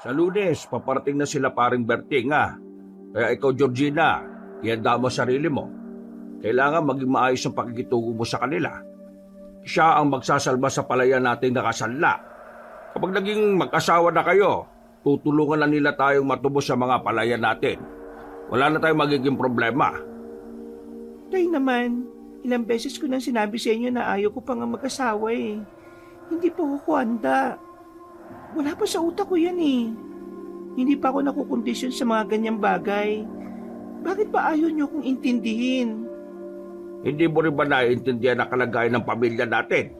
Sa Lunes, paparating na sila paring Berting Kaya ikaw, Georgina, ihanda mo sarili mo. Kailangan maging maayos ang pakikitungo mo sa kanila. Siya ang magsasalba sa palayan nating nakasanla. Kapag naging mag-asawa na kayo, tutulungan na nila tayong matubos sa mga palayan natin. Wala na tayong magiging problema. Tay naman, ilang beses ko nang sinabi sa inyo na ayaw ko pa nga mag-asawa eh. Hindi pa ako handa. Wala pa sa utak ko yan eh. Hindi pa ako nakukondisyon sa mga ganyang bagay. Bakit ba ayaw niyo kong intindihin? Hindi mo rin ba naiintindihan ang kalagayan ng pamilya natin?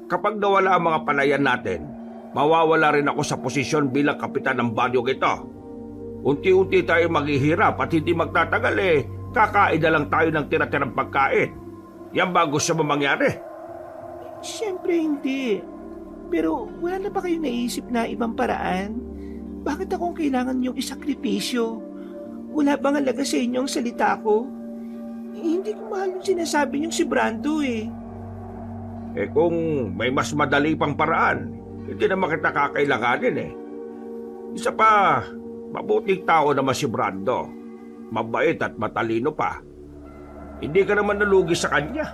Kapag nawala ang mga palayan natin, mawawala rin ako sa posisyon bilang kapitan ng bagyong ito. Unti-unti tayo maghihirap at hindi magtatagal kakain na lang tayo ng tira-tirang pagkain. Yan ba gusto mo mangyari? Siyempre hindi. Pero wala na ba kayong naisip na ibang paraan? Bakit akong kailangan niyong isakripisyo? Wala bang halaga sa inyo ang salita ko? Hindi ko mahal yung sinasabi niyong si Brando eh. Kung may mas madali pang paraan, hindi naman kita kakailanganin Isa pa, mabuting tao naman si Brando. Mabait at matalino pa. Hindi ka naman nalugi sa kanya.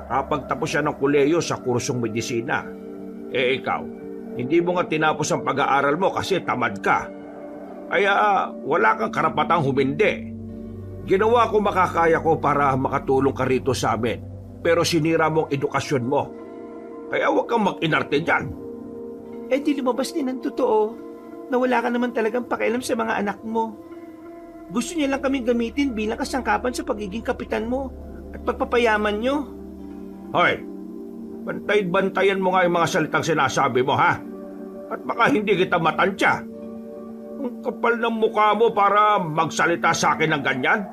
Nakapagtapos siya ng kolehiyo sa kursong medisina. Ikaw, hindi mo nga tinapos ang pag-aaral mo kasi tamad ka. Kaya wala kang karapatang humindi. Ginawa ko makakaya ko para makatulong ka rito sa amin. Pero sinira mo ang edukasyon mo. Kaya huwag kang mag-inarte dyan. Di lumabas din ang totoo na wala ka naman talagang pakialam sa mga anak mo. Gusto niya lang kaming gamitin bilang kasangkapan sa pagiging kapitan mo at pagpapayaman nyo. Hoy, bantay-bantayan mo nga yung mga salitang sinasabi mo, ha? At baka hindi kita matansya. Ang kapal ng mukha mo para magsalita sa akin ng ganyan.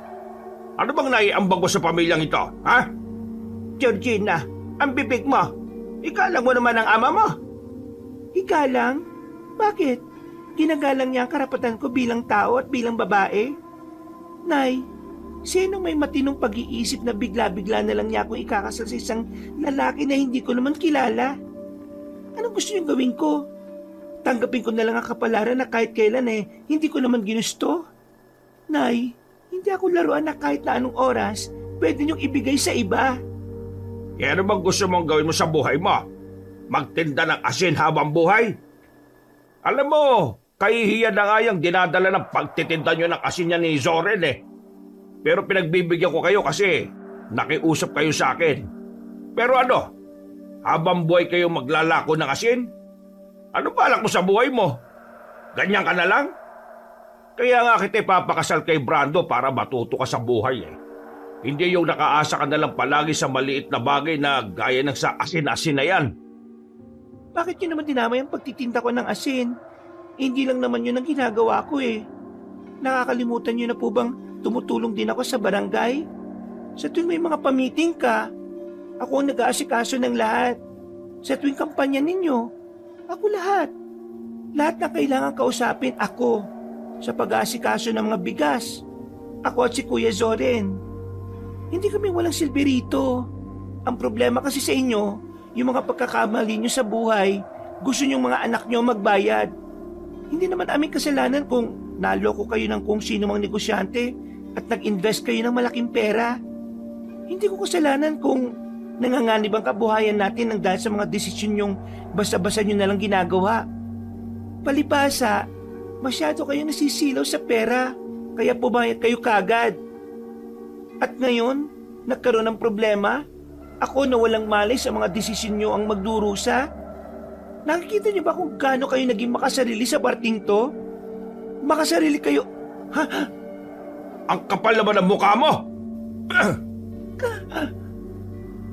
Ano bang naiambag mo sa pamilyang ito, ha? Georgina, ang bibig mo. Igalang mo naman ang ama mo. Igalang? Bakit? Ginagalang niya ang karapatan ko bilang tao at bilang babae? Nay, sino may matinong pag-iisip na bigla-bigla na lang niya akong ikakasal sa isang lalaki na hindi ko naman kilala? Anong gusto niyong gawin ko? Tanggapin ko na lang ang kapalaran na kahit kailan hindi ko naman ginusto? Nay, hindi ako laruan na kahit na anong oras pwede niyong ibigay sa iba. Ano bang gusto mong gawin mo sa buhay mo? Magtinda ng asin habang buhay? Alam mo, kahihiyan na nga yung dinadala ng pagtitinda nyo ng asin niya ni Zoren Pero pinagbibigyan ko kayo kasi nakiusap kayo sa akin. Pero ano, habang buhay kayo maglalako ng asin? Ano balak mo sa buhay mo? Ganyan ka na lang? Kaya nga kita ipapakasal kay Brando para matuto ka sa buhay Hindi yung nakaasa ka na lang palagi sa maliit na bagay na gaya ng sa asin-asin na yan. Bakit nyo naman dinamay ang pagtitinda ko ng asin? Hindi lang naman yun ang ginagawa ko Nakakalimutan nyo na po bang tumutulong din ako sa barangay? Sa tuwing may mga pamiting ka, ako ang nag-aasikaso ng lahat. Sa tuwing kampanya ninyo, ako lahat. Lahat na kailangan kausapin ako. Sa pag-aasikaso ng mga bigas, ako at si Kuya Zoren. Hindi kami walang silbi rito. Ang problema kasi sa inyo, yung mga pagkakamali nyo sa buhay, gusto nyong mga anak nyo magbayad. Hindi naman aming kasalanan kung naloko kayo ng kung sino mang negosyante at nag-invest kayo ng malaking pera. Hindi ko kasalanan kung nanganganib ang kabuhayan natin ng dahil sa mga desisyon nyong basta-basta nyo nalang ginagawa. Palibasa, masyado kayo nasisilaw sa pera, kaya pumayat kayo kagad. At ngayon, nagkaroon ng problema, ako na walang malay sa mga desisyon nyo ang magdurusa? Nakikita niyo ba kung gaano kayo naging makasarili sa parting to? Makasarili kayo... Ha? Ang kapal naman ng mukha mo!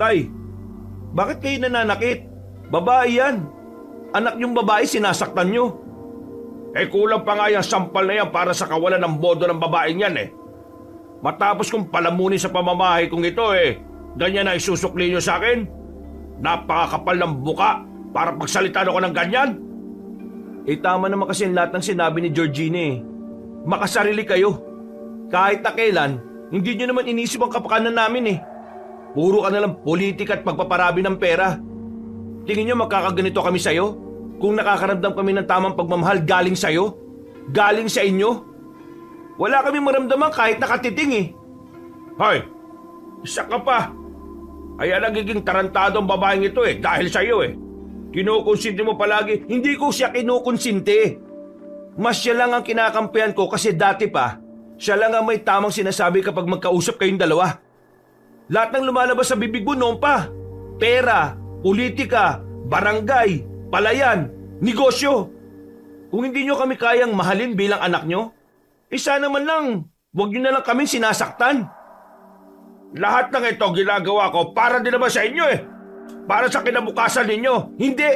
Tay, bakit kayo nananakit? Babae yan. Anak niyong babae sinasaktan niyo. Kulang pa nga yung sampal na yan para sa kawalan ng bodo ng babaeng yan Matapos kong palamunin sa pamamahay kong ito ganyan na isusukli niyo sa akin? Napakakapal ng buka para pagsalitan ako ng ganyan? Tama naman kasi lahat ng sinabi ni Georgina Makasarili kayo. Kahit na kailan, hindi niyo naman inisip ang kapakanan namin Puro ka nalang politika at pagpaparami ng pera. Tingin niyo magkakaganito kami sa'yo? kung nakakaramdam kami ng tamang pagmamahal galing sa'yo? Galing sa inyo? Wala kami maramdaman kahit nakatiting eh. Hoy, isa ka pa. Kaya nagiging tarantado ang babaeng ito eh, dahil sa'yo eh. Kinukonsinti mo palagi, hindi ko siya kinukonsinti. Mas siya lang ang kinakampihan ko kasi dati pa, siya lang ang may tamang sinasabi kapag magkausap kayong dalawa. Lahat ng lumalabas sa bibig mo noon pa. Pera, politika, barangay, palayan, negosyo. Kung hindi nyo kami kayang mahalin bilang anak nyo, sana man lang, huwag nyo na lang kami sinasaktan. Lahat ng ito ginagawa ko para din naman sa inyo eh. Para sa kinabukasan ninyo. Hindi.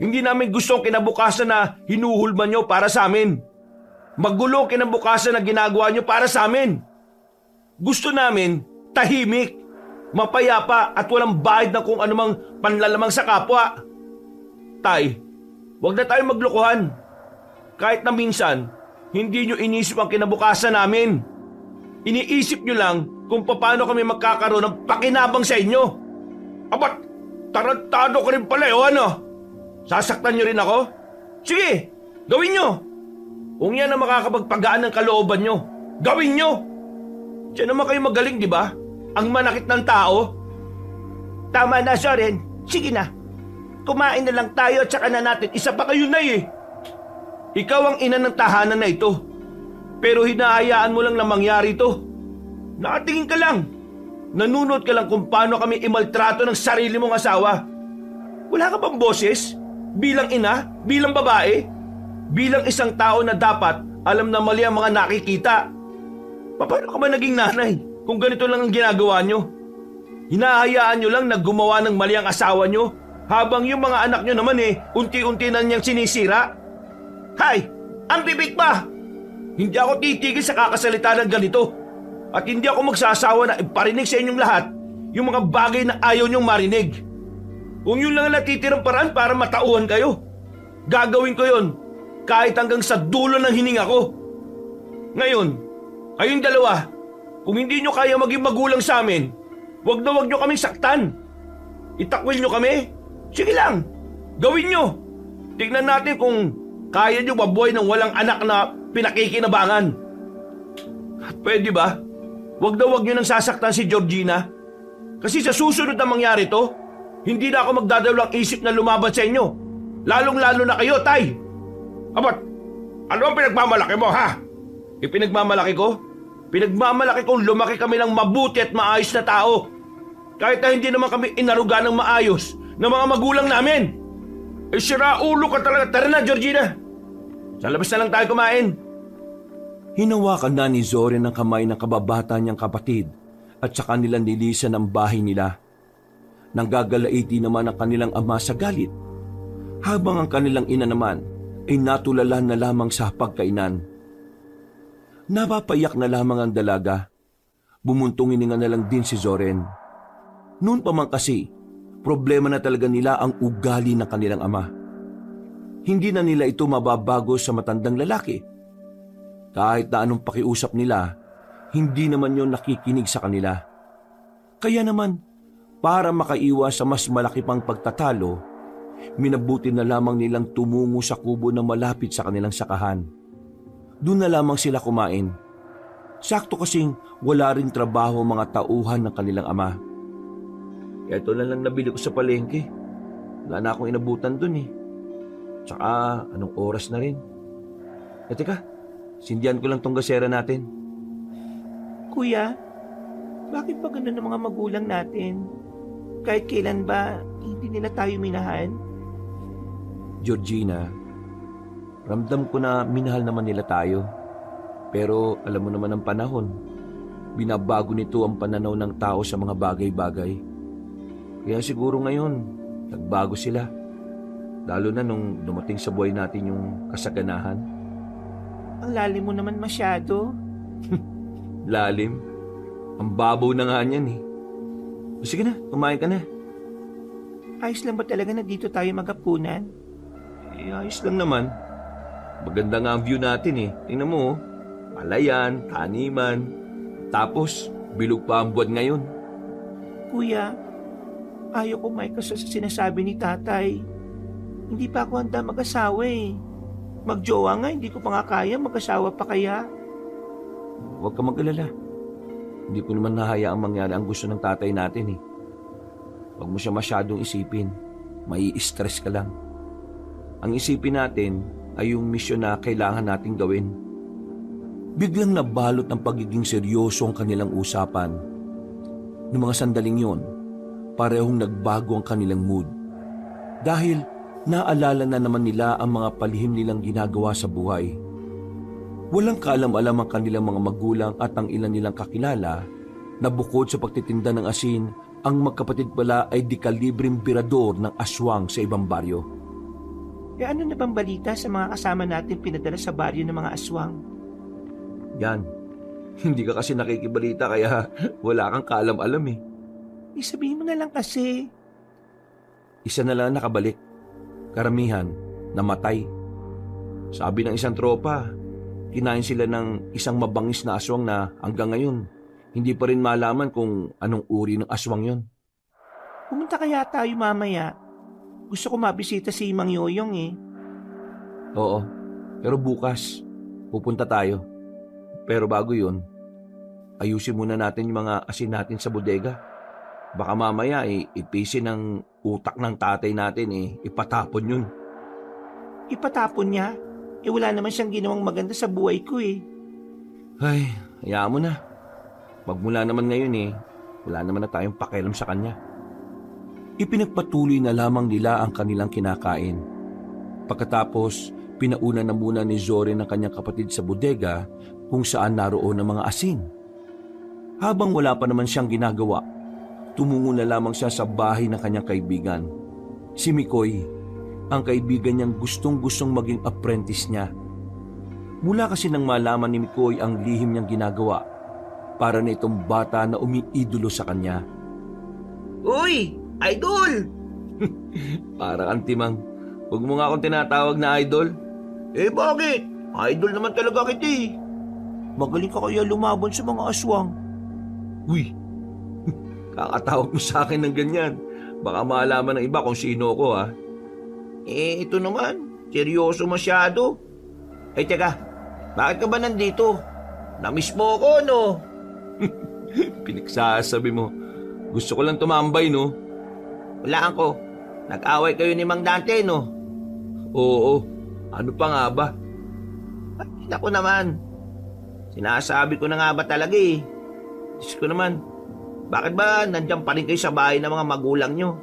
Hindi namin gusto ang kinabukasan na hinuhulman nyo para sa amin. Magulo ang kinabukasan na ginagawa nyo para sa amin. Gusto namin tahimik, mapayapa at walang bahid ng kung anumang panlalamang sa kapwa. Tay, huwag na tayong maglokohan. Kahit na minsan, hindi nyo inisip ang kinabukasan namin. Iniisip nyo lang kung paano kami magkakaroon ng pakinabang sa inyo. Abat, tarantado ka rin pala o ano? Sasaktan nyo rin ako? Sige, gawin nyo. Kung yan ang makakapagpagaan ng kalooban nyo, gawin nyo. Diyan naman kayo magaling, di ba? Ang manakit ng tao. Tama na, Soren. Sige na. Kumain na lang tayo at saka na natin. Isa pa kayo na eh. Ikaw ang ina ng tahanan na ito. Pero hinahayaan mo lang na mangyari ito. Nakatingin ka lang. Nanunod ka lang kung paano kami imaltrato ng sarili mong asawa. Wala ka bang boses? Bilang ina? Bilang babae? Bilang isang tao na dapat alam na mali ang mga nakikita. Paano ka ba naging nanay kung ganito lang ang ginagawa nyo? Hinahayaan nyo lang na gumawa ng mali ang asawa nyo habang yung mga anak nyo naman unti-unti na niyang sinisira. Hay! Ang bibig pa! Hindi ako titigil sa kakasalita ng ganito. At hindi ako magsasawa na iparinig sa inyong lahat yung mga bagay na ayaw niyong marinig. Kung yun lang ang natitirang paraan para matauhan kayo, gagawin ko yun kahit hanggang sa dulo ng hininga ko. Ngayon, kayong dalawa, kung hindi nyo kaya maging magulang sa amin, wag na wag nyo kaming saktan. Itakwil nyo kami? Sige lang, gawin nyo. Tignan natin kung kaya nyo mabuhay ng walang anak na pinakikinabangan. Pwede ba? Wag na wag nyo nang sasaktan si Georgina. Kasi sa susunod na mangyari to, hindi na ako magdadalawang isip na lumaban sa inyo. Lalong-lalo na kayo, Tay. Abat, ano ang pinagmamalaki mo, ha? Ipinagmamalaki ko? Pinagmamalaki kong lumaki kami ng mabuti at maayos na tao. Kahit na hindi naman kami inaruga ng maayos ng mga magulang namin. Sira ulo ka talaga. Tara na, Georgina. Sa labas na lang tayo kumain. Hinawakan na ni Zoren ang kamay ng kababata niyang kapatid at saka nila nilisan ang bahay nila. Nanggagalaiti naman ang kanilang ama sa galit, habang ang kanilang ina naman ay natulalan na lamang sa pagkainan. Napapayak na lamang ang dalaga. Bumuntong hininga na lang din si Zoren. Noon pa man kasi, problema na talaga nila ang ugali ng kanilang ama. Hindi na nila ito mababago sa matandang lalaki. Kahit na anong pakiusap nila, hindi naman yon nakikinig sa kanila. Kaya naman, para makaiwas sa mas malaki pang pagtatalo, minabuti na lamang nilang tumungo sa kubo na malapit sa kanilang sakahan. Doon na lamang sila kumain. Sakto kasing wala rin trabaho mga tauhan ng kanilang ama. Ito na lang nabili ko sa palengke. Wala na akong inabutan dun eh. Tsaka anong oras na rin. Teka, sindihan ko lang tong gasera natin. Kuya, bakit ba ganun ang mga magulang natin? Kahit kailan ba, hindi nila tayo minahal? Georgina, ramdam ko na minahal naman nila tayo. Pero alam mo naman ang panahon. Binabago nito ang pananaw ng tao sa mga bagay-bagay. Kaya siguro ngayon, nagbago sila. Lalo na nung dumating sa buhay natin yung kasaganahan. Ang lalim mo naman masyado. Lalim? Ang babaw na nga niyan eh. Sige na, kumain ka na. Ayos lang ba talaga na dito tayo maghapunan? Ayos lang naman. Maganda nga ang view natin eh. Tingnan mo oh. Palayan, taniman. Tapos, bilog pa ang buwan ngayon. Kuya, ayaw ko may kaso sa sinasabi ni tatay. Hindi pa ako handa mag-asawa eh. Magjowa nga, hindi ko pa nga kaya, mag-asawa pa kaya. Huwag ka mag-alala. Hindi ko naman nahayaang mangyari ang gusto ng tatay natin eh. Huwag mo siya masyadong isipin. Mai-stress ka lang. Ang isipin natin ay yung misyon na kailangan nating gawin. Biglang nabalot ng pagiging seryoso ang kanilang usapan. Noong mga sandaling yon, parehong nagbago ang kanilang mood. Dahil naalala na naman nila ang mga palihim nilang ginagawa sa buhay. Walang kaalam-alam ang kanilang mga magulang at ang ilan nilang kakilala na bukod sa pagtitinda ng asin, ang magkapatid pala ay dekalibreng birador ng aswang sa ibang baryo. E ano na bang balita sa mga kasama natin pinadala sa baryo ng mga aswang? Yan, hindi ka kasi nakikibalita kaya wala kang kaalam-alam eh. Sabihin mo na lang kasi. Isa na lang nakabalik. Karamihan, namatay. Sabi ng isang tropa, kinain sila ng isang mabangis na aswang na hanggang ngayon, hindi pa rin malaman kung anong uri ng aswang yon. Pumunta kaya tayo mamaya. Gusto ko mabisita si Mang Yoyong eh. Oo, pero bukas, pupunta tayo. Pero bago yun, ayusin muna natin yung mga asin natin sa bodega. Baka mamaya ipisin ng utak ng tatay natin ipatapon yun. Ipatapon niya? Wala naman siyang ginawang maganda sa buhay ko eh. Ay, hayaan mo na. Magmula naman ngayon wala naman na tayong pakialam sa kanya. Ipinagpatuloy na lamang nila ang kanilang kinakain. Pagkatapos, pinauna na muna ni Zorin ang kanyang kapatid sa bodega kung saan naroon ang mga asin. Habang wala pa naman siyang ginagawa, tumungo na lamang siya sa bahay ng kanyang kaibigan. Si Mikoy, ang kaibigan niyang gustong-gustong maging apprentice niya. Mula kasi nang malaman ni Mikoy ang lihim niyang ginagawa para na itong bata na umiidolo sa kanya. Uy! Idol! Parang antimang, huwag mo nga akong tinatawag na idol. Bakit? Idol naman talaga kita eh. Magaling ka kaya lumaban sa mga aswang. Uy, kakatawag mo sa akin ng ganyan. Baka malaman ng iba kung sino ko ha. Ito naman, seryoso masyado. Teka, bakit ka ba nandito? Namiss mo ako, no? Pinagsasabi mo. Gusto ko lang tumambay, no? Wala ko. Nag-away kayo ni Mang Dante, no? Oo, ano pa nga ba? Ay, naku naman. Sinasabi ko na nga ba talaga eh. Diyos ko naman, bakit ba nandiyan pa rin kayo sa bahay ng mga magulang nyo?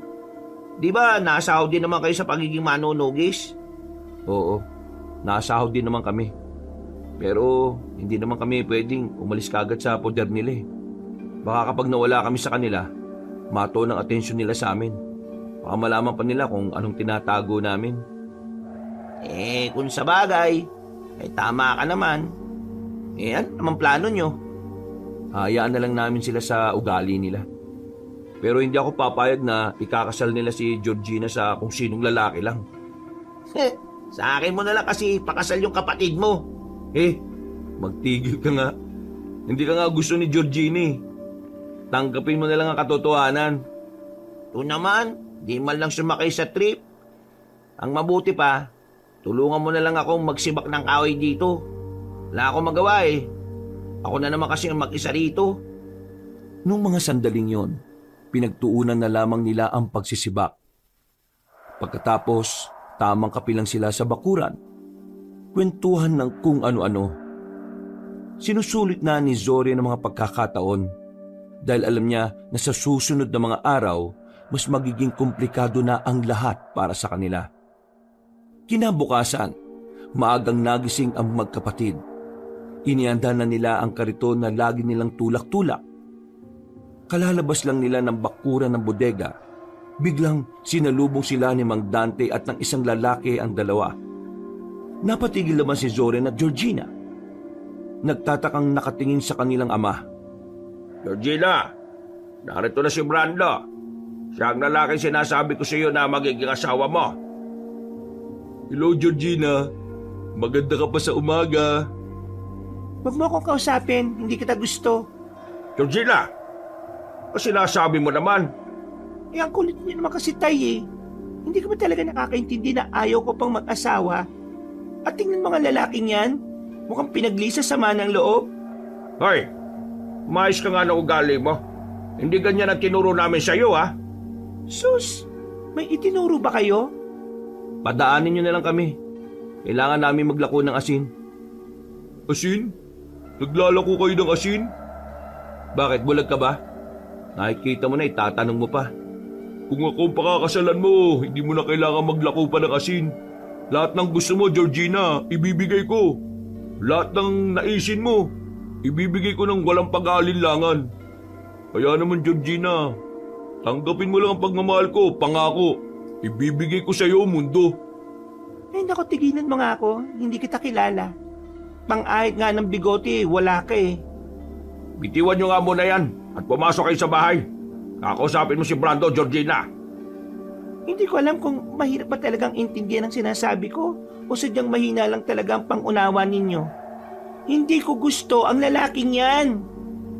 Di ba nasahod din naman kayo sa pagiging manunugis? Oo, nasahod din naman kami. Pero hindi naman kami pwedeng umalis kagad sa poder nila eh. Baka kapag nawala kami sa kanila, mato ng atensyon nila sa amin. Baka malaman pa nila kung anong tinatago namin. Kung sa bagay, tama ka naman. Ano naman plano nyo? Hayaan na lang namin sila sa ugali nila. Pero hindi ako papayag na ikakasal nila si Georgina sa kung sinong lalaki lang. Sa akin mo na lang kasi pakasal yung kapatid mo. Magtigil ka nga. Hindi ka nga gusto ni Georgina eh. Tanggapin mo na lang ang katotohanan. Ito naman, di man lang sumakay sa trip. Ang mabuti pa, tulungan mo na lang akong magsibak ng away dito. Wala akong magawa eh. Ako na naman kasi ang mag-isa rito. Nung mga sandaling yon, pinagtuunan na lamang nila ang pagsisibak. Pagkatapos, tamang kapilang sila sa bakuran. Kwentuhan ng kung ano-ano. Sinusulit na ni Zorin ang mga pagkakataon dahil alam niya na sa susunod na mga araw, mas magiging komplikado na ang lahat para sa kanila. Kinabukasan, maagang nagising ang magkapatid. Inianda na nila ang kariton na lagi nilang tulak-tulak. Kalalabas lang nila ng bakuran ng bodega. Biglang sinalubong sila ni Mang Dante at ng isang lalaki ang dalawa. Napatigil naman si Zorin at Georgina. Nagtatakang nakatingin sa kanilang ama. Georgina, narito na si Brando. Siya ang lalaking sinasabi ko sa iyo na magiging asawa mo. Hello, Georgina. Maganda ka pa sa umaga. Huwag mo akong kausapin, hindi kita gusto. Georgina, sinasabi mo naman. Ang kulit niyo naman kasi tay eh. Hindi ka ba talaga nakakaintindi na ayaw ko pang mag-asawa? At tingnan mga lalaking yan, mukhang pinagli sa sama ng loob. Hoy, umayos ka nga ng ugali mo. Hindi ganyan ang tinuro namin sa'yo, ha? Sus, may itinuro ba kayo? Padaanin niyo na lang kami. Kailangan namin maglako ng asin. Asin? Naglalako kayo ng asin? Bakit, bulag ka ba? Nakikita mo na, itatanong mo pa. Kung ako ang pakakasalan mo, hindi mo na kailangan maglako pa ng asin. Lahat ng gusto mo, Georgina, ibibigay ko. Lahat ng naisin mo, ibibigay ko ng walang pag-aalinlangan. Kaya naman, Georgina, tanggapin mo lang ang pagmamahal ko, pangako. Ibibigay ko sa iyo ang mundo. Ay naku, tigilan mo nga ako, hindi kita kilala. Pang-ahit nga ng bigote, wala ka eh. Bitiwan nyo nga muna yan at pumasok kayo sa bahay. Kakausapin mo si Brando, Georgina. Hindi ko alam kung mahirap ba talagang intindihan ang sinasabi ko o sadyang mahina lang talaga ang pangunawa ninyo. Hindi ko gusto ang lalaking yan.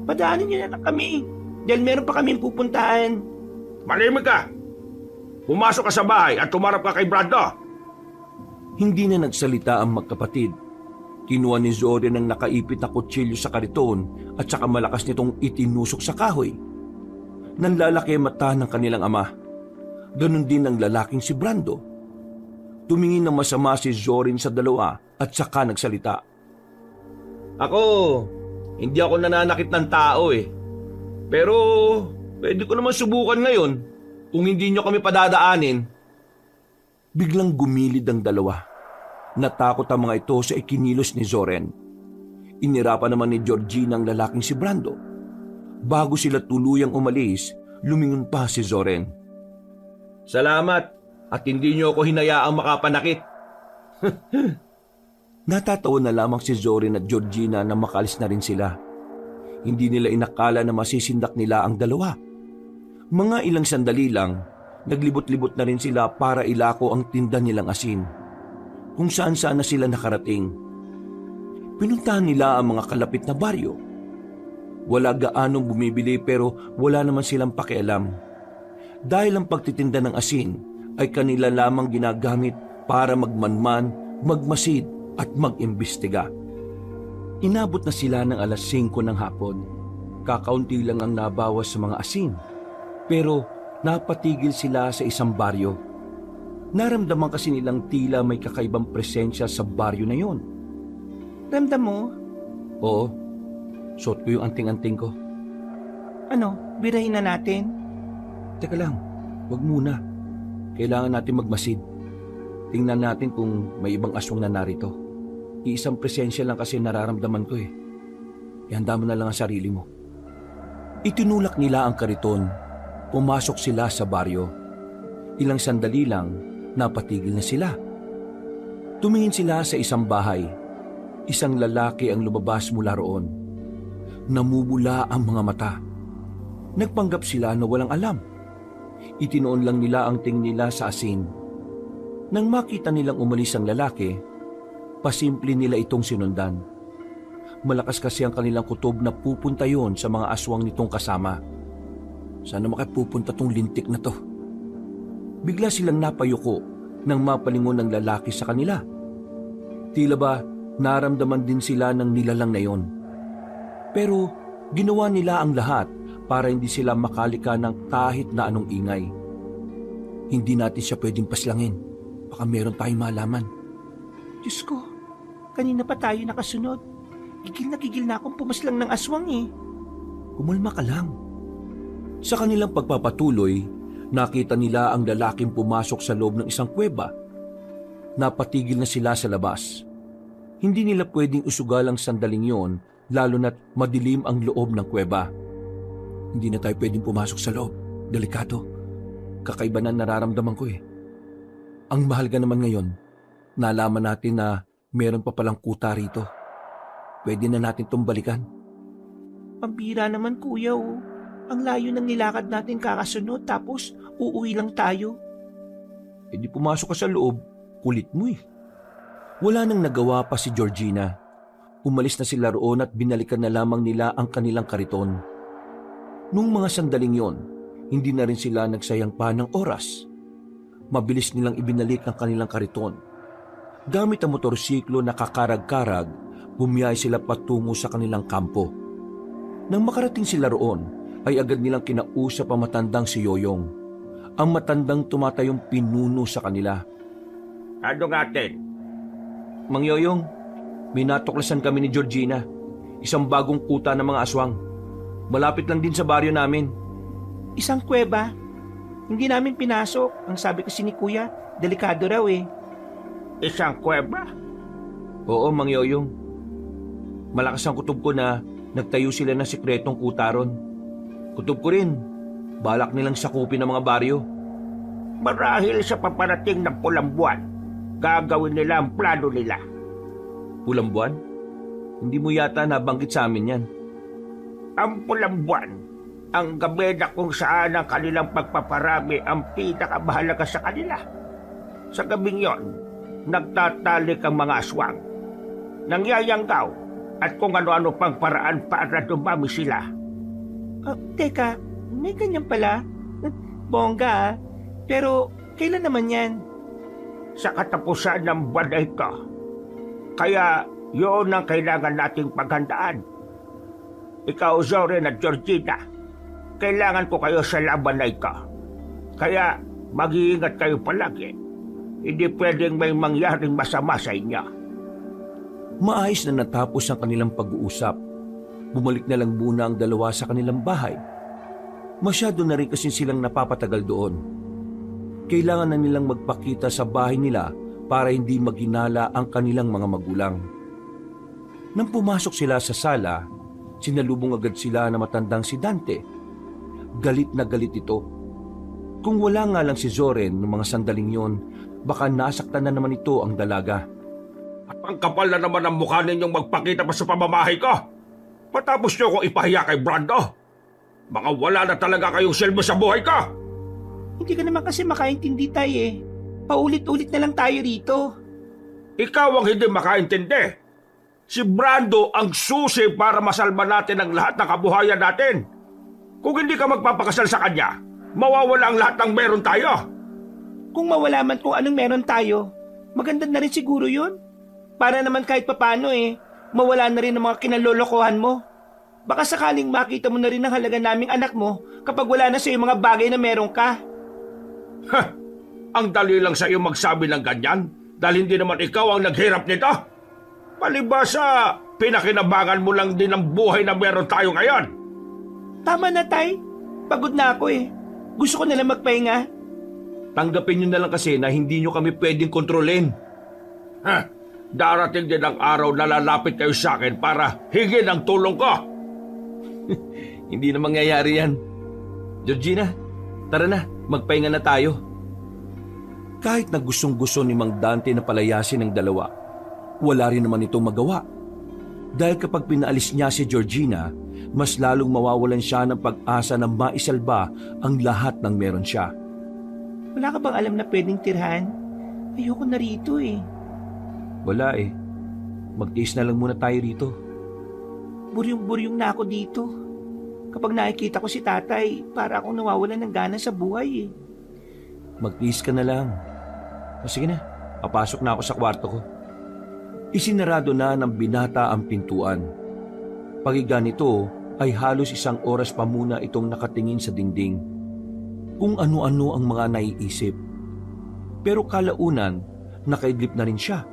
Padaanin niyo na lang kami dahil meron pa kaming pupuntahan. Malimig ka! Pumasok ka sa bahay at tumarap ka kay Brando. Hindi na nagsalita ang magkapatid. Kinuha ni Zorin ang nakaipit na kutsilyo sa kariton at saka malakas nitong itinusok sa kahoy. Nanlalaki ang mata ng kanilang ama. Ganon din ang lalaking si Brando. Tumingin ng masama si Zorin sa dalawa at saka nagsalita. Ako, hindi ako nananakit ng tao eh. Pero, pwede ko naman subukan ngayon kung hindi nyo kami padadaanin. Biglang gumilid ang dalawa. Natakot ang mga ito sa ikinilos ni Zoren. Inirapan naman ni Georgina ang lalaking si Brando. Bago sila tuluyang umalis, lumingon pa si Zoren. Salamat at hindi nyo ako hinayaang makapanakit. Natatawa na lamang si Zoren at Georgina na makalis na rin sila. Hindi nila inakala na masisindak nila ang dalawa. Mga ilang sandali lang, naglibot-libot na rin sila para ilako ang tinda nilang asin. Kung saan-saan na sila nakarating. Pinuntahan nila ang mga kalapit na baryo. Wala gaanong bumibili pero wala naman silang pakialam. Dahil ang pagtitinda ng asin ay kanila lamang ginagamit para magmanman, magmasid at mag-imbestiga. Inabot na sila ng 5:00 ng hapon. Kakaunti lang ang nabawas sa mga asin. Pero napatigil sila sa isang baryo. Naramdaman kasi nilang tila may kakaibang presensya sa baryo na yon. Ramdam mo? Oo, suot ko yung anting-anting ko. Ano, birahin na natin? Teka lang, wag muna. Kailangan natin magmasid. Tingnan natin kung may ibang aswang na narito. Iisang presensya lang kasi nararamdaman ko eh. Ihanda mo na lang ang sarili mo. Itinulak nila ang kariton. Pumasok sila sa baryo. Ilang sandali lang, napatigil na sila. Tumingin sila sa isang bahay. Isang lalaki ang lumabas mula roon. Namumula ang mga mata. Nagpanggap sila na walang alam. Itinoon lang nila ang tingin nila sa asin. Nang makita nilang umalis ang lalaki, pasimple nila itong sinundan. Malakas kasi ang kanilang kutob na pupunta yon sa mga aswang nitong kasama. Sana makapupunta tong lintik na to. Bigla silang napayuko nang mapalingon ng lalaki sa kanila. Tila ba naramdaman din sila ng nilalang na yon. Pero ginawa nila ang lahat para hindi sila makalika ng kahit na anong ingay. Hindi natin siya pwedeng paslangin. Baka meron tayong malaman. Diyos ko, kanina pa tayo nakasunod. Gigil na akong pumaslang ng aswang eh. Kumalma ka lang. Sa kanilang pagpapatuloy, nakita nila ang lalaking pumasok sa loob ng isang kuweba. Napatigil na sila sa labas. Hindi nila pwedeng usugal ang sandaling yon, lalo na't madilim ang loob ng kuweba. Hindi na tayo pwedeng pumasok sa loob. Delikado. Kakaiba na nararamdaman ko eh. Ang mahalaga naman ngayon, nalaman natin na meron pa palang kuta rito. Pwede na natin itong balikan. Pambira naman kuya oh. Ang layo ng nilakad natin kakasunod tapos uuwi lang tayo. E di pumasok ka sa loob, kulit mo eh. Wala nang nagawa pa si Georgina. Umalis na sila roon at binalikan na lamang nila ang kanilang kariton. Nung mga sandaling yon, hindi na rin sila nagsayang pa ng oras. mabilis nilang ibinalik ang kanilang kariton. Gamit ang motorsiklo na kakarag-karag, bumiyay sila patungo sa kanilang kampo. Nang makarating sila roon, ay agad nilang kinausap ang matandang si Yoyong. Ang matandang tumatayong pinuno sa kanila. Ano natin? Mang Yoyong, may natuklasan kami ni Georgina. Isang bagong kuta ng mga aswang. Malapit lang din sa baryo namin. Isang kuweba. Hindi namin pinasok. Ang sabi kasi ni Kuya, delikado raw eh. Isang kuweba? Oo, Mang Yoyong. Malakas ang kutob ko na nagtayo sila ng sikretong kuta ron. Kutob ko rin, balak nilang sakupin ang mga baryo. Marahil sa paparating ng pulang buwan, gagawin nila ang plano nila. Pulang buwan? Hindi mo yata nabanggit sa amin yan. Ang pulang buwan, ang gabi na kung saan ang kanilang pagpaparami ang pinakamahalaga sa kanila. Sa gabing yon, nagtatalik ang mga aswang, nangyayanggaw, at kung ano-ano pang paraan para dumami sila. Teka, may ganyan pala? Bongga ah. Pero kailan naman yan? Sa katapusan ng buwan na ito. Kaya yun ang kailangan nating paghandaan. Ikaw, Zoren at Georgina, kailangan ko kayo sa laban na ito. Kaya mag-iingat kayo palagi. Hindi pwedeng may mangyaring masama sa inyo. Maayos na natapos ang kanilang pag-uusap. Bumalik na lang muna ang dalawa sa kanilang bahay. Masyado na rin kasi silang napapatagal doon. Kailangan na nilang magpakita sa bahay nila para hindi maghinala ang kanilang mga magulang. Nang pumasok sila sa sala, sinalubong agad sila na matandang si Dante. Galit na galit ito. Kung wala nga lang si Zoren noong mga sandaling yon, baka nasaktan na naman ito ang dalaga. At ang kapal na naman ang mukha ninyong magpakita pa sa pamamahay ko. Patapos nyo akong ipahiya kay Brando. Baka wala na talaga kayong silbi sa buhay ko. Hindi ka naman kasi makaintindi tayo eh. Paulit-ulit na lang tayo rito. Ikaw ang hindi makaintindi. Si Brando ang susi para masalba natin ang lahat ng kabuhayan natin. Kung hindi ka magpapakasal sa kanya, mawawala ang lahat ng meron tayo. Kung mawala man kung anong meron tayo, maganda na rin siguro yun. Para naman kahit papano eh, mawala na rin ang mga kinalolokohan mo. Baka sakaling makita mo na rin ang halaga naming anak mo kapag wala na sa iyo mga bagay na meron ka. Ha! Ang dali lang sa iyo magsabi ng ganyan dahil hindi naman ikaw ang naghirap nito. Palibasa, pinakinabangan mo lang din ang buhay na meron tayo ngayon. Tama na tay, pagod na ako eh. Gusto ko na lang magpahinga. Tanggapin nyo na lang kasi na hindi nyo kami pwedeng kontrolin. Ha! Darating din ang araw na lalapit kayo sa akin para hingin ang tulong ko. Hindi na mangyayari yan. Georgina, tara na, magpahinga na tayo. Kahit na gustong-gusto ni Mang Dante na palayasin ng dalawa, wala rin naman itong magawa. Dahil kapag pinaalis niya si Georgina, mas lalong mawawalan siya ng pag-asa na maisalba ang lahat ng meron siya. Wala ka bang alam na pwedeng tirhan? Ayoko na rito eh. Wala eh. Magtiis na lang muna tayo rito. Buryong-buryong na ako dito. Kapag nakikita ko si tatay, para akong nawawalan ng gana sa buhay eh. Magtiis ka na lang. O sige na, papasok na ako sa kwarto ko. Isinarado na ng binata ang pintuan. Pagiga nito ay halos 1 oras pa muna itong nakatingin sa dingding. Kung ano-ano ang mga naiisip. Pero kalaunan, nakaidlip na rin siya.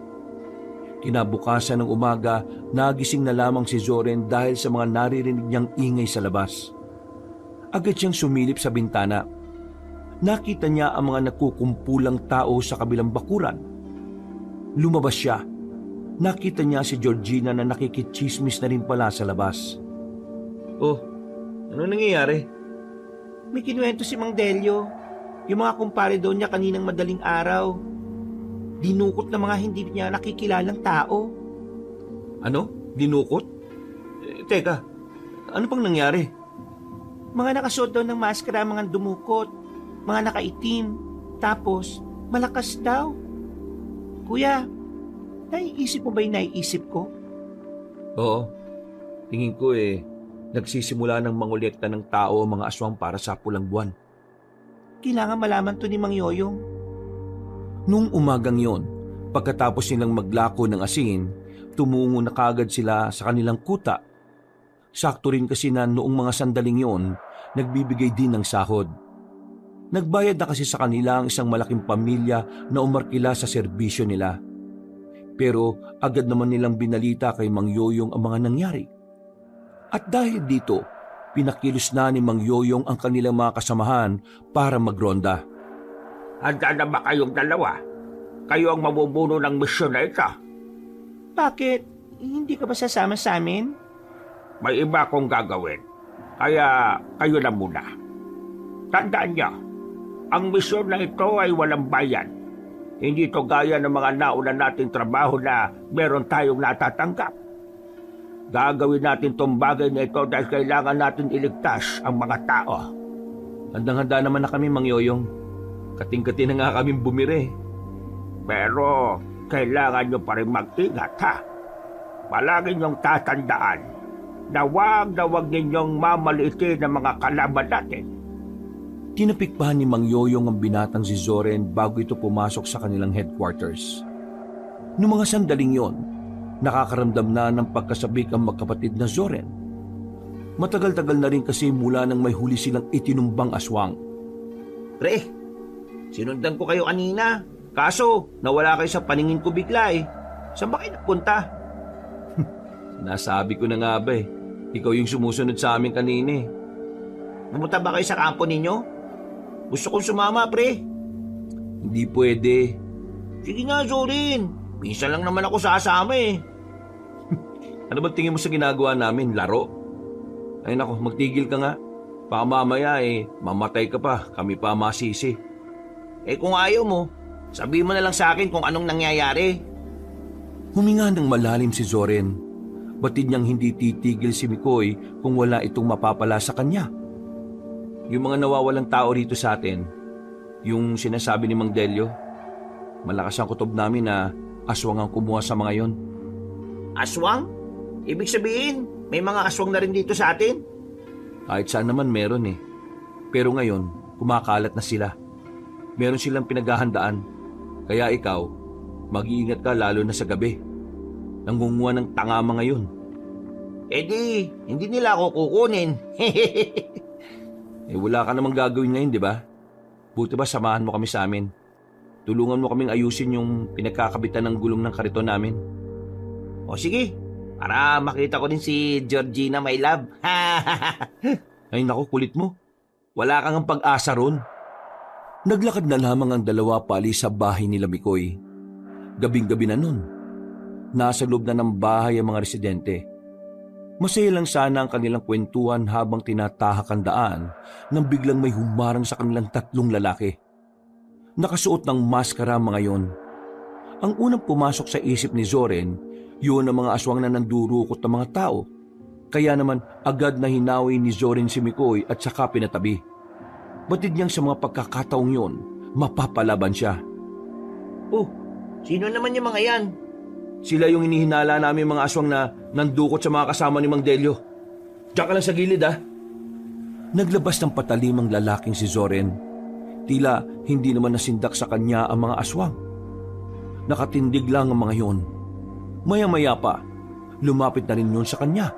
Kinabukasan ng umaga, nagising na lamang si Zoren dahil sa mga naririnig niyang ingay sa labas. Agad siyang sumilip sa bintana. Nakita niya ang mga nagkukumpulang tao sa kabilang bakuran. Lumabas siya. Nakita niya si Georgina na nakikichismis na rin pala sa labas. Oh, ano nangyayari? May kinuwento si Mang Delio. Yung mga kumpare doon niya kaninang madaling araw. Dinukot ng mga hindi niya nakikilalang tao. Ano? Dinukot? Teka, ano pang nangyari? Mga nakasuot daw ng maskara, mga dumukot, mga nakaitim, tapos malakas daw. Kuya, naiisip mo ba yung naiisip ko? Oo, tingin ko nagsisimula ng mangolekta ng tao ang mga aswang para sa pulang buwan. Kailangan malaman to ni Mang Yoyong. Nung umagang yon, pagkatapos nilang maglako ng asin, tumungo na kagad sila sa kanilang kuta. Sakto rin kasi na noong mga sandaling yon, nagbibigay din ng sahod. Nagbayad na kasi sa kanila ang isang malaking pamilya na umarkila sa serbisyo nila. Pero agad naman nilang binalita kay Mang Yoyong ang mga nangyari. At dahil dito, pinakilos na ni Mang Yoyong ang kanilang mga kasamahan para magronda. Handa na ba kayong dalawa? Kayo ang mamumuno ng misyon na ito. Bakit? Hindi ka ba sasama sa amin? May iba akong gagawin. Kaya kayo na muna. Tandaan niyo, ang misyon na ito ay walang bayan. Hindi ito gaya ng mga nauna nating trabaho na meron tayong natatanggap. Gagawin natin tong bagay na ito dahil kailangan natin iligtas ang mga tao. Handang-handa naman na kami, Mang Yoyong. Kating-kati na nga kaming bumire. Pero kailangan nyo pa rin mag-ingat, ha? Palagi nyong tatandaan na wag ninyong mamaliitin ang mga kalaban natin. Tinapikpahan ni Mang Yoyong ang binatang si Zoren bago ito pumasok sa kanilang headquarters. Noong mga sandaling yon, nakakaramdam na ng pagkasabik ang magkapatid na Zoren. Matagal-tagal na rin kasi mula nang may huli silang itinumbang aswang. Pre, sinundan ko kayo kanina. Kaso, nawala kayo sa paningin ko bigla eh. Saan ba kayo nagpunta? Nasabi ko na nga ba eh, ikaw yung sumusunod sa amin kanina eh. Pumunta ba kayo sa kampo ninyo? Gusto kong sumama, pre. Hindi pwede. Sige nga, Zorin. Minsan lang naman ako sasama eh. Ano ba tingin mo sa ginagawa namin? Laro? Ay nako, magtigil ka nga. Baka mamaya eh, mamatay ka pa. Kami pa masisi. Eh kung ayaw mo, sabihin mo na lang sa akin kung anong nangyayari. Huminga ng malalim si Zoren. Batid niyang hindi titigil si Mikoy kung wala itong mapapala sa kanya. Yung mga nawawalang tao rito sa atin, yung sinasabi ni Mang Delio, malakas ang kutob namin na aswang ang kumuha sa mga yon. Aswang? Ibig sabihin, may mga aswang na rin dito sa atin? Kahit saan naman meron eh. Pero ngayon, kumakalat na sila. Meron silang pinaghahandaan. Kaya ikaw, mag-iingat ka lalo na sa gabi. Nangunguha ng tanga mga yun. Eh di, hindi nila ako kukunin. Eh wala ka namang gagawin ngayon, di ba? Buti ba samahan mo kami sa amin? Tulungan mo kaming ayusin yung pinagkakabitan ng gulong ng kariton namin. O sige, para makita ko din si Georgina, my love. Ay naku, kulit mo. Wala kang ang pag-asa ron. Naglakad na lamang ang dalawa paalis sa bahay nila Mikoy. Gabing-gabi na nun. Nasa loob na ng bahay ang mga residente. Masaya lang sana ang kanilang kwentuhan habang tinatahak ang daan nang biglang may humarang sa kanilang tatlong lalaki. Nakasuot ng maskara mga yon. Ang unang pumasok sa isip ni Zoren, yun ang mga aswang na nandurukot ng mga tao. Kaya naman agad na hinawi ni Zoren si Mikoy at saka pinatabi. Batid niyang sa mga pagkakataong yon, mapapalaban siya. Oh, sino naman yung mga yan? Sila yung inihinala namin mga aswang na nandukot sa mga kasama ni Mang Delio. Diyan ka lang sa gilid ha. Naglabas ng patalimang lalaking si Zoren. Tila hindi naman nasindak sa kanya ang mga aswang. Nakatindig lang ang mga yon. Maya-maya pa, lumapit na rin yun sa kanya.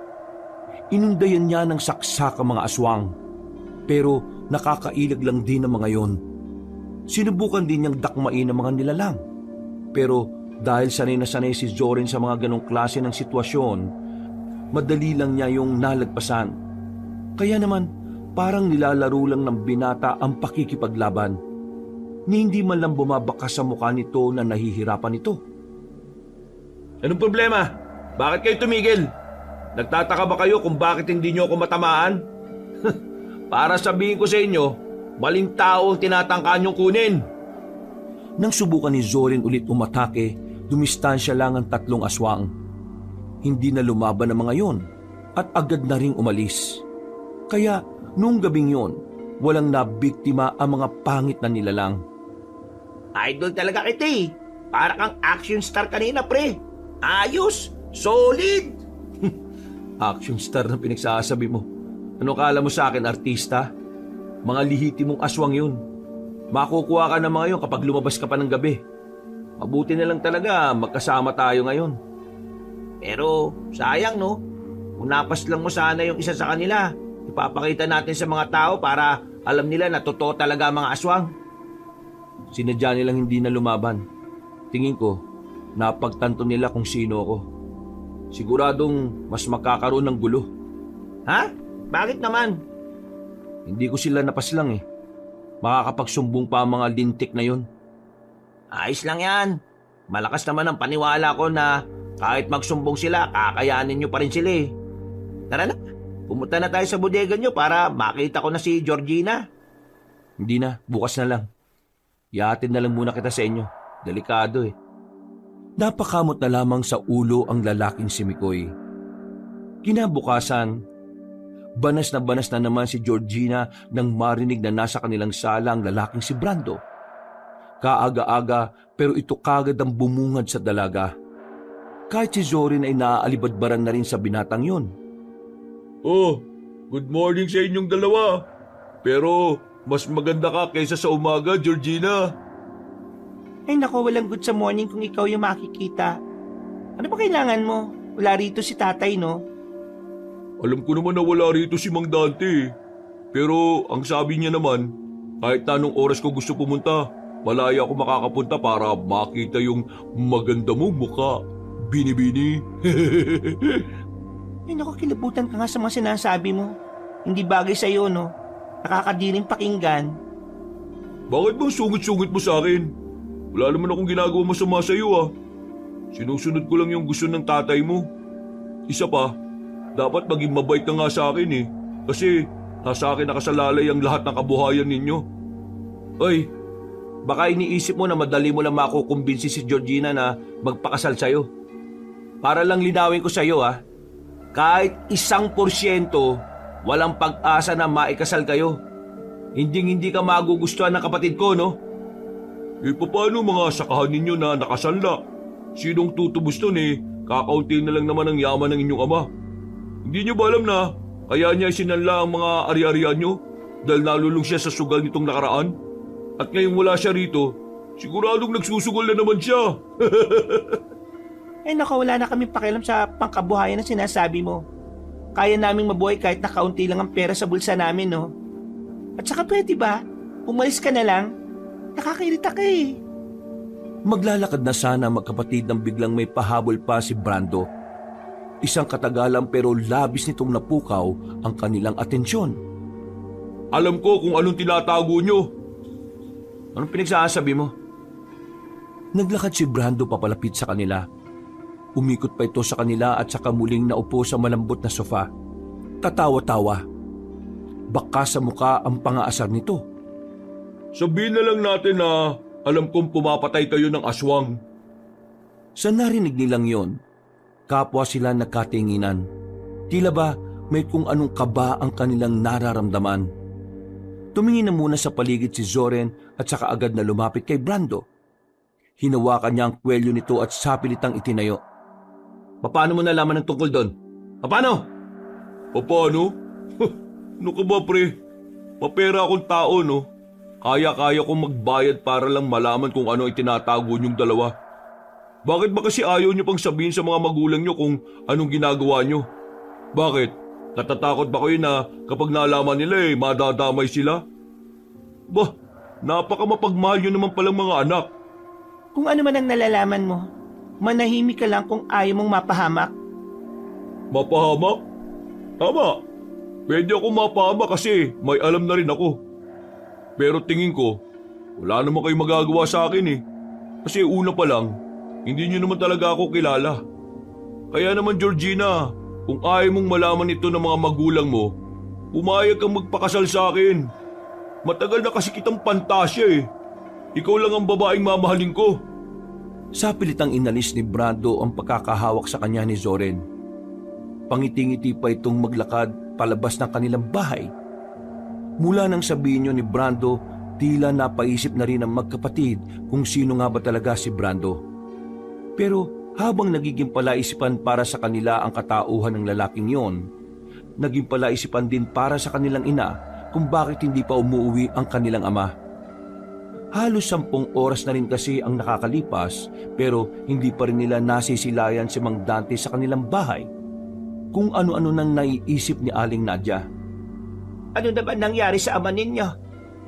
Inundayan niya ng saksak ang mga aswang. Pero nakakailag lang din ang mga yon. Sinubukan din niyang dakmain ang mga nilalang. Pero dahil sanay na sanay si Zoren sa mga ganong klase ng sitwasyon, madali lang niya yung nalagpasan. Kaya naman, parang nilalaro lang ng binata ang pakikipaglaban. Ni hindi man lang bumabakas sa mukha nito na nahihirapan ito. Anong problema? Bakit kayo tumigil? Nagtataka ba kayo kung bakit hindi niyo ako matamaan? Para sabihin ko sa inyo, maling tao ang tinatangka niyong kunin. Nang subukan ni Zoren ulit umatake, dumistansya lang ang tatlong aswang. Hindi na lumaban ang mga yon at agad na ring umalis. Kaya noong gabing yon, walang nabiktima ang mga pangit na nilalang. Idol talaga kita eh. Para kang action star kanina, pre. Ayos! Solid! Action star na pinagsasabi mo. Ano kala mo sa akin, artista? Mga lihiti mong aswang yun. Makukuha ka ng mga yun kapag lumabas ka pa ng gabi. Mabuti na lang talaga magkasama tayo ngayon. Pero sayang no, kung napaslang mo sana yung isa sa kanila, ipapakita natin sa mga tao para alam nila na totoo talaga ang mga aswang. Sinadya nilang hindi na lumaban. Tingin ko, napagtanto nila kung sino ako. Siguradong mas makakaroon ng gulo. Ha? Bakit naman? Hindi ko sila napaslang eh. Makakapagsumbong pa ang mga lintik na yon. Ayos lang yan. Malakas naman ang paniwala ko na kahit magsumbong sila, kakayanin nyo pa rin sila eh. Tara na, pumunta na tayo sa bodega nyo para makita ko na si Georgina. Hindi na, bukas na lang. Ihatid na lang muna kita sa inyo. Delikado eh. Napakamot na lamang sa ulo ang lalaking si Mikoy. Kinabukasan, banas na naman si Georgina nang marinig na nasa kanilang sala ang lalaking si Brando. Kaaga-aga pero ito kagad ang bumungad sa dalaga. Kahit si Zorin ay naaalibadbaran na rin sa binatang yon. Oh, good morning sa inyong dalawa. Pero mas maganda ka kaysa sa umaga, Georgina. Ay nako, walang good sa morning kung ikaw yung makikita. Ano ba kailangan mo? Wala rito si tatay, no? Alam ko naman na wala rito si Mang Dante. Pero ang sabi niya naman, kahit na anong oras ko gusto pumunta, malaya ako makakapunta para makita yung maganda mong mukha. Bini-bini. Ay nako, kilabutan ka nga sa mga sinasabi mo. Hindi bagay sa'yo, no? Nakakadiring pakinggan. Bakit bang sungit-sungit mo sa akin? Wala naman akong ginagawa masama sa iyo ah. Sinusunod ko lang yung gusto ng tatay mo. Isa pa, dapat maging mabait ka nga sa akin eh. Kasi nasa akin nakasalalay ang lahat ng kabuhayan ninyo. Oy, baka iniisip mo na madali mo lang makukumbinsi si Georgina na magpakasal sa'yo. Para lang linawin ko sa'yo ah, kahit 1%, walang pag-asa na maikasal kayo. Hindi ka magugustuhan ng kapatid ko, no? Eh paano mga sakahan ninyo na nakasanla? Sinong tutubos nun eh? Kakaunti na lang naman ang yaman ng inyong ama. Hindi nyo ba alam na kaya niya isinanla ang mga ari-arian nyo? Dahil nalulung siya sa sugal nitong nakaraan? At ngayong wala siya rito, siguradong nagsusugol na naman siya. Ay nako, wala na kami pakialam sa pangkabuhayan na sinasabi mo. Kaya naming mabuhay kahit na kaunti lang ang pera sa bulsa namin, no? At saka pwede ba? Umalis ka na lang? Nakakairita ka eh. Maglalakad na sana magkapatid nang biglang may pahabol pa si Brando. Isang katagalan pero labis nitong napukaw ang kanilang atensyon. Alam ko kung anong tinatago nyo. Anong pinagsasabi mo? Naglakad si Brando papalapit sa kanila. Umikot pa ito sa kanila at saka muling naupo sa malambot na sofa. Tatawa-tawa. Baka sa muka ang pangaasar nito. Sabihin na lang natin na alam kong pumapatay kayo ng aswang. Sa narinig nilang yon, kapwa sila nagkatinginan. Tila ba may kung anong kaba ang kanilang nararamdaman. Tumingin na muna sa paligid si Zoren at saka agad na lumapit kay Brando. Hinawakan niya ang kwelyo nito at sapilitang itinayo. Paano mo nalaman ng tungkol doon? Paano? Paano? Ano ka ba pre? Mapera akong tao no? Kaya-kaya kong magbayad para lang malaman kung ano itinatago niyong dalawa. Bakit ba kasi ayaw niyo pang sabihin sa mga magulang niyo kung anong ginagawa niyo? Bakit? Natatakot ba kayo na kapag nalaman nila madadamay sila? Bah, napaka mapagmahal niyo naman palang mga anak. Kung ano man ang nalalaman mo, manahimik ka lang kung ayaw mong mapahamak. Mapahamak? Tama. Pwede ako mapahamak kasi may alam na rin ako. Pero tingin ko, wala naman kayo magagawa sa akin eh. Kasi una pa lang, hindi niyo naman talaga ako kilala. Kaya naman Georgina, kung ayaw mong malaman ito ng mga magulang mo, pumayag kang magpakasal sa akin. Matagal na kasi kitang pantasya eh. Ikaw lang ang babaeng mamahalin ko. Sa pilitang inalis ni Brando ang pagkakahawak sa kanya ni Zoren. Pangiting-ngiti pa itong maglakad palabas ng kanilang bahay. Mula nang sabihin niyo ni Brando, tila napaisip na rin ang magkapatid kung sino nga ba talaga si Brando. Pero habang nagiging palaisipan para sa kanila ang katauhan ng lalaking yon, naging palaisipan din para sa kanilang ina kung bakit hindi pa umuwi ang kanilang ama. Halos 10 oras na rin kasi ang nakakalipas pero hindi pa rin nila nasisilayan si Mang Dante sa kanilang bahay. Kung ano-ano nang naiisip ni Aling Nadia. Ano na ba nangyari sa ama ninyo?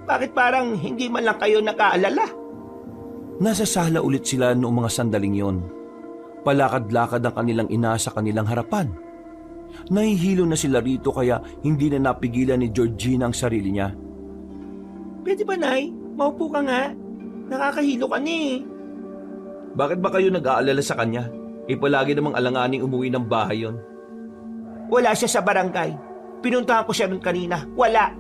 Bakit parang hindi man lang kayo nakaalala? Nasa sala ulit sila noong mga sandaling yon. Palakad-lakad ang kanilang ina sa kanilang harapan. Nahihilo na sila rito kaya hindi na napigilan ni Georgina ang sarili niya. Pwede ba, Nay? Maupo ka nga. Nakakahilo ka na eh. Bakit ba kayo nag-aalala sa kanya? Palagi namang alanganing umuwi ng bahay yon. Wala siya sa barangay. Pinuntahan ko siya nun kanina. Wala.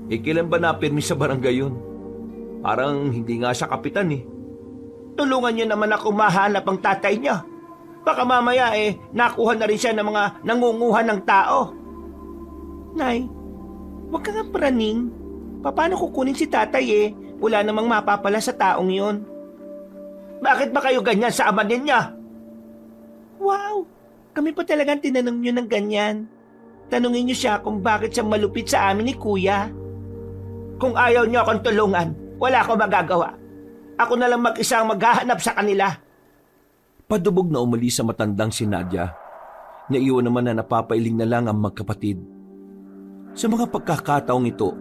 Kailan ba napirmi sa barangay yun? Parang hindi nga siya kapitan eh. Tulungan niyo naman ako mahanap ang tatay niya. Baka mamaya nakuha na rin siya ng mga nangunguha ng tao. Nay, huwag ka nga praning. Paano kukunin si tatay Wala namang mapapala sa taong yon. Bakit ba kayo ganyan sa ama niya? Wow! Kami pa talagang tinanong niyo ng ganyan. Tanungin niyo siya kung bakit siya malupit sa amin ni Kuya. Kung ayaw niyo akong tulungan, wala akong magagawa. Ako na lang mag-isang maghahanap sa kanila. Padubog na umalis sa matandang si Nadia. Naiwan naman na napapailing na lang ang magkapatid. Sa mga pagkakataong ito,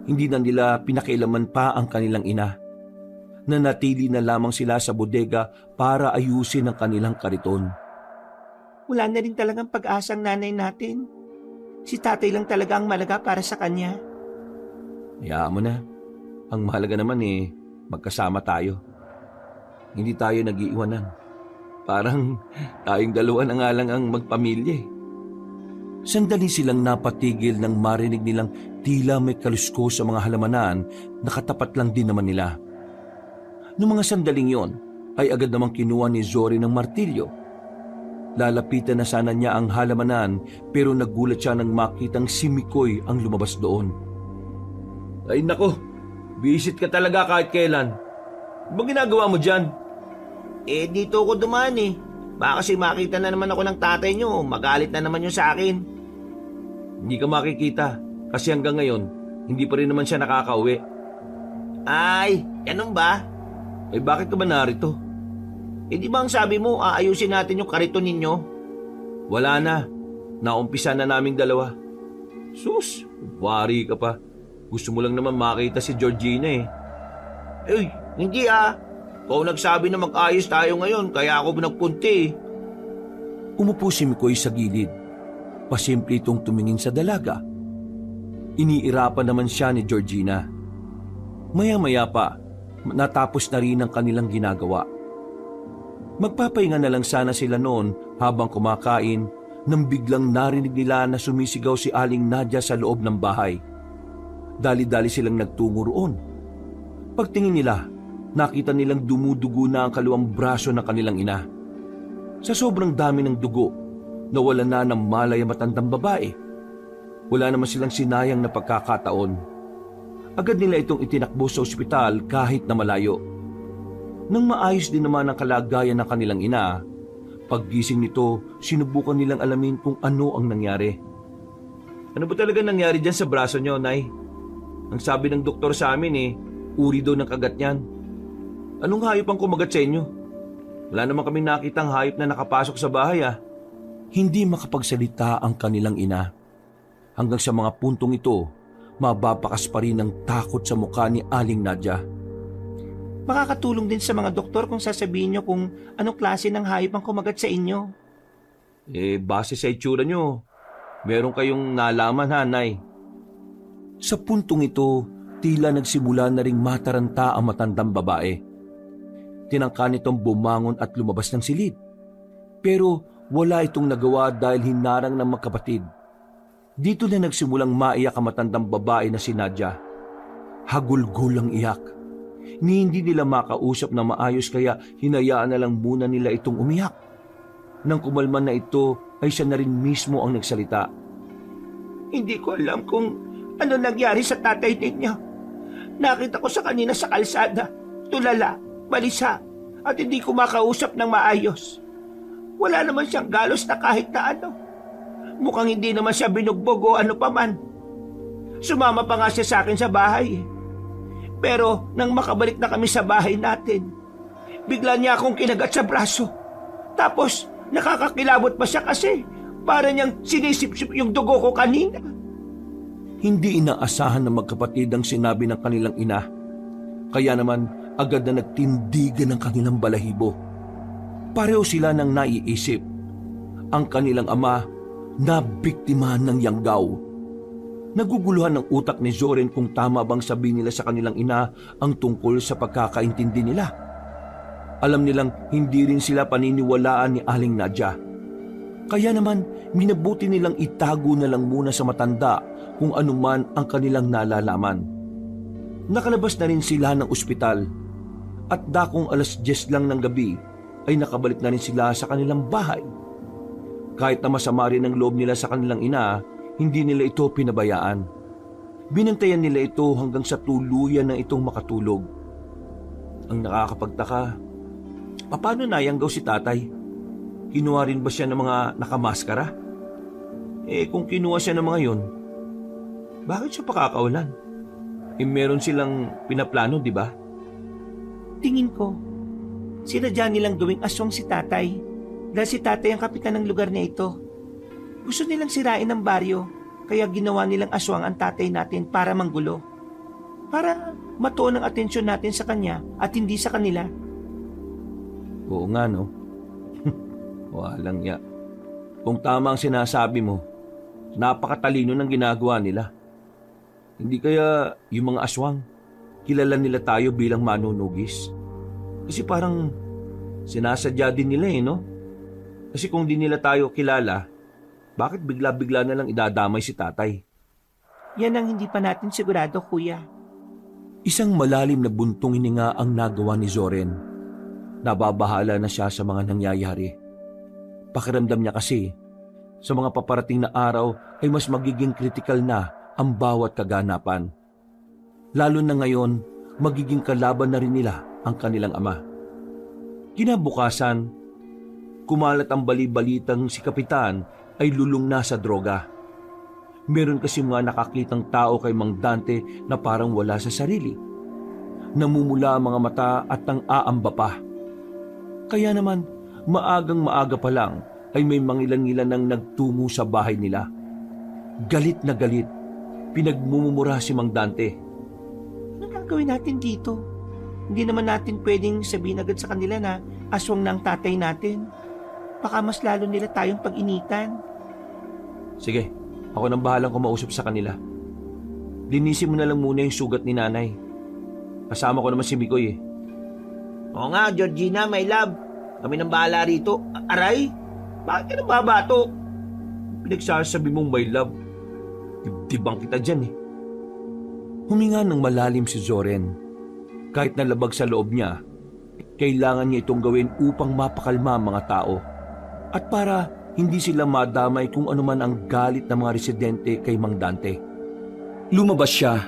hindi na nila pinakialaman pa ang kanilang ina. Nanatili na lamang sila sa bodega para ayusin ang kanilang kariton. Wala na rin talagang pag-asang nanay natin. Si tatay lang talaga ang malaga para sa kanya. Hayaan mo na. Ang mahalaga naman magkasama tayo. Hindi tayo nag-iiwanan. Parang tayong dalawa na nga lang ang magpamilya. Sandali silang napatigil nang marinig nilang tila may kalusko sa mga halamanan na katapat lang din naman nila. Noong mga sandaling yon, ay agad namang kinuha ni Zori ng martilyo. Lalapitan na sana niya ang halamanan pero nagulat siya nang makitang si Mikoy ang lumabas doon. Ay nako, visit ka talaga kahit kailan. Ano ginagawa mo dyan? Dito ako dumaan Baka kasi makita na naman ako ng tatay niyo, magalit na naman yun sa akin. Hindi ka makikita kasi hanggang ngayon, hindi pa rin naman siya nakakauwi. Ay, ganun ba? Bakit ka ba narito? Di ba ang sabi mo, aayusin natin yung kariton ninyo? Wala na. Naumpisa na naming dalawa. Sus, wari ka pa. Gusto mo lang naman makita si Georgina Hindi Ikaw nagsabi na mag-ayos tayo ngayon, kaya ako nagpunti Umupo si Mikoy sa gilid. Pasimple itong tumingin sa dalaga. Iniirapan naman siya ni Georgina. Maya-maya pa, natapos na rin ang kanilang ginagawa. Magpapahinga na lang sana sila noon habang kumakain nang biglang narinig nila na sumisigaw si Aling Nadia sa loob ng bahay. Dali-dali silang nagtungo roon. Pagtingin nila, nakita nilang dumudugo na ang kaliwang braso ng kanilang ina. Sa sobrang dami ng dugo, nawalan na ng malay ang matandang babae. Wala naman silang sinayang na pagkakataon. Agad nila itong itinakbo sa ospital kahit na malayo. Nang maayos din naman ang kalagayan ng kanilang ina, paggising nito, sinubukan nilang alamin kung ano ang nangyari. Ano ba talaga nangyari dyan sa braso nyo, Nay? Ang sabi ng doktor sa amin uri daw ng kagat niyan. Anong hayop ang kumagat sa inyo? Wala naman kaming nakitang hayop na nakapasok sa bahay Hindi makapagsalita ang kanilang ina. Hanggang sa mga puntong ito, mababakas pa rin ang takot sa mukha ni Aling Nadia. Makakatulong din sa mga doktor kung sasabihin nyo kung anong klase ng hayop ang kumagat sa inyo. Base sa itsura nyo, meron kayong nalaman Nay. Sa puntong ito, tila nagsimula na ring mataranta ang matandang babae. Tinangka nitong bumangon at lumabas ng silid. Pero wala itong nagawa dahil hinarang ng magkapatid. Dito na nagsimulang maiyak ang matandang babae na si Nadia. Hagulgul ang iyak. Ni hindi nila makausap na maayos kaya hinayaan na lang muna nila itong umiyak. Nang kumalman na ito ay siya na rin mismo ang nagsalita. Hindi ko alam kung ano nangyari sa tatay ninyo. Nakita ko sa kanina sa kalsada, tulala, balisa, at hindi ko makausap ng maayos. Wala naman siyang galos na kahit na ano. Mukhang hindi naman siya binugbog o ano paman. Sumama pa nga siya sa akin sa bahay. Pero nang makabalik na kami sa bahay natin, bigla niya akong kinagat sa braso. Tapos nakakakilabot pa siya kasi para niyang sinisip-sip yung dugo ko kanina. Hindi inaasahan ng magkapatid ang sinabi ng kanilang ina. Kaya naman agad na nagtindigan ng kanilang balahibo. Pareho sila ng naiisip. Ang kanilang ama na biktima ng yanggaw. Naguguluhan ng utak ni Zoren kung tama bang sabihin nila sa kanilang ina ang tungkol sa pagkakaintindi nila. Alam nilang hindi rin sila paniniwalaan ni Aling Nadia. Kaya naman minabuti nilang itago na lang muna sa matanda kung anuman ang kanilang nalalaman. Nakalabas na rin sila ng ospital at dakong 10:10 lang ng gabi ay nakabalik na rin sila sa kanilang bahay. Kahit na masama rin ang loob nila sa kanilang ina, hindi nila ito pinabayaan. Binantayan nila ito hanggang sa tuluyan na itong makatulog. Ang nakakapagtaka, paano nayanggaw si tatay? Kinuha rin ba siya ng mga nakamaskara? Kung kinuha siya ng mga yon, bakit siya pakakawalan? Meron silang pinaplano, di ba? Tingin ko, sinadya nilang gawing aswang si tatay dahil si tatay ang kapitan ng lugar na ito. Gusto nilang sirain ang baryo kaya ginawa nilang aswang ang tatay natin para manggulo. Para matuon ang atensyon natin sa kanya at hindi sa kanila. Oo nga, no? Walang ya. Kung tama ang sinasabi mo, napakatalino ng ginagawa nila. Hindi kaya yung mga aswang, kilala nila tayo bilang manunugis? Kasi parang sinasadya din nila no? Kasi kung di nila tayo kilala, bakit bigla-bigla na lang idadamay si tatay? Yan ang hindi pa natin sigurado, kuya. Isang malalim na buntong hininga ang nagawa ni Zoren. Nababahala na siya sa mga nangyayari. Pakiramdam niya kasi, sa mga paparating na araw ay mas magiging kritikal na ang bawat kaganapan. Lalo na ngayon, magiging kalaban na rin nila ang kanilang ama. Kinabukasan, kumalat ang bali-balitang si Kapitan ay lulong na sa droga. Meron kasi mga nakakitang tao kay Mang Dante na parang wala sa sarili. Namumula ang mga mata at nang-aamba pa. Kaya naman, maagang maaga pa lang ay may mangilan-ngilan nang nagtungo sa bahay nila. Galit na galit, pinagmumura si Mang Dante. Anong gagawin natin dito? Hindi naman natin pwedeng sabihin agad sa kanila na aswang ng tatay natin. Baka mas lalo nila tayong pag-initan. Sige, ako nang bahalang kumausap sa kanila. Linisin mo na lang muna yung sugat ni nanay. Kasama ko naman si Mikoy Oo nga, Georgina, my love. Kami nang bahala rito. Aray, bakit ka nababato? Pinagsasabi mong my love. Dibdibang kita dyan Huminga ng malalim si Zoren. Kahit nalabag sa loob niya, kailangan niya itong gawin upang mapakalma ang mga tao. At para hindi sila madamay kung anuman ang galit ng mga residente kay Mang Dante. Lumabas siya.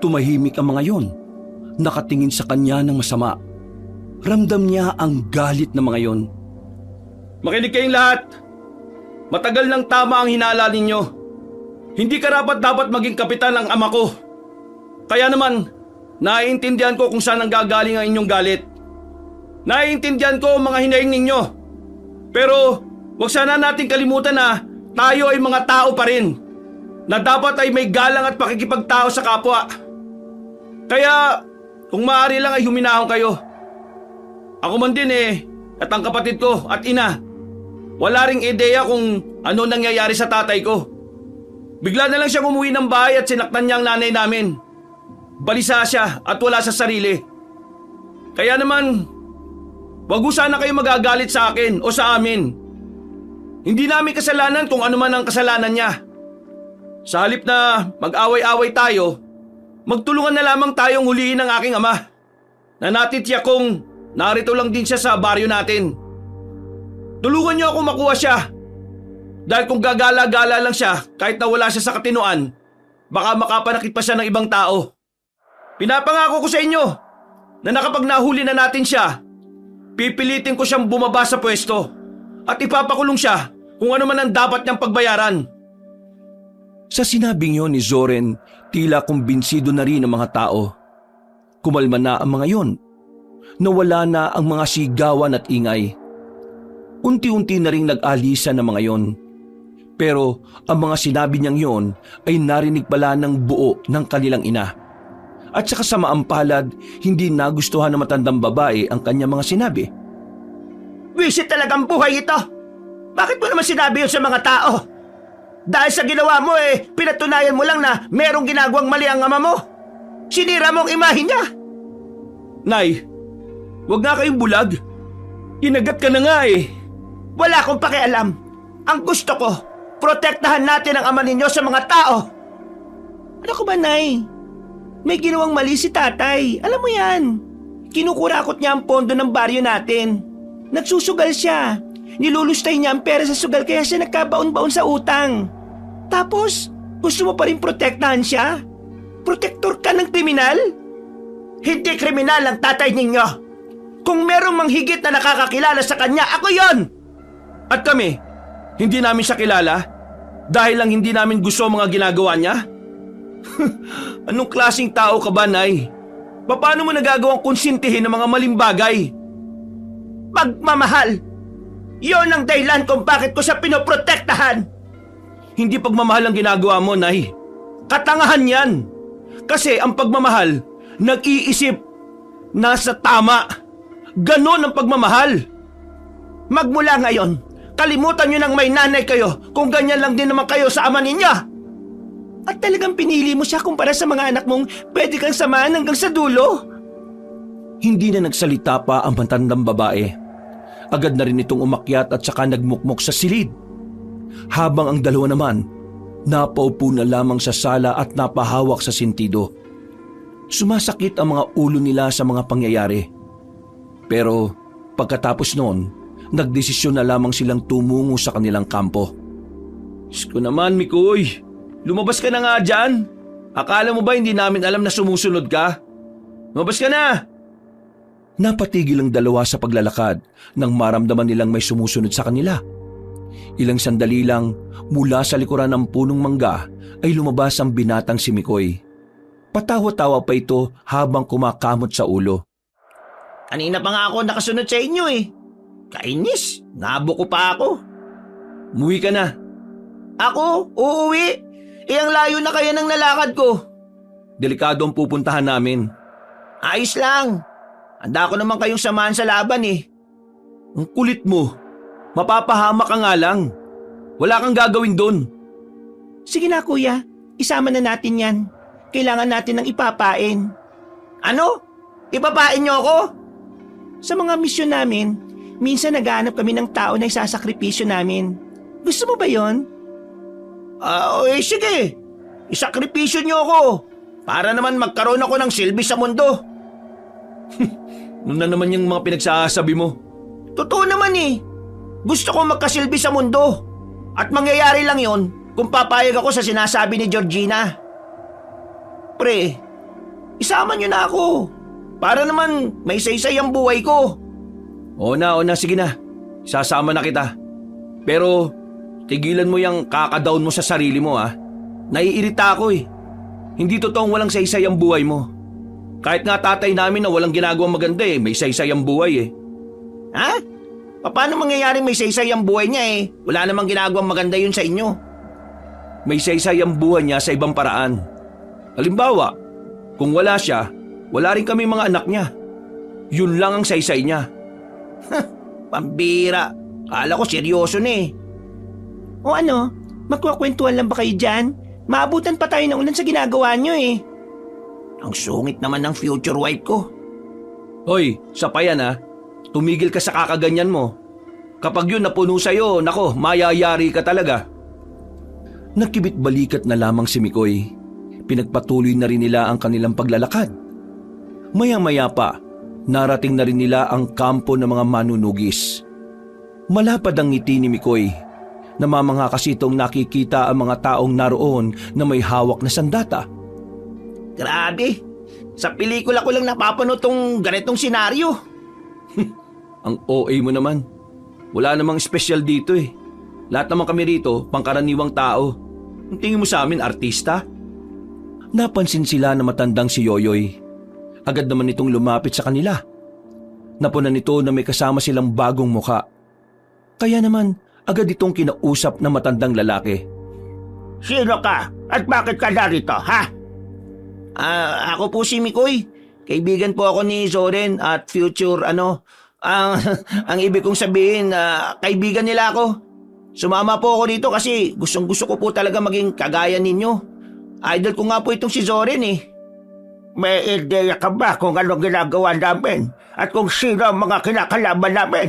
Tumahimik ang mga yon. Nakatingin sa kanya ng masama. Ramdam niya ang galit ng mga yon. Makinig kayong lahat. Matagal nang tama ang hinala ninyo. Hindi karapat-dapat maging kapitan ang ama ko. Kaya naman, naiintindihan ko kung saan nanggagaling ang inyong galit. Naiintindihan ko ang mga hinaing ninyo. Pero, wag sana nating kalimutan na tayo ay mga tao pa rin. Na dapat ay may galang at pakikipagtao sa kapwa. Kaya, kung maaari lang ay huminahon kayo. Ako man din at ang kapatid ko at ina, wala ring ideya kung ano nangyayari sa tatay ko. Bigla na lang siyang umuwi ng bahay at sinaktan niya ang nanay namin. Balisa siya at wala sa sarili. Kaya naman, wag sana kayo magagalit sa akin o sa amin. Hindi namin kasalanan kung ano man ang kasalanan niya. Sa halip na mag-away-away tayo, magtulungan na lamang tayong huliin ang aking ama. Na natitiyak kong narito lang din siya sa baryo natin. Tulungan niyo ako makuha siya. Dahil kung gagala-gala lang siya kahit na wala siya sa katinuan, baka makapanakit pa siya ng ibang tao. Pinapangako ko sa inyo na nakapag nahuli na natin siya, pipilitin ko siyang bumaba sa pwesto at ipapakulong siya kung ano man ang dapat niyang pagbayaran. Sa sinabing yon ni Zoren, tila kumbinsido na rin ang mga tao. Kumalma na ang mga yon. Nawala na ang mga sigawan at ingay. Unti-unti na ring nag-alisan ng mga yon. Pero ang mga sinabi niyang yon ay narinig pala ng buo ng kanilang ina. At sa kasamaang palad, hindi nagustuhan ng matandang babae ang kanyang mga sinabi. Wisit talagang buhay ito! Bakit mo naman sinabi yun sa mga tao? Dahil sa ginawa mo pinatunayan mo lang na merong ginagawang mali ang ama mo. Sinira mo ang imahe niya. Nay, wag nga kayong bulag. Inagat ka na nga eh. Wala akong pakialam. Ang gusto ko, protektahan natin ang ama ninyo sa mga tao. Ano ko ba, Nay? May ginawang mali si tatay. Alam mo yan. Kinukurakot niya ang pondo ng baryo natin. Nagsusugal siya. Nilulustay niya ang pera sa sugal kaya siya nagkabaon-baon sa utang. Tapos, gusto mo pa rin protektahan siya? Protektor ka ng kriminal? Hindi kriminal ang tatay ninyo. Kung merong manghigit na nakakakilala sa kanya, ako yon. At kami, hindi namin siya kilala dahil lang hindi namin gusto ang mga ginagawa niya? Anong klaseng tao ka ba, Nay? Paano mo nagagawang konsintihin ng mga maling bagay? Pagmamahal! Yon ang dahilan kung bakit ko siya pinoprotektahan! Hindi pagmamahal ang ginagawa mo, Nay. Katangahan yan! Kasi ang pagmamahal, nag-iisip, nasa tama. Ganon ang pagmamahal. Magmula ngayon, kalimutan nyo nang may nanay kayo kung ganyan lang din naman kayo sa ama ninyo. At talagang pinili mo siya kumpara sa mga anak mong pwede kang samahan hanggang sa dulo? Hindi na nagsalita pa ang matandang babae. Agad na rin itong umakyat at saka nagmukmok sa silid. Habang ang dalawa naman, napaupo na lamang sa sala at napahawak sa sentido. Sumasakit ang mga ulo nila sa mga pangyayari. Pero pagkatapos noon, nagdesisyon na lamang silang tumungo sa kanilang kampo. Diyos ko naman, Mikoy. Lumabas ka na nga dyan. Akala mo ba hindi namin alam na sumusunod ka? Lumabas ka na! Napatigil ang dalawa sa paglalakad nang maramdaman nilang may sumusunod sa kanila. Ilang sandali lang mula sa likuran ng punong mangga ay lumabas ang binatang si Mikoy. Patawa-tawa pa ito habang kumakamot sa ulo. Kanina pa nga ako nakasunod sa inyo Kainis, nabo ko pa ako. Umuwi ka na. Ako? Uuwi? Ang layo na kaya ng lalakad ko. Delikado ang pupuntahan namin. Ayos lang. Handa ko naman kayong samahan sa laban Ang kulit mo. Mapapahamak ka nga lang. Wala kang gagawin doon. Sige na kuya, isama na natin yan. Kailangan natin ng ipapain. Ano? Ipapain niyo ako? Sa mga misyon namin, minsan naghahanap kami ng tao na isasakripisyo namin. Gusto mo ba yon? Sige. Isakripisyo niyo ako. Para naman magkaroon ako ng silbi sa mundo. Ano na naman yung mga pinagsasabi mo? Totoo naman Gusto ko magkasilbi sa mundo. At mangyayari lang yon kung papayag ako sa sinasabi ni Georgina. Pre, isama niyo na ako. Para naman may saysay ang buhay ko. Oo na, sige na. Sasama na kita. Pero tigilan mo yung kakadown mo sa sarili mo Naiirita ako Hindi totoong walang saysay ang buhay mo. Kahit nga tatay namin na walang ginagawang maganda may saysay ang buhay Ha? Paano mangyayari may saysay ang buhay niya Wala namang ginagawang maganda yun sa inyo. May saysay ang buhay niya sa ibang paraan. Halimbawa, kung wala siya, wala rin kami mga anak niya. Yun lang ang saysay niya. Pambira. Kala ko seryoso na O ano? Magkukwentuhan lang ba kayo dyan? Maabutan pa tayo ng ulan sa ginagawa nyo Ang sungit naman ng future wife ko. Hoy, sa payan Tumigil ka sa kakaganyan mo. Kapag yun napuno sa'yo, nako, mayayari ka talaga. Nakibit balikat na lamang si Mikoy. Pinagpatuloy na rin nila ang kanilang paglalakad. Maya-maya pa, narating na rin nila ang kampo ng mga manunugis. Malapad ang ngiti ni Mikoy. Namamangha kasi itong nakikita ang mga taong naroon na may hawak na sandata. Grabe! Sa pelikula ko lang napapanood tong ganitong senaryo. Ang OA mo naman. Wala namang espesyal dito Lahat naman kami rito, pangkaraniwang tao. Ang tingin mo sa amin, artista? Napansin sila na matandang si Yoyoy. Agad naman itong lumapit sa kanila. Napunan nito na may kasama silang bagong muka. Kaya naman agad itong kinausap na matandang lalaki. Sino ka? At bakit ka narito, ha? Ako po si Mikoy. Kaibigan po ako ni Zoren at future ang ibig kong sabihin, kaibigan nila ako. Sumama po ako dito kasi gustong-gusto ko po talaga maging kagaya ninyo. Idol ko nga po itong si Zoren eh. May ideya ka ba kung anong ginagawa namin at kung sino ang mga kinakalaban namin?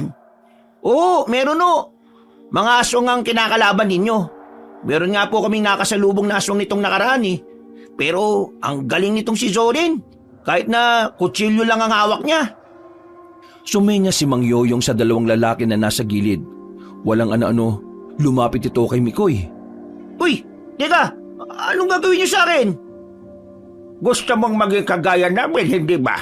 Oo, meron o. Mga aswang ang kinakalaban ninyo. Meron nga po kaming nakasalubong na aswang nitong nakaraan eh. Pero ang galing nitong si Zoren. Kahit na kutsilyo lang ang hawak niya. Sumenya si Mang Yoyong sa dalawang lalaki na nasa gilid. Walang ano-ano, lumapit ito kay Mikoy. Uy, teka, anong gagawin niyo sa akin? Gusto mong maging kagaya namin, hindi ba?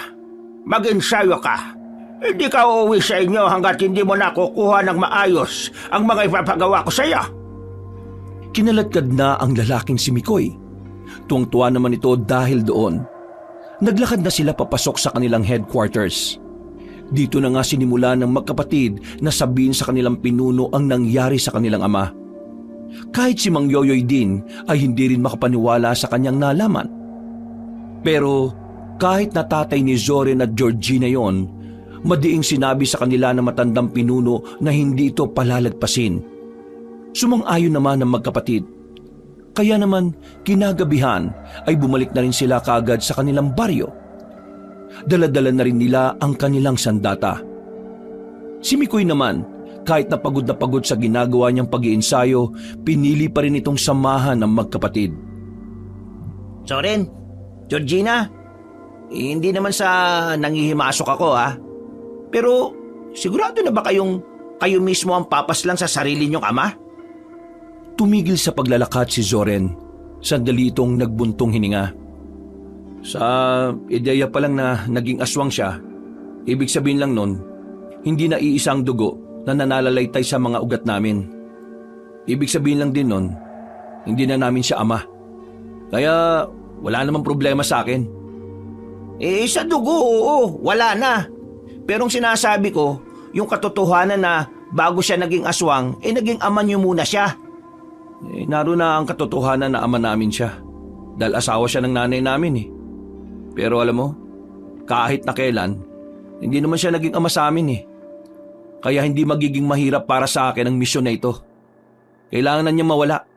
Mag-ensayo ka. Hindi ka uuwi sa inyo hanggat hindi mo nakukuha ng maayos ang mga ipapagawa ko sa iyo. Kinaladkad na ang lalaking si Mikoy. Tuwang-tuwa naman ito dahil doon. Naglakad na sila papasok sa kanilang headquarters. Dito na nga sinimula ng magkapatid na sabihin sa kanilang pinuno ang nangyari sa kanilang ama. Kahit si Mang Yoyoy din ay hindi rin makapaniwala sa kanyang nalaman. Pero kahit na tatay ni Zoren at Georgina yon, madiing sinabi sa kanila ng matandang pinuno na hindi ito palalagpasin. Sumang-ayon naman ng magkapatid. Kaya naman kinagabihan ay bumalik na rin sila kaagad sa kanilang baryo. Dala-dala na rin nila ang kanilang sandata. Si Mikoy naman, kahit na pagod sa ginagawa niyang pag-iensayo, pinili pa rin itong samahan ng magkapatid. Zoren, Georgina, hindi naman sa nangihimasok ako ha. Pero sigurado na ba kayo mismo ang papaslang sa sarili niyong ama? Tumigil sa paglalakad si Zoren. Sandali itong nagbuntong hininga. Sa ideya pa lang na naging aswang siya, ibig sabihin lang nun, hindi na iisang dugo na nanalalaytay sa mga ugat namin. Ibig sabihin lang din nun, hindi na namin siya ama. Kaya wala namang problema sa akin. Sa dugo, oo, wala na. Pero ang sinasabi ko, yung katotohanan na bago siya naging aswang, naging ama niyo muna siya. Naroon na ang katotohanan na ama namin siya. Dahil asawa siya ng nanay namin eh. Pero alam mo, kahit na kailan, hindi naman siya naging ama sa amin eh. Kaya hindi magiging mahirap para sa akin ang misyon na ito. Kailangan na niya mawala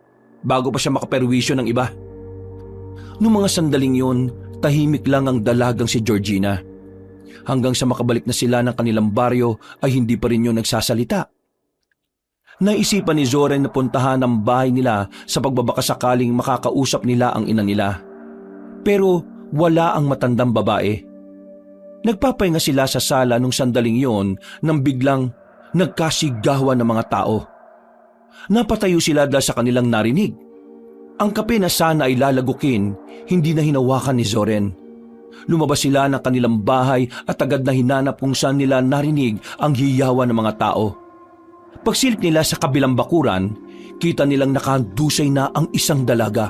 bago pa siya makaperwisyo ng iba. Noong mga sandaling yun, tahimik lang ang dalagang si Georgina. Hanggang sa makabalik na sila ng kanilang baryo ay hindi pa rin yun nagsasalita. Naisipan ni Zoren na puntahan ang bahay nila sa pagbabakasakaling makakausap nila ang ina nila. Pero wala ang matandang babae. Nagpapahinga sila sa sala nung sandaling yon nang biglang nagkasigawan ng mga tao. Napatayo sila dahil sa kanilang narinig. Ang kape na sana ay lalagukin, hindi na hinawakan ni Zoren. Lumabas sila ng kanilang bahay at agad na hinanap kung saan nila narinig ang hiyawan ng mga tao. Pagsilip nila sa kabilang bakuran, kita nilang nakahandusay na ang isang dalaga.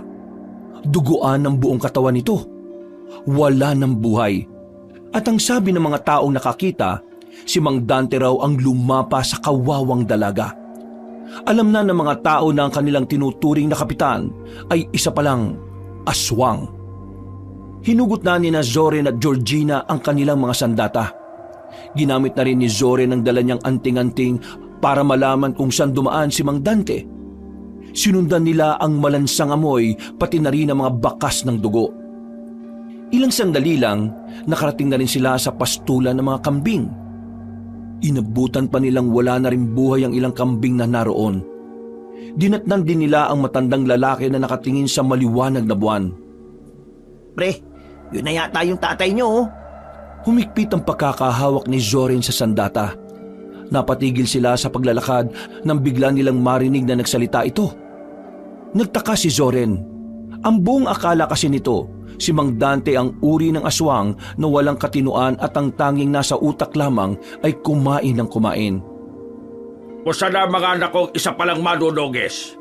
Duguan ng buong katawan nito. Wala ng buhay. At ang sabi ng mga taong nakakita, si Mang Dante raw ang lumapa sa kawawang dalaga. Alam na ng mga tao na ang kanilang tinuturing na kapitan ay isa palang aswang. Hinugot na ni Zoren at Georgina ang kanilang mga sandata. Ginamit na rin ni Zoren ang dala niyang anting-anting para malaman kung saan dumaan si Mang Dante. Sinundan nila ang malansang amoy pati na rin ang mga bakas ng dugo. Ilang sandali lang, nakarating na rin sila sa pastulan ng mga kambing. Inabutan pa nilang wala na rin buhay ang ilang kambing na naroon. Dinatnan din nila ang matandang lalaki na nakatingin sa maliwanag na buwan. Pre, yun na yata yung tatay niyo oh. Humigpit ang pagkakahawak ni Zoren sa sandata. Napatigil sila sa paglalakad nang bigla nilang marinig na nagsalita ito. Nagtaka si Zoren. Ang buong akala kasi nito, si Mang Dante ang uri ng aswang na walang katinuan at ang tanging nasa utak lamang ay kumain ng kumain. Kusa na mga anak kong isa palang manunuges.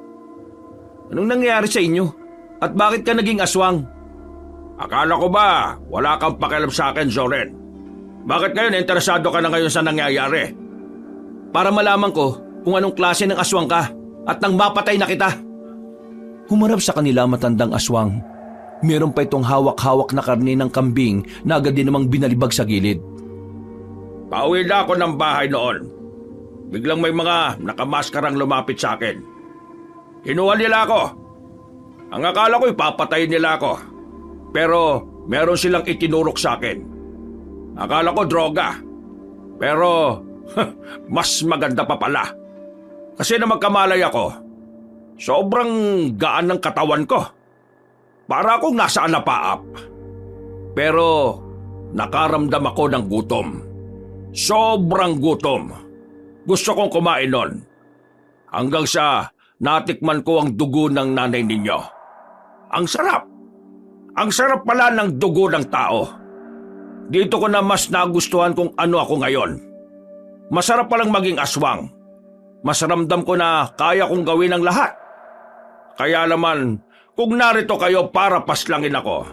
Anong nangyayari sa inyo? At bakit ka naging aswang? Akala ko ba wala kang pakialam sa akin, Zoren? Bakit ngayon interesado ka na ngayon sa nangyayari? Para malaman ko kung anong klase ng aswang ka at nang mapatay na kita. Humarap sa kanila matandang aswang. Meron pa itong hawak-hawak na karne ng kambing na agad din namang binalibag sa gilid. Pauwi na ako ng bahay noon. Biglang may mga nakamaskarang lumapit sa akin. Hinuha nila ako. Ang akala ko ipapatayin nila ako. Pero meron silang itinurok sa akin. Akala ko droga. Pero mas maganda pa pala. Kasi na magkamalay ako, sobrang gaan ng katawan ko. Para akong nasa alapaap. Pero nakaramdam ako ng gutom. Sobrang gutom. Gusto kong kumain nun. Hanggang sa natikman ko ang dugo ng nanay ninyo. Ang sarap. Ang sarap pala ng dugo ng tao. Dito ko na mas nagustuhan kung ano ako ngayon. Masarap palang maging aswang. Mas ramdam ko na kaya kong gawin ang lahat. Kaya naman, kung narito kayo para paslangin ako,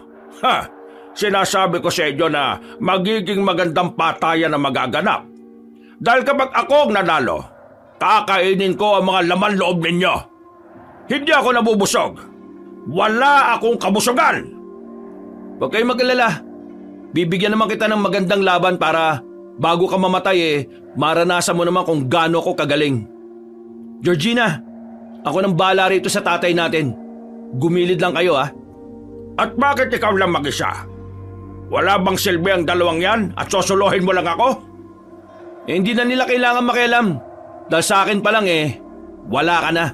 sinasabi ko sa inyo na magiging magandang patayan na magaganap. Dahil kapag ako ang nanalo, kakainin ko ang mga laman loob ninyo. Hindi ako nabubusog. Wala akong kabusugan. Huwag kayong mag-alala. Bibigyan naman kita ng magandang laban para bago ka mamatay maranasan mo naman kung gaano ko kagaling. Georgina, ako nang bahala rito sa tatay natin. Gumilid lang kayo At bakit ikaw lang mag-isa? Wala bang silbi ang dalawang yan at susuluhin mo lang ako? Hindi na nila kailangan makialam. Dahil sa akin pa lang wala ka na.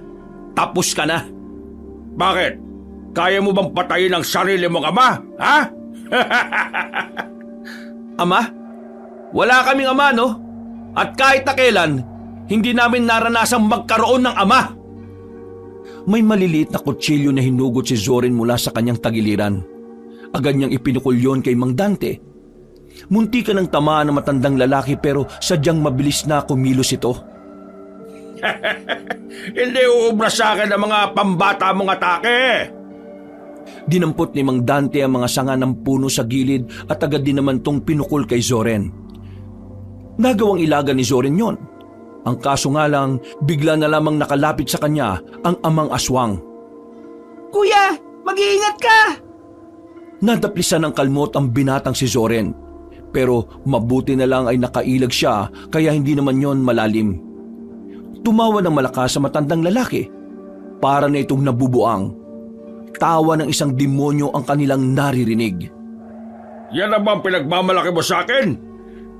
Tapos ka na. Bakit? Kaya mo bang patayin ang sarili mong ama? Ha? Ama? Wala kaming ama, no? At kahit na kailan, hindi namin naranasang magkaroon ng ama. May maliliit na kutsilyo na hinugot si Zoren mula sa kanyang tagiliran. Agad niyang ipinukol yon kay Mang Dante. Munti ka ng tamaan ng matandang lalaki pero sadyang mabilis na kumilos ito. Hindi uubra sa akin ang mga pambata mong atake. Dinampot ni Mang Dante ang mga sanga ng puno sa gilid at agad din naman tong pinukol kay Zoren. Nagawang ilaga ni Zoren yon. Ang kaso nga lang, bigla na lamang nakalapit sa kanya ang amang aswang. Kuya, mag-iingat ka! Nadaplisan ng kalmot ang binatang si Zoren. Pero mabuti na lang ay nakailag siya kaya hindi naman yon malalim. Tumawa ng malakas sa matandang lalaki. Para na itong nabubuang. Tawa ng isang demonyo ang kanilang naririnig. Yan naman pinagmamalaki mo sa akin?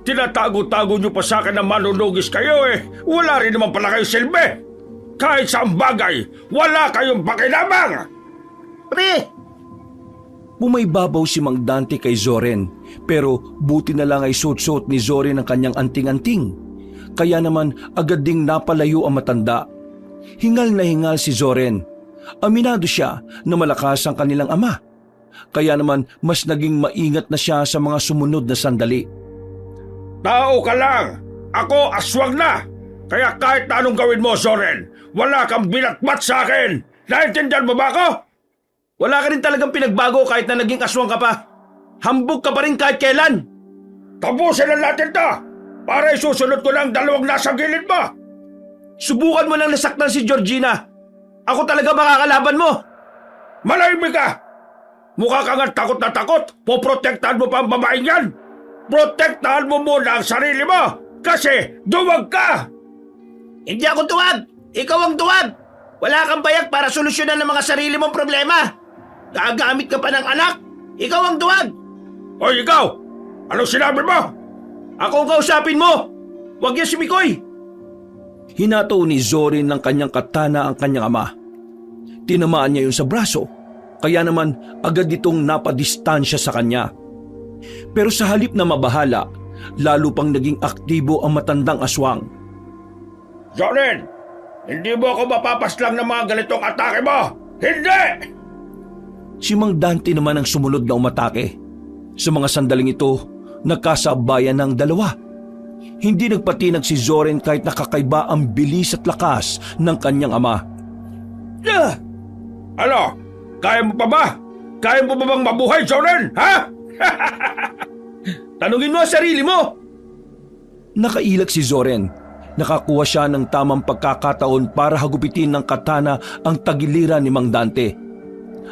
Tinatago-tago niyo pa sa akin na manunugis kayo Wala rin naman pala kayo silbi. Kahit sa bagay, wala kayong pakinabang. Pre! Bumaybabaw si Mang Dante kay Zoren pero buti na lang ay suot-suot ni Zoren ang kanyang anting-anting. Kaya naman agad ding napalayo ang matanda. Hingal na hingal si Zoren. Aminado siya na malakas ang kanilang ama. Kaya naman mas naging maingat na siya sa mga sumunod na sandali. Tao ka lang! Ako aswang na! Kaya kahit na anong gawin mo, Zoren, wala kang binatbat sa akin! Naintindihan mo ba ako? Wala ka rin talagang pinagbago kahit na naging aswang ka pa. Hambog ka pa rin kahit kailan. Tapusin na natin to! Para isusunod ko lang dalawang nasa gilid mo! Subukan mo lang nasaktan si Georgina. Ako talaga makakalaban mo. Malaymi ka! Mukha kang takot na takot! Poprotektahan mo pa ang babaeng yan! Protektahan mo muna ang sarili mo! Kasi duwag ka! Hindi ako duwag! Ikaw ang duwag! Wala kang bayak para solusyonan ang mga sarili mong problema! Gagamit ka pa ng anak! Ikaw ang duwag! Hoy ikaw! Anong sinabi mo? Ako ang kausapin mo! Huwag yan si Mikoy! Hinataw ni Zorin ng kanyang katana ang kanyang ama. Tinamaan niya yun sa braso, kaya naman agad itong napadistansya sa kanya. Pero sa halip na mabahala, lalo pang naging aktibo ang matandang aswang. Zorin! Hindi mo ako mapapaslang ng mga ganitong atake mo! Hindi! Si Mang Dante naman ang sumunod na umatake. Sa mga sandaling ito, nagkasabayan ng dalawa. Hindi nagpatinag si Zoren kahit nakakaiba ang bilis at lakas ng kanyang ama. Ano? Kaya mo pa ba? Kaya mo ba bang mabuhay, Zoren? Ha? Tanungin mo ang sarili mo! Nakailag si Zoren. Nakakuha siya ng tamang pagkakataon para hagupitin ng katana ang tagiliran ni Mang Dante.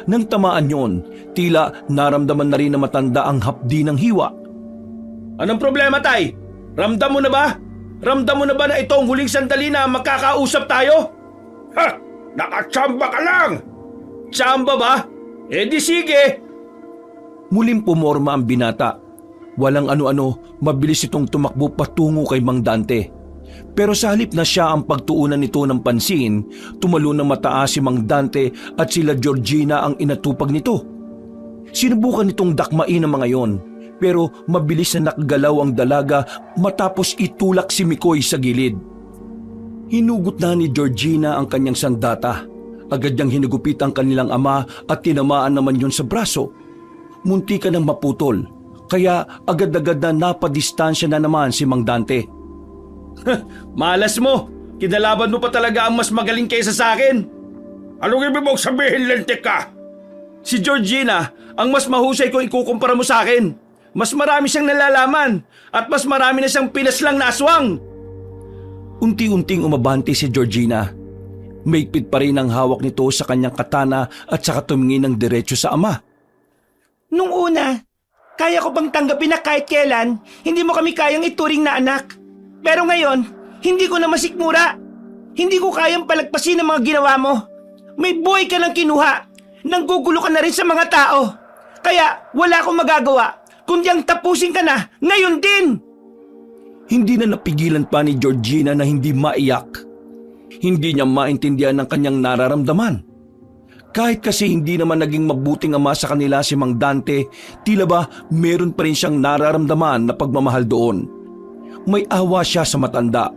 Nang tamaan yon, tila naramdaman na rin na matanda ang hapdi ng hiwa. Anong problema, Tay? Ramdam mo na ba? Ramdam mo na ba na ito ang huling sandali na magkakausap tayo? Ha? Nakachamba ka lang! Tsamba ba? Eh di sige! Muling pumorma ang binata. Walang ano-ano, mabilis itong tumakbo patungo kay Mang Dante. Pero sa halip na siya ang pagtuunan nito ng pansin, tumalo ng mataas si Mang Dante at sila Georgina ang inatupag nito. Sinubukan nitong dakmain ang mga yon, pero mabilis na nakagalaw ang dalaga matapos itulak si Mikoy sa gilid. Hinugot na ni Georgina ang kanyang sandata. Agad niyang hinugupit ang kanilang ama at tinamaan naman yon sa braso. Munti ka nang maputol, kaya agad-agad na napadistansya na naman si Mang Dante. Malas mo! Kinalaban mo pa talaga ang mas magaling kaysa sa akin! Anong ibig mong sabihin, lentik ka? Si Georgina ang mas mahusay kung ikukumpara mo sa akin. Mas marami siyang nalalaman at mas marami na siyang pinaslang na aswang. Unti-unting umabante si Georgina. Maigpit pa rin ang hawak nito sa kanyang katana at saka tumingin ng diretso sa ama. Nung una, kaya ko bang tanggapin na kahit kailan, hindi mo kami kayang ituring na anak. Pero ngayon, hindi ko na masikmura. Hindi ko kayang palagpasin ang mga ginawa mo. May buhay ka ng kinuha. Nanggugulo ka na rin sa mga tao. Kaya wala akong magagawa, kundi ang tapusin ka na ngayon din. Hindi na napigilan pa ni Georgina na hindi maiyak. Hindi niya maintindihan ang kanyang nararamdaman. Kahit kasi hindi naman naging mabuting ama sa kanila si Mang Dante, tila ba meron pa rin siyang nararamdaman na pagmamahal doon. May awa siya sa matanda.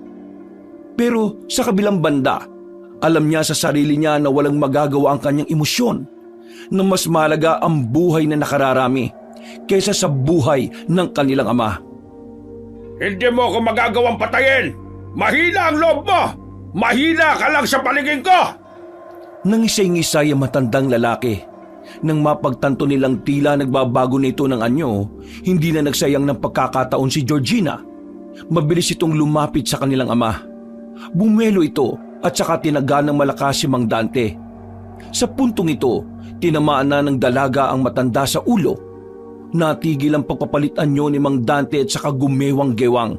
Pero sa kabilang banda, alam niya sa sarili niya na walang magagawa ang kanyang emosyon, na mas mahalaga ang buhay na nakararami kaysa sa buhay ng kanilang ama. Hindi mo ako magagawang patayin! Mahina ang loob mo! Mahina ka lang sa paligid ko! Nangisay-ngisay ang matandang lalaki. Nang mapagtanto nilang tila nagbabago na ito ng anyo, hindi na nagsayang ng pagkakataon si Georgina. Mabilis itong lumapit sa kanilang ama. Bumelo ito at saka tinaga ng malakas si Mang Dante. Sa puntong ito, tinamaan na ng dalaga ang matanda sa ulo. Natigil ang pagpapalit anyo ni Mang Dante at saka gumewang-gewang.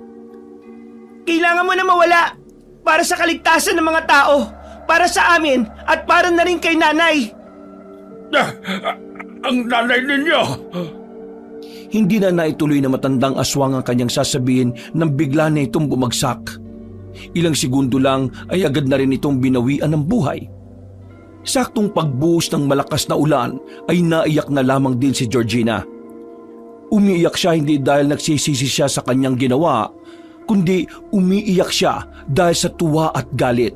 Kailangan mo na mawala para sa kaligtasan ng mga tao, para sa amin at para na rin kay nanay. Ang nanay ninyo! Hindi na naituloy na matandang aswang ang kanyang sasabihin nang bigla na itong bumagsak. Ilang segundo lang ay agad na rin itong binawian ng buhay. Saktong pagbuhos ng malakas na ulan ay naiyak na lamang din si Georgina. Umiiyak siya hindi dahil nagsisisi siya sa kanyang ginawa, kundi umiiyak siya dahil sa tuwa at galit.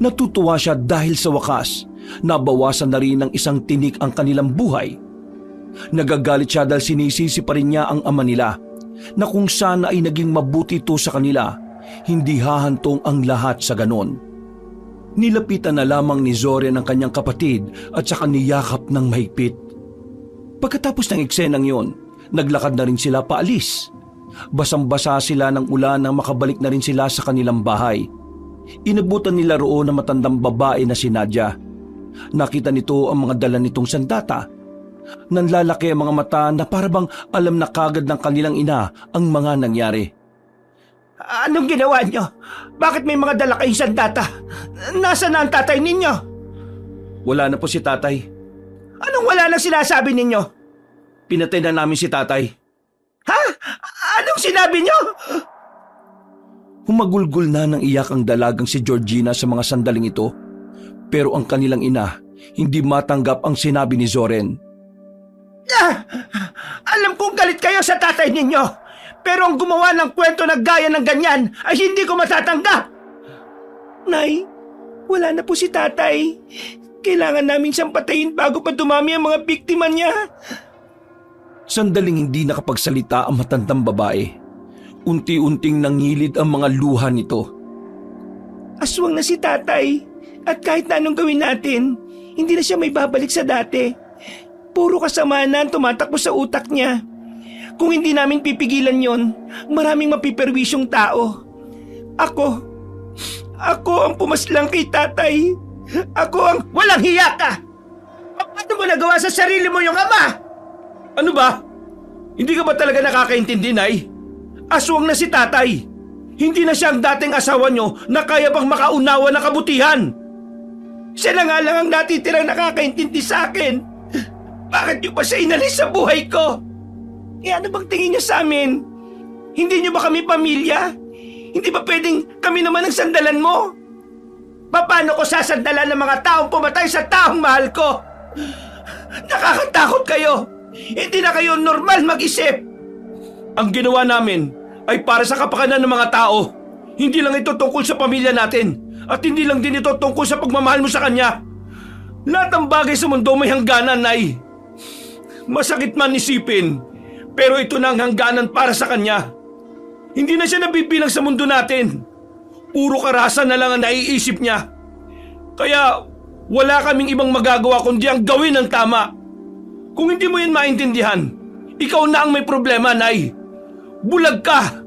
Natutuwa siya dahil sa wakas, nabawasan na rin ng isang tinik ang kanilang buhay. Nagagalit siya dahil sinisisi pa rin niya ang ama nila, na kung sana ay naging mabuti ito sa kanila, hindi hahantong ang lahat sa ganon. Nilapitan na lamang ni Zoren ang kanyang kapatid at saka niyakap ng mahigpit. Pagkatapos ng eksenang yon, naglakad na rin sila paalis. Basang-basa sila ng ulan nang makabalik na rin sila sa kanilang bahay. Inabutan nila roon ang matandang babae na si Nadia. Nakita nito ang mga dala nitong sandata. Nanlalaki ang mga mata na parabang alam na kagad ng kanilang ina ang mga nangyari. Anong ginawa niyo? Bakit may mga dala kayong sandata? Nasaan na ang tatay ninyo? Wala na po si tatay. Anong wala nang sinasabi ninyo? Pinatay na namin si tatay. Ha? Anong sinabi niyo? Humagulgol na ng iyak ang dalagang si Georgina sa mga sandaling ito. Pero ang kanilang ina, hindi matanggap ang sinabi ni Zoren. Alam kong galit kayo sa tatay ninyo, pero ang gumawa ng kwento na gaya ng ganyan ay hindi ko matatanggap. Nay, wala na po si tatay. Kailangan namin siyang patayin bago pa dumami ang mga biktima niya. Sandaling hindi nakapagsalita ang matandang babae. Unti-unting nangilid ang mga luha nito. Aswang na si tatay, at kahit na anong gawin natin, hindi na siya may babalik sa dati. Puro kasamaan ang tumatakbo sa utak niya. Kung hindi namin pipigilan yon, maraming mapiperwisyong tao. Ako ang pumaslang kay tatay. Ako ang... Walang hiya ka! Paano mo nagawa sa sarili mo yung ama? Ano ba? Hindi ka ba talaga nakakaintindi, Nay? Aswang na si tatay. Hindi na siya ang dating asawa nyo na kaya pang makaunawa ng kabutihan. Siya na nga lang ang natitirang nakakaintindi sa akin. Bakit niyo pa siya inalis sa buhay ko? Ano bang tingin niyo sa amin? Hindi niyo ba kami pamilya? Hindi ba pwedeng kami naman ang sandalan mo? Paano ko sasandalan ng mga taong pumatay sa taong mahal ko? Nakakatakot kayo. Hindi na kayo normal mag-isip. Ang ginawa namin ay para sa kapakanan ng mga tao. Hindi lang ito tungkol sa pamilya natin. At hindi lang din ito tungkol sa pagmamahal mo sa kanya. Lahat ng bagay sa mundo may hangganan, Nay. Masakit man isipin, pero ito na ang hangganan para sa kanya. Hindi na siya nabibilang sa mundo natin. Puro karahasan na lang ang naiisip niya. Kaya wala kaming ibang magagawa kundi ang gawin ng tama. Kung hindi mo yan maintindihan, ikaw na ang may problema, Nay. Bulag ka!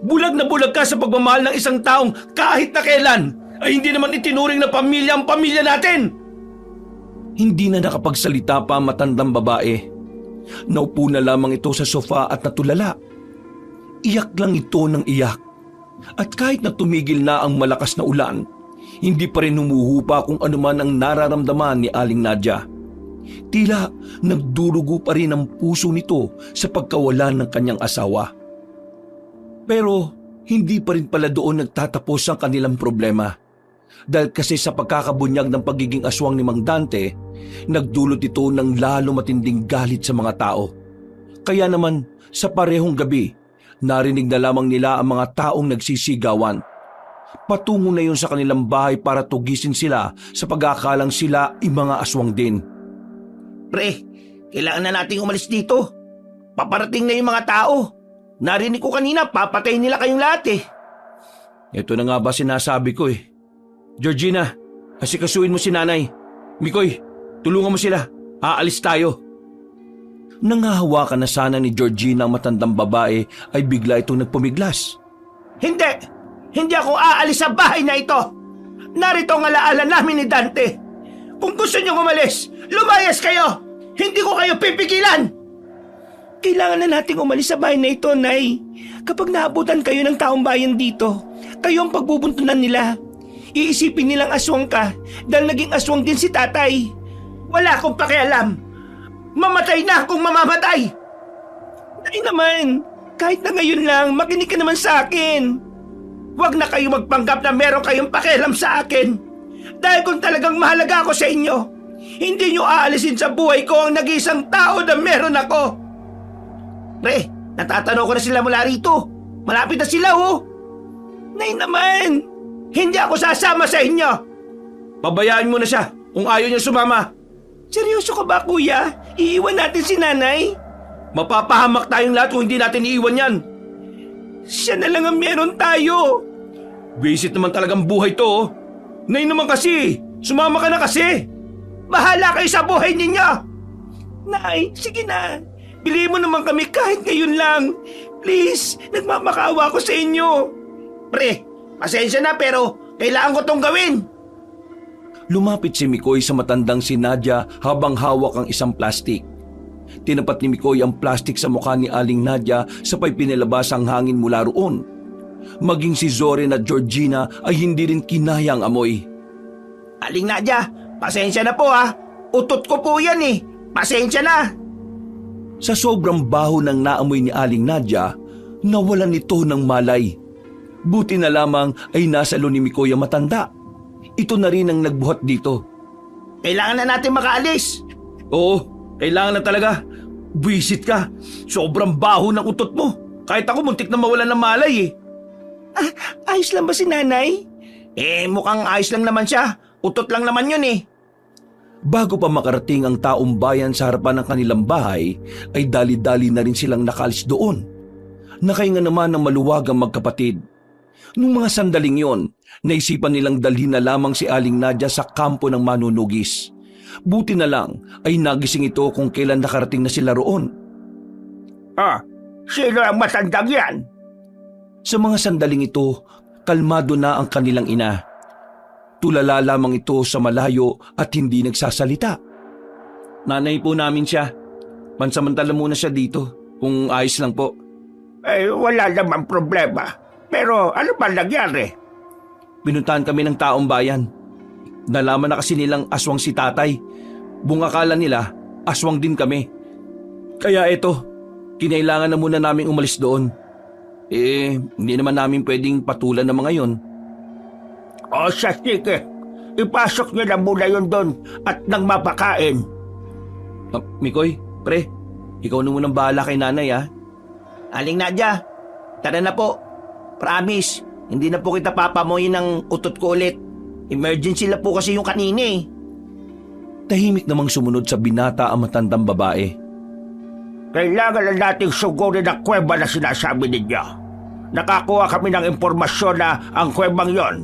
Bulag na bulag ka sa pagmamahal ng isang taong kahit na kailan ay hindi naman itinuring na pamilya ang pamilya natin! Hindi na nakapagsalita pa ang matandang babae. Naupo na lamang ito sa sofa at natulala. Iyak lang ito ng iyak. At kahit na tumigil na ang malakas na ulan, hindi pa rin humuhupa kung anuman ang nararamdaman ni Aling Nadia. Tila nagdurugo pa rin ang puso nito sa pagkawalan ng kanyang asawa. Pero hindi pa rin pala doon nagtatapos ang kanilang problema. Dahil kasi sa pagkakabunyag ng pagiging aswang ni Mang Dante, nagdulot ito ng lalo matinding galit sa mga tao. Kaya naman sa parehong gabi, narinig na lamang nila ang mga taong nagsisigawan. Patungo na yun sa kanilang bahay para tugisin sila sa pag-aakalang sila ay mga aswang din. Pre, kailangan na nating umalis dito. Paparating na yung mga tao. Narinig ko kanina, papatayin nila kayong lahat eh. Ito na nga ba sinasabi ko eh. Georgina, asikasuin mo si nanay. Mikoy, tulungan mo sila. Aalis tayo. Nangahawakan na sana ni Georgina ang matandang babae ay bigla itong nagpumiglas. Hindi! Hindi ako aalis sa bahay na ito! Narito ang alaala namin ni Dante. Kung gusto niyong umalis, lumayas kayo! Hindi ko kayo pipigilan! Kailangan na nating umalis sa bahay na ito, Nay. Kapag naabutan kayo ng taong bayan dito, kayo ang pagbubuntunan nila. Iisipin nilang aswang ka dahil naging aswang din si tatay. Wala akong pakialam. Mamatay na kung mamamatay. Nay naman, kahit na ngayon lang, makinig ka naman sa akin. Huwag na kayo magpanggap na meron kayong pakialam sa akin. Dahil kung talagang mahalaga ako sa inyo, hindi nyo aalisin sa buhay ko ang nag-iisang tao na meron ako. Pre, natatanaw ko na sila mula rito. Malapit na sila, oh. Nay naman, hindi ako sasama sa inyo. Pabayaan mo na siya kung ayaw niya sumama. Seryoso ka ba, kuya? Iiwan natin si nanay? Mapapahamak tayong lahat kung hindi natin iiwan yan. Siya na lang ang meron tayo. Visit naman talagang buhay to, oh. Nay naman kasi, sumama ka na kasi. Bahala kayo sa buhay ninyo. Nay, sige na. Bilihin mo naman kami kahit ngayon lang. Please, nagmamakaawa ko sa inyo. Pre, pasensya na pero kailangan ko tong gawin. Lumapit si Mikoy sa matandang si Nadia habang hawak ang isang plastik. Tinapat ni Mikoy ang plastik sa mukha ni Aling Nadia sabay pinilabas ang hangin mula roon. Maging si Zoren at Georgina ay hindi rin kinaya ang amoy. Aling Nadia, pasensya na po ha. Utot ko po yan eh. Pasensya na. Sa sobrang baho ng naamoy ni Aling Nadia, nawalan ito ng malay. Buti na lamang ay nasa ni Mikoy ang matanda. Ito na rin ang nagbuhat dito. Kailangan na natin makaalis. Oo, kailangan na talaga. Visit ka. Sobrang baho ng utot mo. Kahit ako muntik na mawalan ng malay eh. Ayos lang ba si nanay? Mukhang ayos lang naman siya. Utot lang naman yun eh. Bago pa makarating ang taong bayan sa harapan ng kanilang bahay, ay dali-dali na rin silang nakalis doon. Nakahinga naman ng maluwag ang magkapatid. Nung mga sandaling yon, naisipan nilang dalhin na lamang si Aling Nadia sa kampo ng manunugis. Buti na lang ay nagising ito kung kailan nakarating na sila roon. Sino ang matandang yan? Sa mga sandaling ito, kalmado na ang kanilang ina. Tulala lamang ito sa malayo at hindi nagsasalita. Nanay po namin siya. Pansamantala muna siya dito, kung ayos lang po. Wala namang problema. Pero ano ba nangyari? Pinuntahan kami ng taong bayan. Nalaman na kasi nilang aswang si tatay. Bungakala nila, aswang din kami. Kaya eto, kinailangan na muna naming umalis doon. Hindi naman namin pwedeng patulan ng mga yon. Sige. Ipasok niyo na muna yun doon at nang mapakain. Mikoy, pre, ikaw na munang bahala kay nanay ha. Aling Nadia, tara na po. Promise, hindi na po kita papamoyin ng utot ko ulit. Emergency lang po kasi yung kanina eh. Tahimik namang sumunod sa binata ang matandang babae. Kailangan na nating sugurin ang kuweba na sinasabi ninyo. Nakakuha kami ng impormasyon na ang kuwebang yon,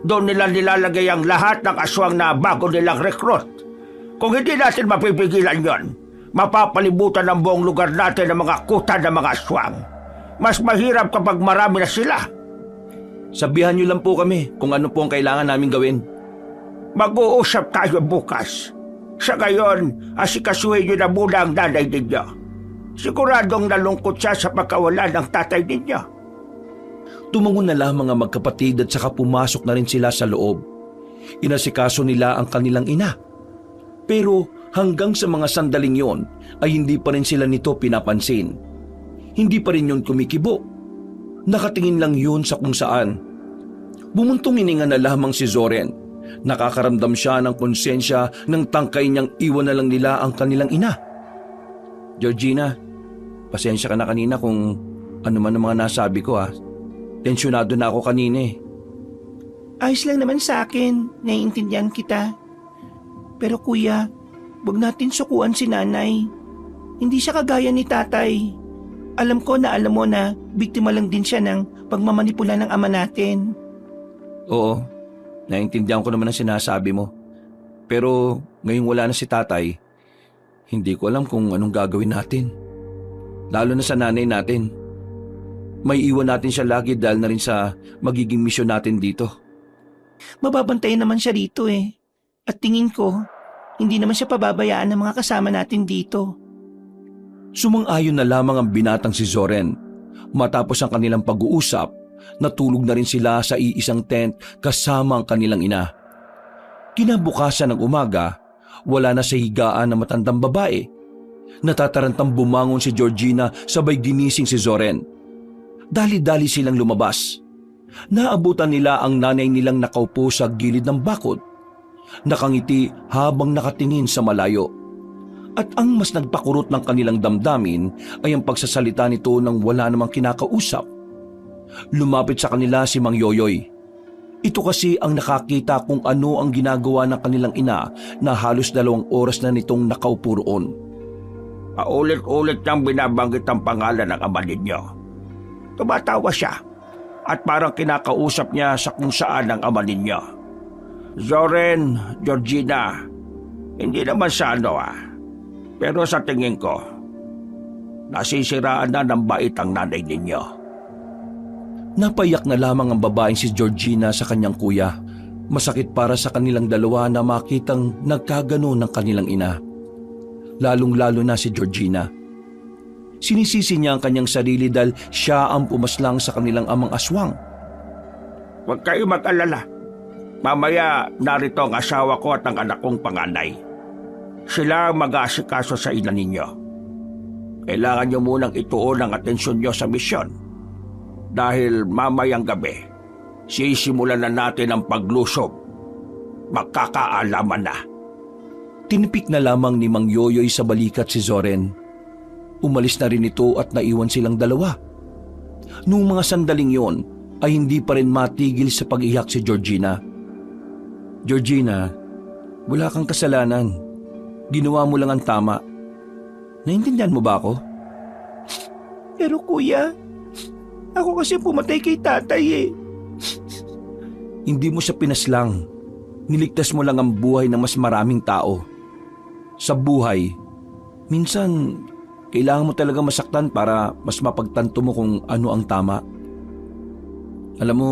doon nila nilalagay ang lahat ng aswang na bago nilang recruit. Kung hindi natin mapipigilan yon, mapapalibutan ng buong lugar natin ng mga kuta ng mga aswang. Mas mahirap kapag marami na sila. Sabihan niyo lang po kami kung ano po ang kailangan namin gawin. Mag-uusap tayo bukas. Sa ngayon, asikasuhin niyo na muna ang nanay ninyo. Siguradong nalungkot siya sa pagkawala ng tatay ninyo. Tumango na lamang ang magkapatid at saka pumasok na rin sila sa loob. Inasikaso nila ang kanilang ina. Pero hanggang sa mga sandaling yon ay hindi pa rin sila nito pinapansin. Hindi pa rin yon kumikibo. Nakatingin lang yun sa kung saan. Bumuntong hininga na lamang si Zoren. Nakakaramdam siya ng konsensya ng tangkay niyang iwan na lang nila ang kanilang ina. Georgina, pasensya ka na kanina kung ano man ang mga nasabi ko ha. Tensyonado na ako kanina eh. Ayos lang naman sa akin, naiintindihan kita. Pero kuya, wag natin sukuan si nanay. Hindi siya kagaya ni tatay. Alam ko na alam mo na biktima lang din siya ng pagmamanipula ng ama natin. Oo, naiintindihan ko naman ang sinasabi mo. Pero ngayong wala na si tatay, hindi ko alam kung anong gagawin natin. Lalo na sa nanay natin. May iwan natin siya lagi dahil na rin sa magiging misyon natin dito. Mababantayan naman siya rito eh. At tingin ko, hindi naman siya pababayaan ng mga kasama natin dito. Sumang-ayon na lamang ang binatang si Zoren. Matapos ang kanilang pag-uusap, natulog na rin sila sa iisang tent kasama ang kanilang ina. Kinabukasan ng umaga, wala na sa higaan ng matandang babae. Natatarantang bumangon si Georgina sabay ginising si Zoren. Dali-dali silang lumabas. Naabutan nila ang nanay nilang nakaupo sa gilid ng bakod. Nakangiti habang nakatingin sa malayo. At ang mas nagpakurot ng kanilang damdamin ay ang pagsasalita nito nang wala namang kinakausap. Lumapit sa kanila si Mang Yoyoy. Ito kasi ang nakakita kung ano ang ginagawa ng kanilang ina na halos 2 oras na nitong nakaupo roon. Paulit-ulit niyang binabanggit ang pangalan ng ama ninyo. Tumatawa siya at parang kinakausap niya sa kung saan ang ama ninyo. Zoren, Georgina, hindi naman sa ano pero sa tingin ko, nasisiraan na ng bait ang nanay ninyo. Napayak na lamang ang babaeng si Georgina sa kanyang kuya. Masakit para sa kanilang dalawa na makitang nagkagano ng kanilang ina. Lalong-lalo na si Georgina. Sinisisi niya ang kanyang sarili dahil siya ang pumaslang sa kanilang amang aswang. Huwag kayo mag-alala. Mamaya narito ang asawa ko at ang anak kong panganay. Sila ang mag-aasikaso sa ina ninyo. Kailangan niyo munang ituon ang atensyon niyo sa misyon. Dahil mamayang gabi, sisimulan na natin ang paglusob. Magkakaalaman na. Tinipik na lamang ni Mang Yoyoy sa balikat si Zoren. Umalis na rin ito at naiwan silang dalawa. Noong mga sandaling yon ay hindi pa rin matigil sa pag-iyak si Georgina. Georgina, wala kang kasalanan. Ginawa mo lang ang tama. Naintindihan mo ba ako? Pero kuya, ako kasi pumatay kay tatay eh. Hindi mo siya pinaslang. Niligtas mo lang ang buhay ng mas maraming tao. Sa buhay, minsan kailangan mo talaga masaktan para mas mapagtanto mo kung ano ang tama. Alam mo,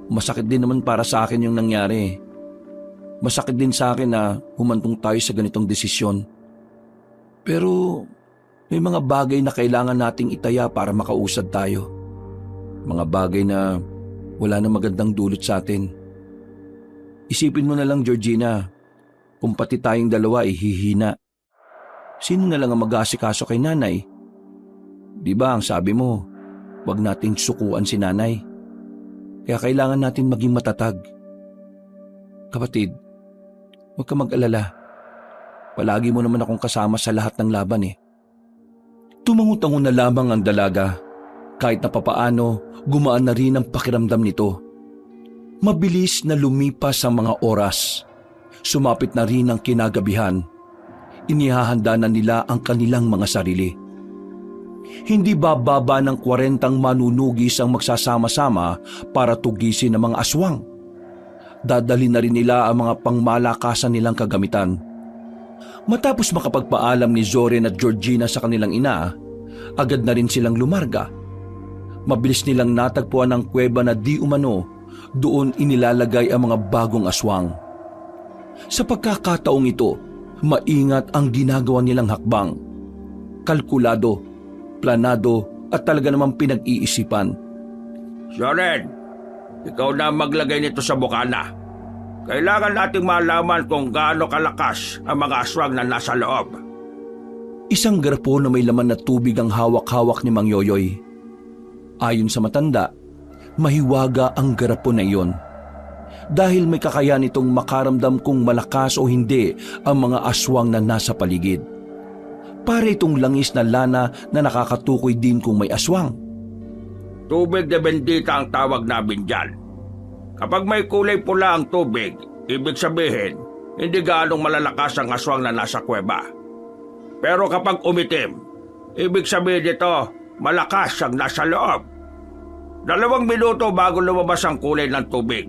masakit din naman para sa akin yung nangyari. Masakit din sa akin na humantong tayo sa ganitong desisyon. Pero may mga bagay na kailangan nating itaya para makausad tayo. Mga bagay na wala na magandang dulot sa atin. Isipin mo na lang, Georgina, kung pati tayong dalawa ay hihina. Sino na lang ang mag-aasikaso kay nanay? Di ba ang sabi mo, wag nating sukuan si nanay. Kaya kailangan natin maging matatag. Kapatid, huwag ka mag-alala. Palagi mo naman akong kasama sa lahat ng laban eh. Tumangutango na lamang ang dalaga. Kahit na papaano, gumaan na rin ang pakiramdam nito. Mabilis na lumipas ang mga oras. Sumapit na rin ang kinagabihan. Inihahanda na nila ang kanilang mga sarili. Hindi bababa ng 40 manunugis ang magsasama-sama para tugisin ang mga aswang. Dadali na rin nila ang mga pangmalakasan nilang kagamitan. Matapos makapagpaalam ni Zoren at Georgina sa kanilang ina, agad na rin silang lumarga. Mabilis nilang natagpuan ang kuweba na di umano doon inilalagay ang mga bagong aswang. Sa pagkakataong ito, maingat ang ginagawa nilang hakbang. Kalkulado, planado at talaga namang pinag-iisipan. Zoren, ikaw na maglagay nito sa bukana. Kailangan nating malaman kung gaano kalakas ang mga aswang na nasa loob. Isang garapon na may laman na tubig ang hawak-hawak ni Mang Yoyoy. Ayon sa matanda, mahiwaga ang garapon na iyon. Dahil may kakayahan itong makaramdam kung malakas o hindi ang mga aswang na nasa paligid. Para itong langis na lana na nakakatukoy din kung may aswang. Tubig de bendita ang tawag namin dyan. Kapag may kulay pula ang tubig, ibig sabihin, hindi gaanong malalakas ang aswang na nasa kuweba. Pero kapag umitim, ibig sabihin nito, malakas ang nasa loob. 2 minuto bago lumabas ang kulay ng tubig.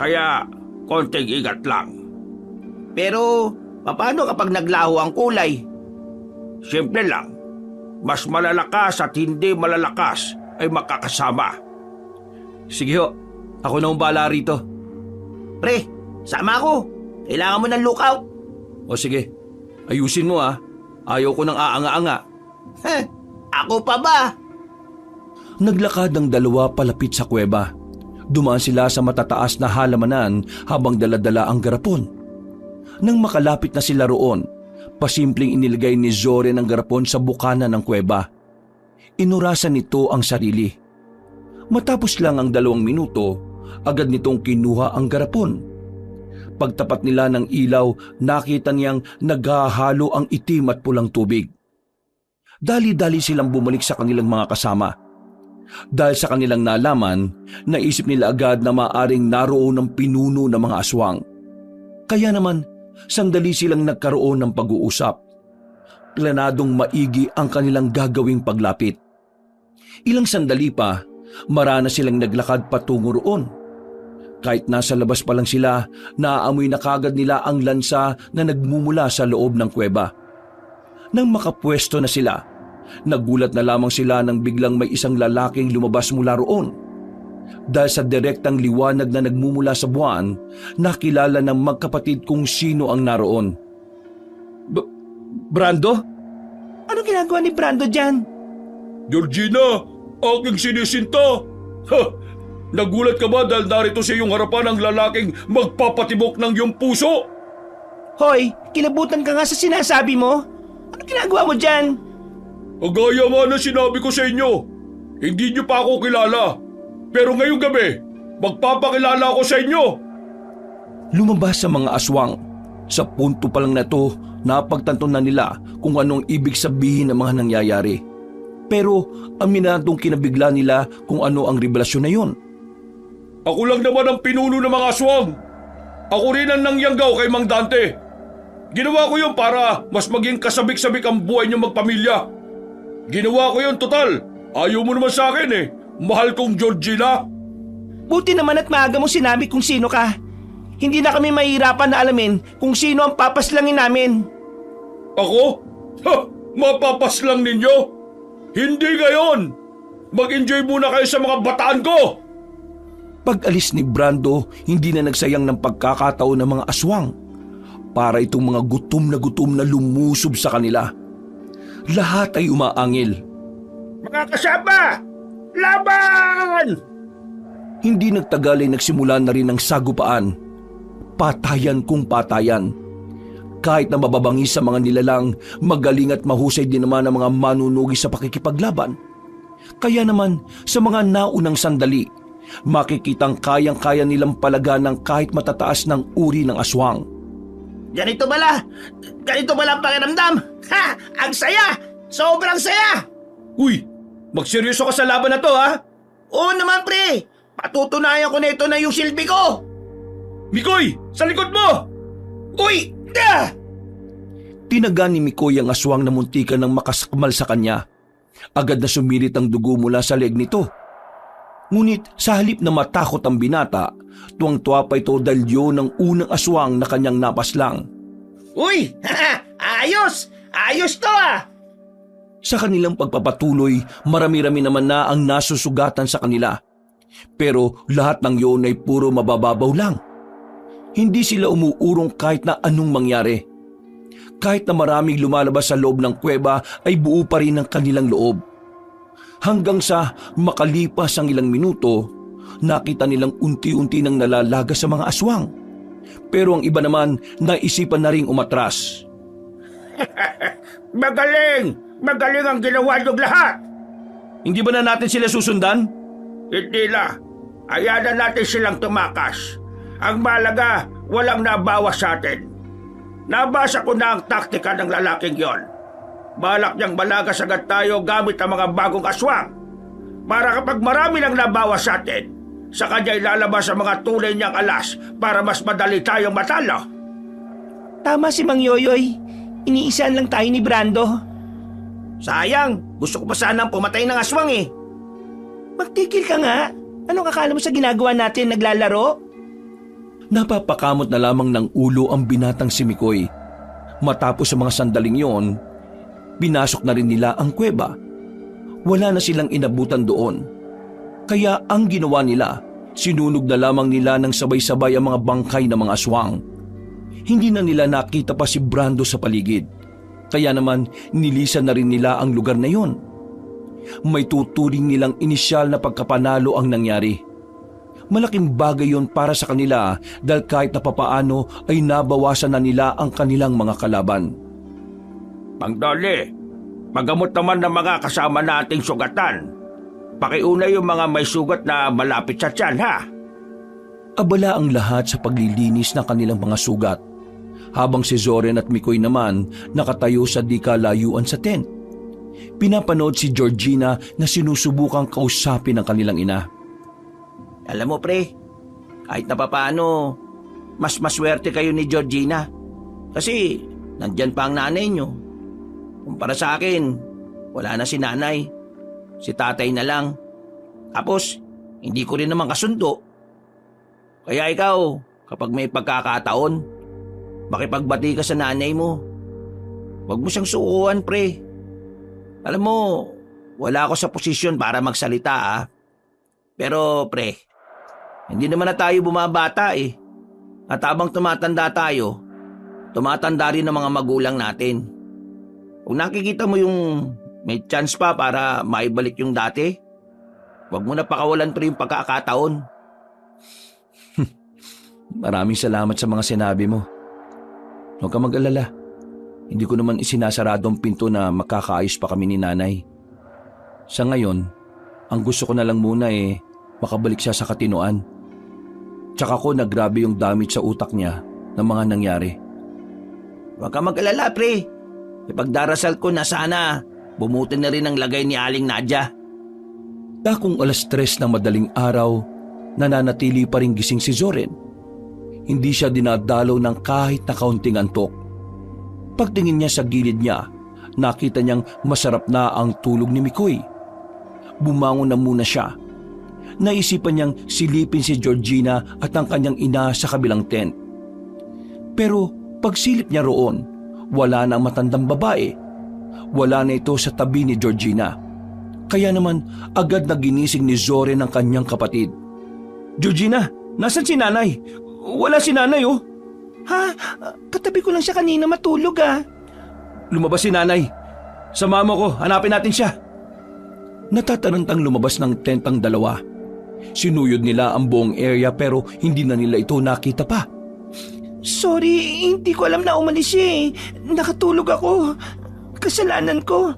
Kaya, konting ingat lang. Pero, paano kapag naglaho ang kulay? Simple lang. Mas malalakas at hindi malalakas ay makakasama. Sige ho, ako na umbala rito. Pre, sama ako. Kailangan mo ng lookout. O sige, ayusin mo ah. Ayaw ko ng aanga-anga. Heh, ako pa ba? Naglakad ang dalawa palapit sa kuweba. Dumaan sila sa matataas na halamanan habang daladala ang garapon. Nang makalapit na sila roon, pasimpleng inilagay ni Zoren ang garapon sa bukana ng kuweba. Inurasan nito ang sarili. Matapos lang ang 2 minuto, agad nitong kinuha ang garapon. Pagtapat nila ng ilaw, nakita niyang naghahalo ang itim at pulang tubig. Dali-dali silang bumalik sa kanilang mga kasama. Dahil sa kanilang nalaman, naisip nila agad na maaring naroon ng pinuno ng mga aswang. Kaya naman, sandali silang nagkaroon ng pag-uusap. Planadong maigi ang kanilang gagawing paglapit. Ilang sandali pa, marana silang naglakad patungo roon. Kahit nasa labas pa lang sila, naaamoy na kagad nila ang lansa na nagmumula sa loob ng kuweba. Nang makapwesto na sila, nagulat na lamang sila nang biglang may isang lalaking lumabas mula roon. Dahil sa direktang liwanag na nagmumula sa buwan, nakilala ng magkapatid kung sino ang naroon. Brando? Anong ginagawa ni Brando dyan? Georgina, aking sinisinta! Ha! Nagulat ka ba dahil narito sa iyong harapan ang lalaking magpapatibok ng iyong puso? Hoy, kilabutan ka nga sa sinasabi mo. Anong ginagawa mo dyan? Agaya nga na sinabi ko sa inyo, hindi niyo pa ako kilala. Pero ngayong gabi, magpapakilala ako sa inyo. Lumabas sa mga aswang. Sa punto pa lang na to, napagtanto na nila kung anong ibig sabihin ng mga nangyayari. Pero aminadong kinabigla nila kung ano ang revelasyon na yun. Ako lang naman ang pinuno ng mga aswang. Ako rin ang nangyanggaw kay Mang Dante. Ginawa ko yun para mas maging kasabik-sabik ang buhay niyo magpamilya. Ginawa ko yun total. Ayaw mo naman sa akin eh. Mahal kong Georgina. Buti naman at maaga mo sinabi kung sino ka. Hindi na kami mahihirapan na alamin kung sino ang papaslangin namin. Ako? Ha! Mapapas lang ninyo? Hindi gayon! Mag-enjoy muna kayo sa mga bataan ko! Pag-alis ni Brando, hindi na nagsayang ng pagkakataon ng mga aswang para itong mga gutom na lumusob sa kanila. Lahat ay umaangil. Mga kasama! Laban! Hindi nagtagal ay nagsimula na rin ang sagupaan. Patayan kung patayan. Kahit na mababangis sa mga nilalang, magaling at mahusay din naman ang mga manunugi sa pakikipaglaban. Kaya naman, sa mga naunang sandali, makikitang kayang-kaya nilang palagan ng kahit matataas ng uri ng aswang. Ganito bala ang pakiramdam. Ha! Ang saya! Sobrang saya! Uy! Magseryoso ka sa laban na to, ha? Oo naman, pre! Patutunayan ko na ito na yung silbi ko! Mikoy! Sa likod mo! Uy! Da! Tinaga ni Mikoy ang aswang na muntikan ng makasakmal sa kanya. Agad na sumirit ang dugo mula sa leeg nito. Ngunit sa halip na matakot ang binata, tuwang-tuwa pa ito dahil yun ang unang aswang na kanyang napaslang. Uy! Ayos! Ayos to ah! Sa kanilang pagpapatuloy, marami-rami naman na ang nasusugatan sa kanila. Pero lahat ng yun ay puro mabababaw lang. Hindi sila umuurong kahit na anong mangyari. Kahit na maraming lumalabas sa loob ng kuweba ay buo pa rin ang kanilang loob. Hanggang sa makalipas ang ilang minuto, nakita nilang unti-unti nang nalalaga sa mga aswang. Pero ang iba naman naisipan na ring umatras. Magaling! Magaling ang ginawa niyong lahat! Hindi ba na natin sila susundan? Hindi na. Ayanan natin silang tumakas. Ang malaga, walang nabawas sa atin. Nabasa ko na ang taktika ng lalaking yon. Balak niyang malagas agad tayo gamit ang mga bagong aswang. Para kapag marami nang nabawas sa atin, sa kanya ilalabas ang mga tunay niyang alas para mas madali tayong matalo. Tama si Mang Yoyoy. Iniisaan lang tayo ni Brando. Sayang, gusto ko pa sanang pumatay ng aswang eh. Magtigil ka nga. Anong akala mo sa ginagawa natin, naglalaro? Napapakamot na lamang ng ulo ang binatang si Mikoy. Matapos sa mga sandaling yon, pinasok na rin nila ang kuweba. Wala na silang inabutan doon. Kaya ang ginawa nila, sinunog na lamang nila ng sabay-sabay ang mga bangkay ng mga aswang. Hindi na nila nakita pa si Brando sa paligid. Kaya naman nilisan na rin nila ang lugar na yon. May tuturing nilang inisyal na pagkapanalo ang nangyari. Malaking bagay yon para sa kanila dahil kahit na papaano ay nabawasan na nila ang kanilang mga kalaban. Pangdoli, magamot naman ng mga kasama nating sugatan. Pakiuna yung mga may sugat na malapit sa tiyan, ha? Abala ang lahat sa paglilinis ng kanilang mga sugat, habang si Zoren at Mikoy naman nakatayo sa di kalayuan sa tent. Pinapanood si Georgina na sinusubukang kausapin ang kanilang ina. Alam mo pre, kahit na papaano, mas maswerte kayo ni Georgina. Kasi nandyan pa ang nanay nyo. Kumpara sa akin, wala na si nanay. Si tatay na lang. Tapos, hindi ko rin naman kasundo. Kaya ikaw, kapag may pagkakataon, makipagbati ka sa nanay mo. Huwag mo siyang sukuan, pre. Alam mo, wala ako sa posisyon para magsalita, ah. Pero, pre, hindi naman na tayo bumabata eh. At habang tumatanda tayo, tumatanda rin ang mga magulang natin. Kung nakikita mo yung may chance pa para maibalik yung dati, huwag mo na pakawalan pre yung pagkakataon. Maraming salamat sa mga sinabi mo. Huwag ka mag-alala. Hindi ko naman isinasarado ang pinto na makakaayos pa kami ni nanay. Sa ngayon, ang gusto ko na lang muna makabalik siya sa katinoan. Tsaka ko nagrabe yung damage sa utak niya ng mga nangyari. Huwag ka mag-alala pre. Ipagdarasal ko na sana bumuti na rin ang lagay ni Aling Nadia. Dakong 3:00 ng madaling araw, nananatili pa rin gising si Zoren. Hindi siya dinadalaw ng kahit na kaunting antok. Pagtingin niya sa gilid niya, nakita niyang masarap na ang tulog ni Mikoy. Bumangon na muna siya. Naisipan niyang silipin si Georgina at ang kanyang ina sa kabilang tent. Pero pagsilip niya roon, wala na ang matandang babae. Wala na ito sa tabi ni Georgina. Kaya naman agad na ginising ni Zoren ang kanyang kapatid. Georgina, nasan si nanay? Wala si nanay oh. Ha? Katabi ko lang siya kanina matulog ah. Lumabas si nanay. Sama mo ko, hanapin natin siya. Natatarantang lumabas ng tent ang dalawa. Sinuyod nila ang buong area pero hindi na nila ito nakita pa. Sorry, hindi ko alam na umalis siya eh. Nakatulog ako. Kasalanan ko.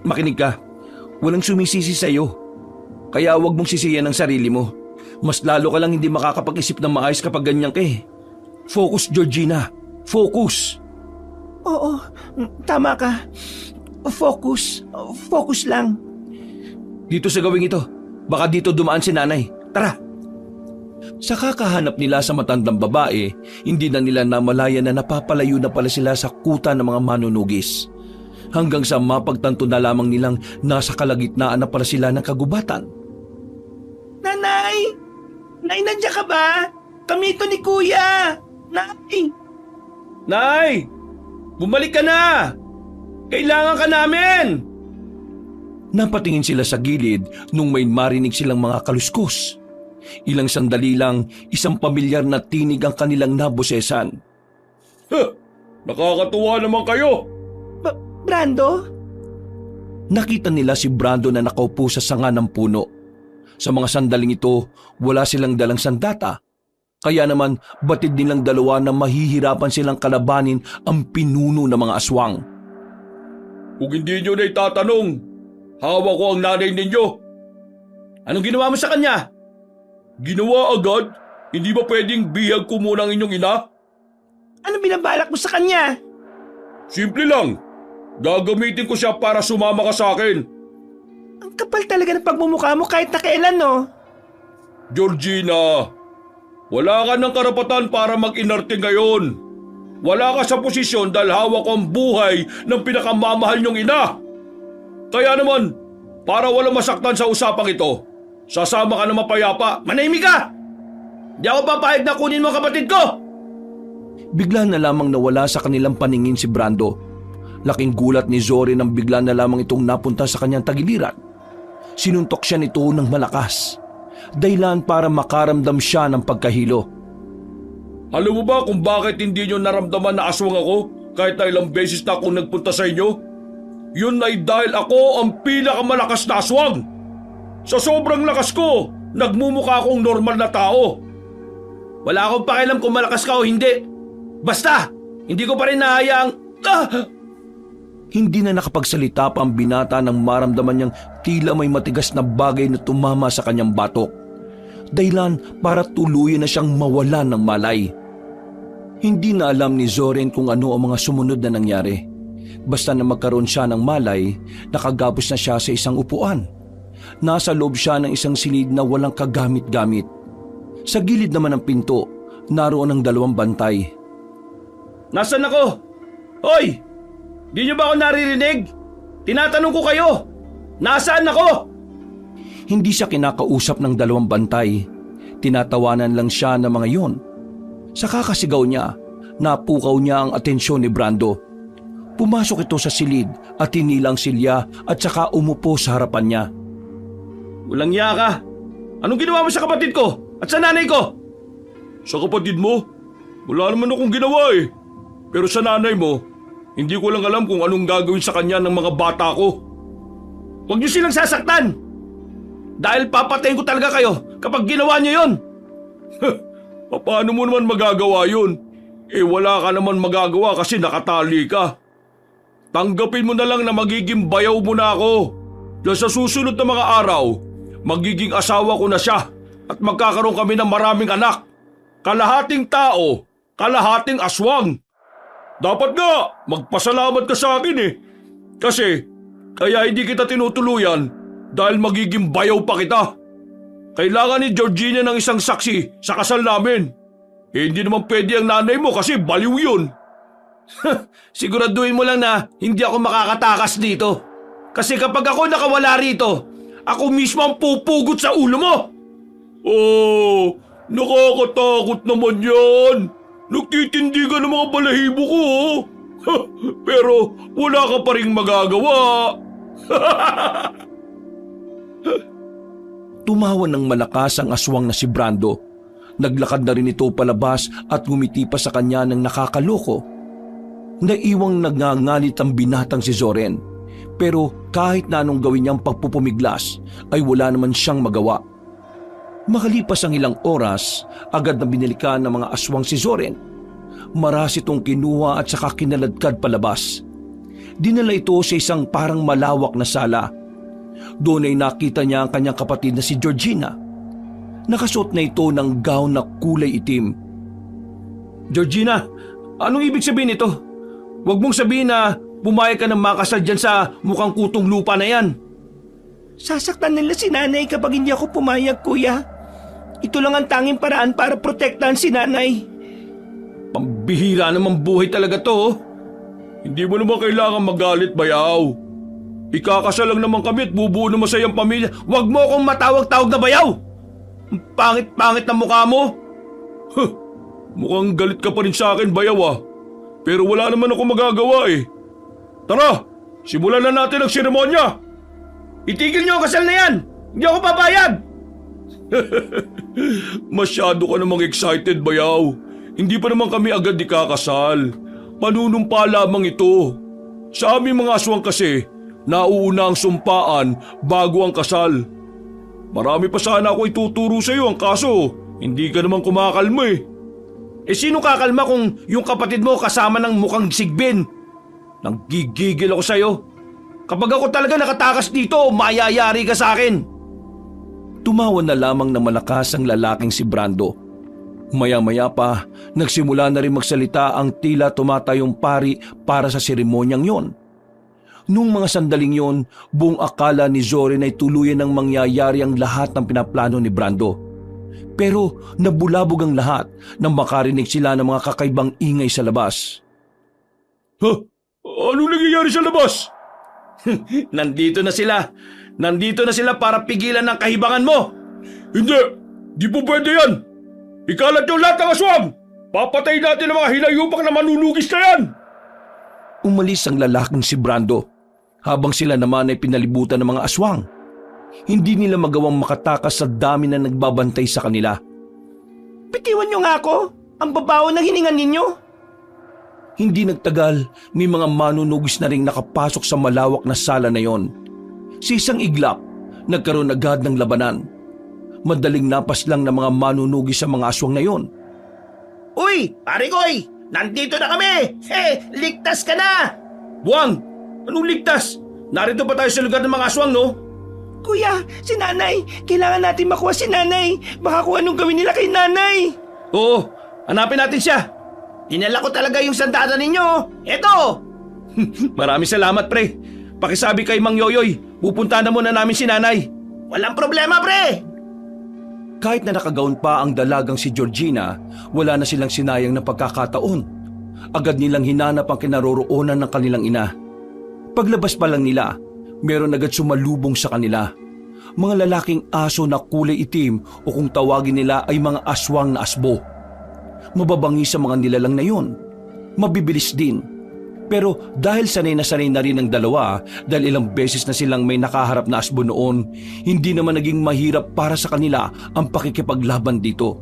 Makinig ka, walang sumisisi sa iyo. Kaya huwag mong sisiyan ang sarili mo. Mas lalo ka lang hindi makakapag-isip ng maayos kapag ganyan ka eh. Focus, Georgina. Focus. Oo, tama ka. Focus. Focus lang. Dito sa gawing ito. Baka dito dumaan si nanay. Tara. Sa kakahanap nila sa matandang babae, hindi na nila namalaya na napapalayo na pala sila sa kuta ng mga manunugis. Hanggang sa mapagtanto na lamang nilang nasa kalagitnaan na pala sila ng kagubatan. Nanay! Nay, nandiyan ka ba? Kami ito ni Kuya! Nay! Nay! Bumalik ka na! Kailangan ka namin! Napatingin sila sa gilid nung may marinig silang mga kaluskos. Ilang sandali lang, isang pamilyar na tinig ang kanilang nabosesan. Nakakatuwa naman kayo! Brando? Nakita nila si Brando na nakaupo sa sanga ng puno. Sa mga sandaling ito, wala silang dalang sandata. Kaya naman batid nilang dalawa na mahihirapan silang kalabanin ang pinuno ng mga aswang. Kung hindi nyo na itatanong, hawak ko ang nanay ninyo. Anong ginawa mo sa kanya? Ginawa agad? Hindi ba pwedeng bihag ko muna ang inyong ina? Ano binabalak mo sa kanya? Simple lang. Gagamitin ko siya para sumama ka sa akin. Ang kapal talaga ng pagmumukha mo kahit na kailan, no? Georgina, wala ka ng karapatan para mag-inarte ngayon. Wala ka sa posisyon dahil hawak ko ang buhay ng pinakamamahal niyong ina. Kaya naman, para walang masaktan sa usapang ito, sasama ka na mapayapa. Manahimik ka! Di ako papayag na kunin mo ang kapatid ko! Bigla na lamang nawala sa kanilang paningin si Brando. Laking gulat ni Zoren nang bigla na lamang itong napunta sa kanyang tagiliran. Sinuntok siya nito ng malakas. Dahilan para makaramdam siya ng pagkahilo. Alam mo ba kung bakit hindi nyo naramdaman na aswang ako kahit na ilang beses na akong nagpunta sa inyo? Yun ay dahil ako ang pinakamalakas na aswang. Sa sobrang lakas ko, nagmumukha akong normal na tao. Wala akong pakialam kung malakas ka o hindi. Basta, hindi ko pa rin nahayaang... Hindi na nakapagsalita pa ang binata nang maramdaman niyang tila may matigas na bagay na tumama sa kanyang batok. Dahilan para tuluyan na siyang mawalan ng malay. Hindi na alam ni Zoren kung ano ang mga sumunod na nangyari. Basta na magkaroon siya ng malay, nakagapos na siya sa isang upuan. Nasa loob siya ng isang silid na walang kagamit-gamit. Sa gilid naman ng pinto, naroon ang dalawang bantay. Nasaan ako? Hoy! Di niyo ba ako naririnig? Tinatanong ko kayo! Nasaan ako? Hindi siya kinakausap ng dalawang bantay. Tinatawanan lang siya ng mga yon. Sa kakasigaw niya, napukaw niya ang atensyon ni Brando. Pumasok ito sa silid at hinilang silya at saka umupo sa harapan niya. Walang iya ka! Anong ginawa mo sa kapatid ko? At sa nanay ko? Sa kapatid mo? Wala naman akong ginawa eh. Pero sa nanay mo, hindi ko lang alam kung anong gagawin sa kanya ng mga bata ko. Huwag niyo silang sasaktan! Dahil papatayin ko talaga kayo kapag ginawa niyo yun! Paano mo naman magagawa yun? Eh wala ka naman magagawa kasi nakatali ka. Tanggapin mo na lang na magiging bayaw mo na ako. Dahil sa susunod na mga araw, magiging asawa ko na siya at magkakaroon kami ng maraming anak. Kalahating tao, kalahating aswang. Dapat nga, magpasalamat ka sa akin eh. Kasi, kaya hindi kita tinutuluyan dahil magiging bayaw pa kita. Kailangan ni Georgina ng isang saksi sa kasal namin. Eh, hindi naman pwede ang nanay mo kasi baliw yun. Siguraduhin mo lang na hindi ako makakatakas dito. Kasi kapag ako nakawala rito, ako mismo ang pupugot sa ulo mo. Oh, nakakatakot naman yan. Nagtitindigan ng mga balahibo ko. Pero wala ka pa ring magagawa. Tumawa ng malakas ang aswang na si Brando. Naglakad na rin ito palabas at ngumiti pa sa kanya ng nakakaloko. Naiwang nagngangalit ang binatang si Zoren. Pero kahit na anong gawin niyang pagpupumiglas ay wala naman siyang magawa. Makalipas ang ilang oras, agad na binilikan ng mga aswang si Zoren. Maras itong kinuha at saka kinaladkad palabas. Dinala ito sa isang parang malawak na sala. Doon ay nakita niya ang kanyang kapatid na si Georgina. Nakasuot na ito ng gown na kulay itim. Georgina, anong ibig sabihin nito? Huwag mong sabihin na pumayag ka ng makasal dyan sa mukhang kutong lupa na yan. Sasaktan nila si nanay kapag hindi ako pumayag, kuya. Ito lang ang tanging paraan para protektahan si nanay. Pambihira naman buhay talaga to. Oh. Hindi mo naman kailangan magalit, bayaw. Ikakasal lang naman kami at bubuo na masayang pamilya. Huwag mo akong matawag-tawag na bayaw! Ang pangit-pangit na mukha mo! Huh, mukhang galit ka pa rin sa akin, bayaw ah. Pero wala naman ako magagawa eh. Tara, simulan na natin ang seremonya! Itigil niyo ang kasal na yan! Hindi ako papayag! Masyado ka namang excited, bayaw. Hindi pa naman kami agad ikakasal. Panunumpa lamang ito. Sa aming mga aswang kasi, nauuna ang sumpaan bago ang kasal. Marami pa sana ako ituturo sa iyo, ang kaso hindi ka naman kumakalma eh. Sino kakalma kung yung kapatid mo kasama ng mukhang sigbin? Nanggigigil ako sa iyo. Kapag ako talaga nakatakas dito, mayayari ka sa akin. Tumawa na lamang na malakas ang lalaking si Brando. Maya-maya pa, nagsimula na rin magsalita ang tila tumatayong pari para sa seremonyang yon. Nung mga sandaling yon, buong akala ni Zoren ay tuluyan ng mangyayari ang lahat ng pinaplano ni Brando. Pero nabulabog ang lahat nang makarinig sila ng mga kakaibang ingay sa labas. Anong nangyayari sa labas? Nandito na sila. Nandito na sila para pigilan ng kahibangan mo. Hindi! Di po pwede yan! Ikalat yung lahat ng aswang! Papatay natin ang mga hinayupang na manunugis na yan! Umalis ang lalaking si Brando, habang sila naman ay pinalibutan ng mga aswang. Hindi nila magawang makatakas sa dami na nagbabantay sa kanila. Bitiwan niyo nga ako! Ang babaw ng hininga ninyo! Hindi nagtagal, may mga manunugis na ring nakapasok sa malawak na sala na yon. Sa isang iglap, nagkaroon agad ng labanan. Madaling napas lang ng mga manunugis sa mga aswang na yon. Uy! Pare koy! Nandito na kami! Ligtas ka na! Buwang! Anong ligtas? Narito pa tayo sa lugar ng mga aswang, no? Kuya, si nanay! Kailangan natin makuha si nanay! Baka kung anong gawin nila kay nanay! Oo, hanapin natin siya. Dinala ko talaga yung sandata ninyo! Eto! Maraming salamat, pre. Pakisabi kay Mang Yoyoy, pupunta na muna namin si nanay. Walang problema, pre! Kahit na nakagaon pa ang dalagang si Georgina, wala na silang sinayang na pagkakataon. Agad nilang hinanap ang kinaroroonan ng kanilang ina. Paglabas pa lang nila, meron agad sumalubong sa kanila. Mga lalaking aso na kulay itim o kung tawagin nila ay mga aswang na asbo. Mababangi sa mga nilalang na yun. Mabibilis din. Pero dahil sanay na rin ang dalawa, dahil ilang beses na silang may nakaharap na asbo noon, hindi naman naging mahirap para sa kanila ang pakikipaglaban dito.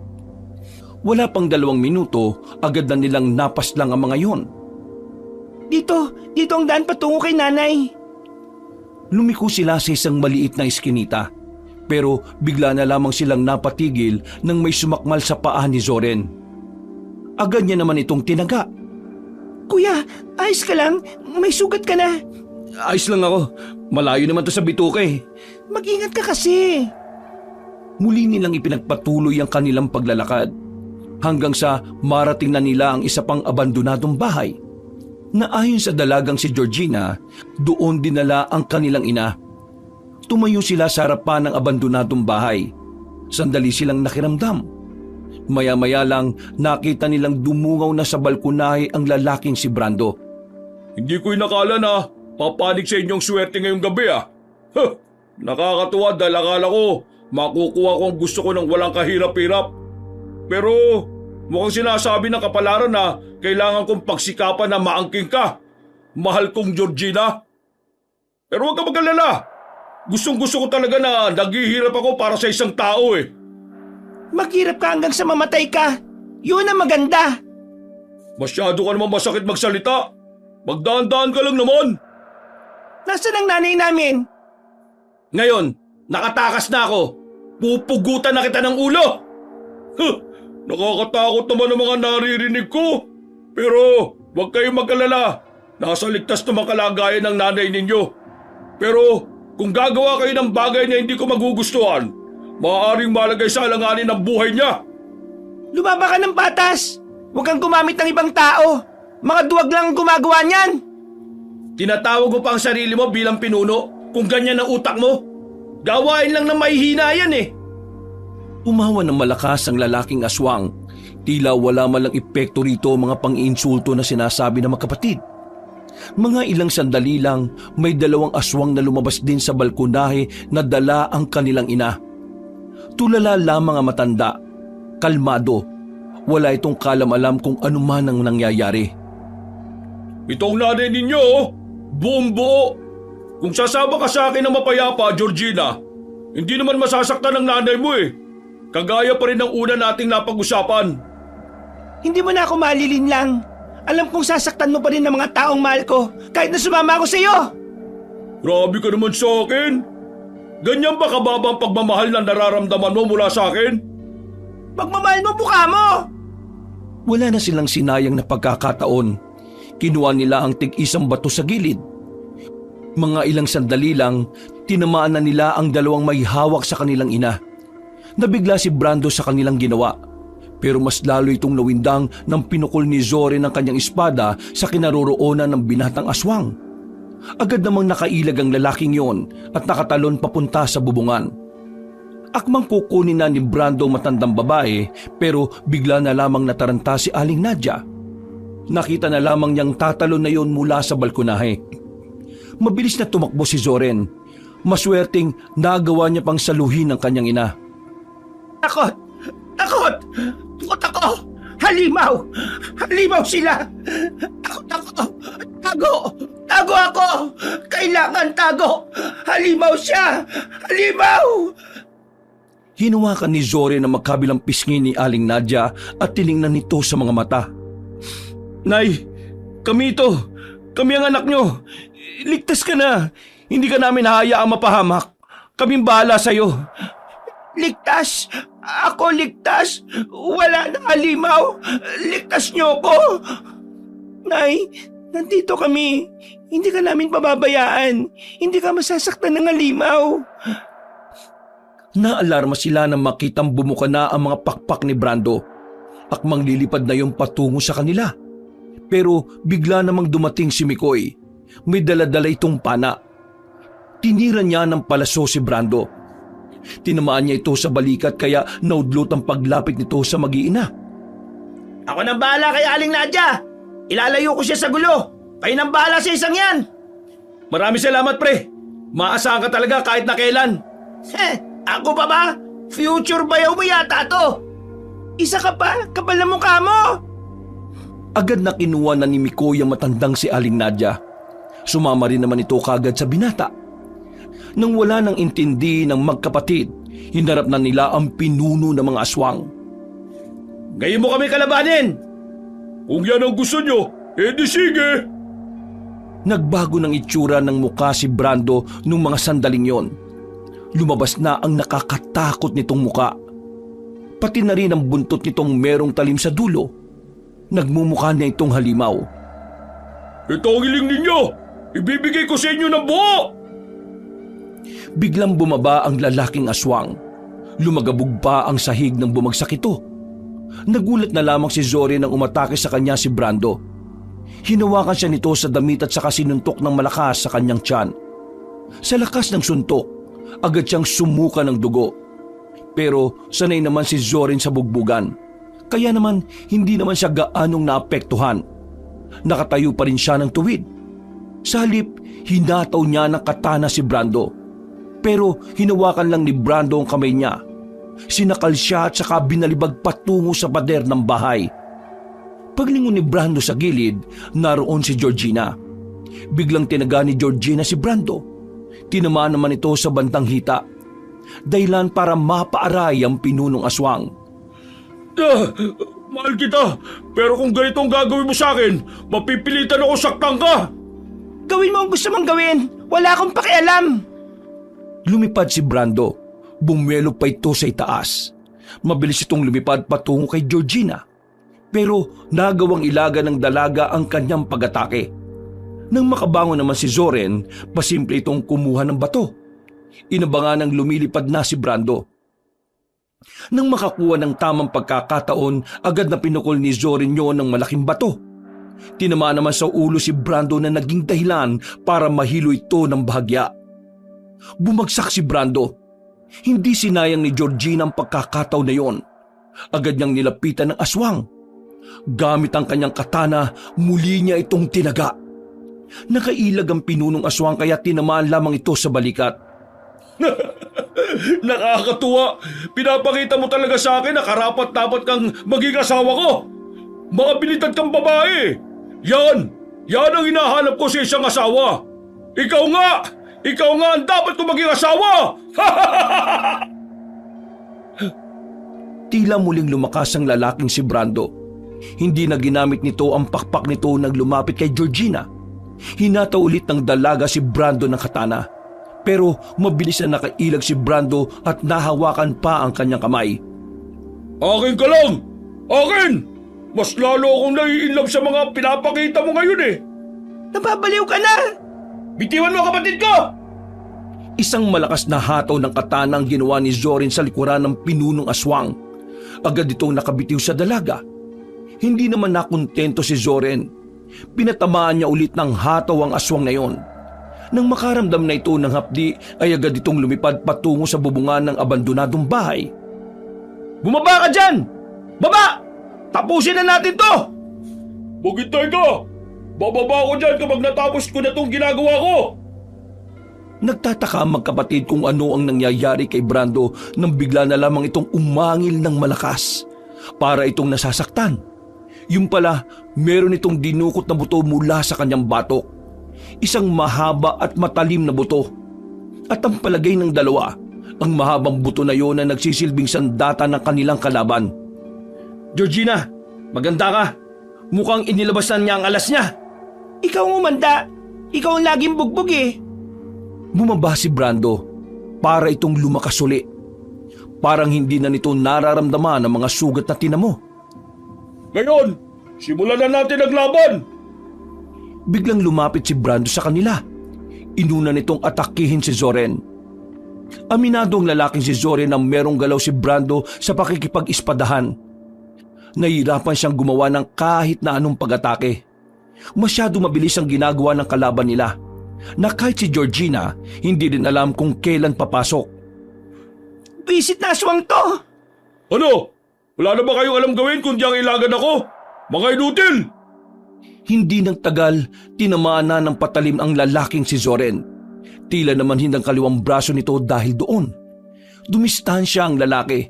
Wala pang 2 minuto, agad na nilang napas lang ang mga yon. Dito ang daan patungo kay nanay. Lumiko sila sa isang maliit na iskinita, pero bigla na lamang silang napatigil nang may sumakmal sa paa ni Zoren. Agad niya naman itong tinaga. Kuya, ayos ka lang? May sugat ka na. Ayos lang ako. Malayo naman to sa bituka eh. Mag-ingat ka kasi. Muli nilang ipinagpatuloy ang kanilang paglalakad hanggang sa marating na nila ang isa pang abandonadong bahay na ayon sa dalagang si Georgina, doon dinala ang kanilang ina. Tumayo sila sa harapan ng abandonadong bahay. Sandali silang nakiramdam. Maya-maya lang nakita nilang dumungaw na sa balkonahe ang lalaking si Brando. Hindi ko inakala na papanig sa inyong swerte ngayong gabi ah. Nakakatuwa dahil akala ko makukuha ko ang gusto ko ng walang kahirap-hirap. Pero Mukhang sinasabi ng kapalaran na kailangan kong pagsikapan na maangking ka. Mahal kong Georgina. Pero huwag ka mag-alala. Gustong-gusto ko talaga na naghihirap ako para sa isang tao eh. Maghirap ka hanggang sa mamatay ka. Yun ang maganda. Masyado ka naman masakit magsalita. Magdaan-daan ka lang naman. Nasaan ang nanay namin? Ngayon, nakatakas na ako. Pupugutan na kita ng ulo. Huh, nakakatakot naman ang mga naririnig ko. Pero huwag kayong mag-alala. Nasa ligtas na kalagayan ng nanay ninyo. Pero kung gagawa kayo ng bagay na hindi ko magugustuhan, maaaring malagay sa alanganin ang buhay niya. Lumaba ka ng batas. Huwag kang gumamit ng ibang tao. Mga duwag lang ang gumagawa niyan. Tinatawag mo pa ang sarili mo bilang pinuno kung ganyan ang utak mo. Gawain lang ng mahihina yan eh. Umawa ng malakas ang lalaking aswang. Tila wala man lang epekto rito mga pang-iinsulto na sinasabi ng magkapatid. Mga ilang sandali lang, may dalawang aswang na lumabas din sa balkonahe na dala ang kanilang ina. Tulala lamang ang matanda, kalmado, wala itong kalam-alam kung ano man ang nangyayari. Itong nanay ninyo, buong buo. Kung sasama ka sa akin ng mapayapa, Georgina, hindi naman masasaktan ng nanay mo eh. Kagaya pa rin ng una nating napag-usapan. Hindi mo na ako malilin lang. Alam kong sasaktan mo pa rin ng mga taong mahal ko kahit na sumama ako sa iyo. Grabe ka naman sa akin. Ganyan ba kababang pagmamahal na nararamdaman mo mula sa akin? Pagmamahal mo mukha mo! Wala na silang sinayang na pagkakataon. Kinuha nila ang tig-isang bato sa gilid. Mga ilang sandali lang, tinamaan na nila ang dalawang may hawak sa kanilang ina. Nabigla si Brando sa kanilang ginawa. Pero mas lalo itong nawindang nang pinukol ni Zoren ang kanyang espada sa kinaroroonan ng binatang aswang. Agad namang nakailag ang lalaking yon at nakatalon papunta sa bubungan. Akmang kukunin na ni Brando ang matandang babae pero bigla na lamang nataranta si Aling Nadia. Nakita na lamang niyang tatalon na yon mula sa balkonahe. Mabilis na tumakbo si Zoren. Maswerteng nagawa niya pang saluhin ang kanyang ina. Takot! Takot! Takot ako! Halimaw! Halimaw sila! Takot ako! Tago! Tago ako! Kailangan tago! Halimaw siya! Halimaw! Hinawakan ni Zoren ang magkabilang pisngi ni Aling Nadia at tiningnan nito sa mga mata. Nay, kami ito. Kami ang anak nyo. Ligtas ka na. Hindi ka namin hahayaang mapahamak. Kaming bahala sa'yo. Ligtas! Ako ligtas! Wala na halimaw! Ligtas niyo ko! Nay, nandito kami. Hindi ka namin pababayaan. Hindi ka masasaktan ng halimaw. Naalarma sila nang makitang bumuka na ang mga pakpak ni Brando. Akmang lilipad na yung patungo sa kanila. Pero bigla namang dumating si Mikoy. May dala-dala itong pana. Tinira niya ng palaso si Brando. Tinamaan niya ito sa balikat kaya naudlot ang paglapit nito sa mag-iina. Ako nang bahala kay Aling Nadia! Ilalayo ko siya sa gulo! Kayo nang bahala sa isang yan! Maraming salamat, pre. Maasahan ka talaga kahit na kailan. Ako pa ba? Future bayaw mo yata to! Isa ka pa? Kapal na mukha mo! Agad na kinuha na ni Mikoy ang matandang si Aling Nadia. Sumama rin naman ito kagad sa binata. Nang wala nang intindi ng magkapatid, hinarap na nila ang pinuno ng mga aswang. Ngayon mo kami kalabanin! Kung yan ang gusto nyo, edi sige! Nagbago ng itsura ng mukha si Brando nung mga sandaling yon. Lumabas na ang nakakatakot nitong muka. Pati na rin ang buntot nitong merong talim sa dulo. Nagmumukha na itong halimaw. Ito ang hiling ninyo! Ibibigay ko sa inyo ng buo! Biglang bumaba ang lalaking aswang. Lumagabog pa ang sahig ng bumagsak ito. Nagulat na lamang si Zoren nang umatake sa kanya si Brando. Hinawakan siya nito sa damit at saka sinuntok ng malakas sa kanyang tiyan. Sa lakas ng suntok, agad siyang sumuka ng dugo. Pero sanay naman si Zoren sa bugbugan. Kaya naman hindi naman siya gaanong naapektuhan. Nakatayo pa rin siya ng tuwid. Sa halip, hinataw niya ng katana si Brando. Pero hinawakan lang ni Brando ang kamay niya. Sinakal siya at saka binalibag patungo sa pader ng bahay. Paglingon ni Brando sa gilid, naroon si Georgina. Biglang tinaga ni Georgina si Brando. Tinamaan naman ito sa bandang hita. Dahilan para mapaaray ang pinunong aswang. Mahal kita, pero kung ganito ang gagawin mo sa akin, mapipilitan ako saktan ka. Gawin mo ang gusto mong gawin. Wala akong pakialam. Lumipad si Brando. Bumelo pa ito sa itaas. Mabilis itong lumipad patungo kay Georgina. Pero nagawang ilaga ng dalaga ang kanyang pag-atake. Nang makabangon naman si Zoren, pasimple itong kumuha ng bato. Inabangan ng lumilipad na si Brando. Nang makakuha ng tamang pagkakataon, agad na pinukol ni Zoren yun ng malaking bato. Tinamaan naman sa ulo si Brando na naging dahilan para mahilo ito ng bahagya. Bumagsak si Brando. Hindi sinayang ni Georgina ang pagkakataon na yon. Agad niyang nilapitan ng aswang. Gamit ang kanyang katana, muli niya itong tinaga. Nakailag ang pinunong aswang kaya tinamaan lamang ito sa balikat. Nakakatuwa. Pinapakita mo talaga sa akin na karapat-dapat kang maging asawa ko. Mga binitad kang babae. Yan ang hinahanap ko sa isang asawa. Ikaw nga ang dapat ko maging asawa. Tila muling lumakas ang lalaking si Brando. Hindi na ginamit nito ang pakpak nito nang lumapit kay Georgina. Hinataw ulit ng dalaga si Brando ng katana. Pero mabilis na nakailag si Brando at nahawakan pa ang kanyang kamay. Akin ka lang! Akin! Mas lalo akong nai-inlove sa mga pinapakita mo ngayon eh. Nababaliw ka na! Bitiwan mo kapatid ko! Isang malakas na hataw ng katana ang ginawa ni Zorin sa likuran ng pinunong aswang. Agad itong nakabitiw sa dalaga. Hindi naman nakontento si Zorin. Pinatamaan niya ulit ng hataw ang aswang na yon. Nang makaramdam na ito ng hapdi ay agad itong lumipad patungo sa bubungan ng abandonadong bahay. Bumaba ka dyan! Baba! Tapusin na natin to! Maghintay ka! Bababa ko dyan kapag natapos ko na itong ginagawa ko! Nagtataka ang magkapatid kung ano ang nangyayari kay Brando nang bigla na lamang itong umangil ng malakas. Para itong nasasaktan. Yung pala, meron itong dinukot na buto mula sa kanyang batok. Isang mahaba at matalim na buto. At ang palagay ng dalawa, ang mahabang buto na yon na nagsisilbing sandata ng kanilang kalaban. Georgina, maganda ka. Mukhang inilabasan niya ang alas niya. Ikaw ang umanda. Ikaw ang laging bugbog eh. Bumaba si Brando para itong lumakas uli. Parang hindi na nito nararamdaman ang mga sugat na tinamo. Ngayon, simulan na natin ang laban! Biglang lumapit si Brando sa kanila. Inuna nitong atakihin si Zoren. Aminado ang lalaking si Zoren na merong galaw si Brando sa pakikipag-ispadahan. Nahihirapan siyang gumawa ng kahit na anong pag-atake. Masyado mabilis ang ginagawa ng kalaban nila, na kahit si Georgina, hindi din alam kung kailan papasok. Visit na aswang to! Ano? Wala na ba kayong alam gawin kundi ang ilagan ako? Mga inutil! Hindi nagtagal, tinamaan na ng patalim ang lalaking si Zoren. Tila naman hindang kaliwang braso nito dahil doon. Dumistansya ang lalaki.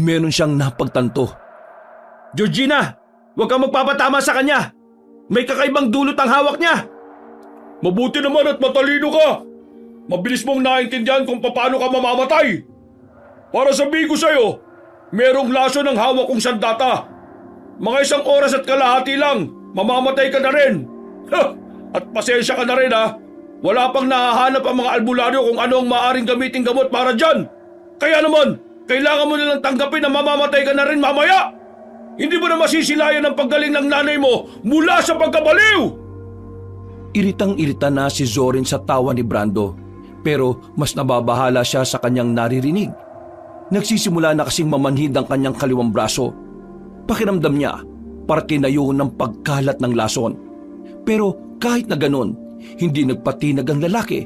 Meron siyang napagtanto. Georgina, huwag kang magpapatama sa kanya. May kakaibang dulot ang hawak niya. Mabuti naman at matalino ka. Mabilis mong naintindihan kung paano ka mamamatay. Para sabihin ko sa'yo, merong laso ng hawak kong sandata. Mga 1 oras at kalahati lang, mamamatay ka na rin. At pasensya ka na rin ha. Wala pang nahahanap ang mga albularyo kung ano ang maaaring gamiting gamot para dyan. Kaya naman, kailangan mo nilang tanggapin na mamamatay ka na rin mamaya. Hindi mo na masisilayan ang paggaling ng nanay mo mula sa pagkabaliw. Iritang-irita na si Zoren sa tawa ni Brando, pero mas nababahala siya sa kanyang naririnig. Nagsisimula na kasing mamanhid ang kanyang kaliwang braso. Pakiramdam niya, para tinayo ng pagkalat ng lason. Pero kahit na ganon, hindi nagpatinag ang lalaki.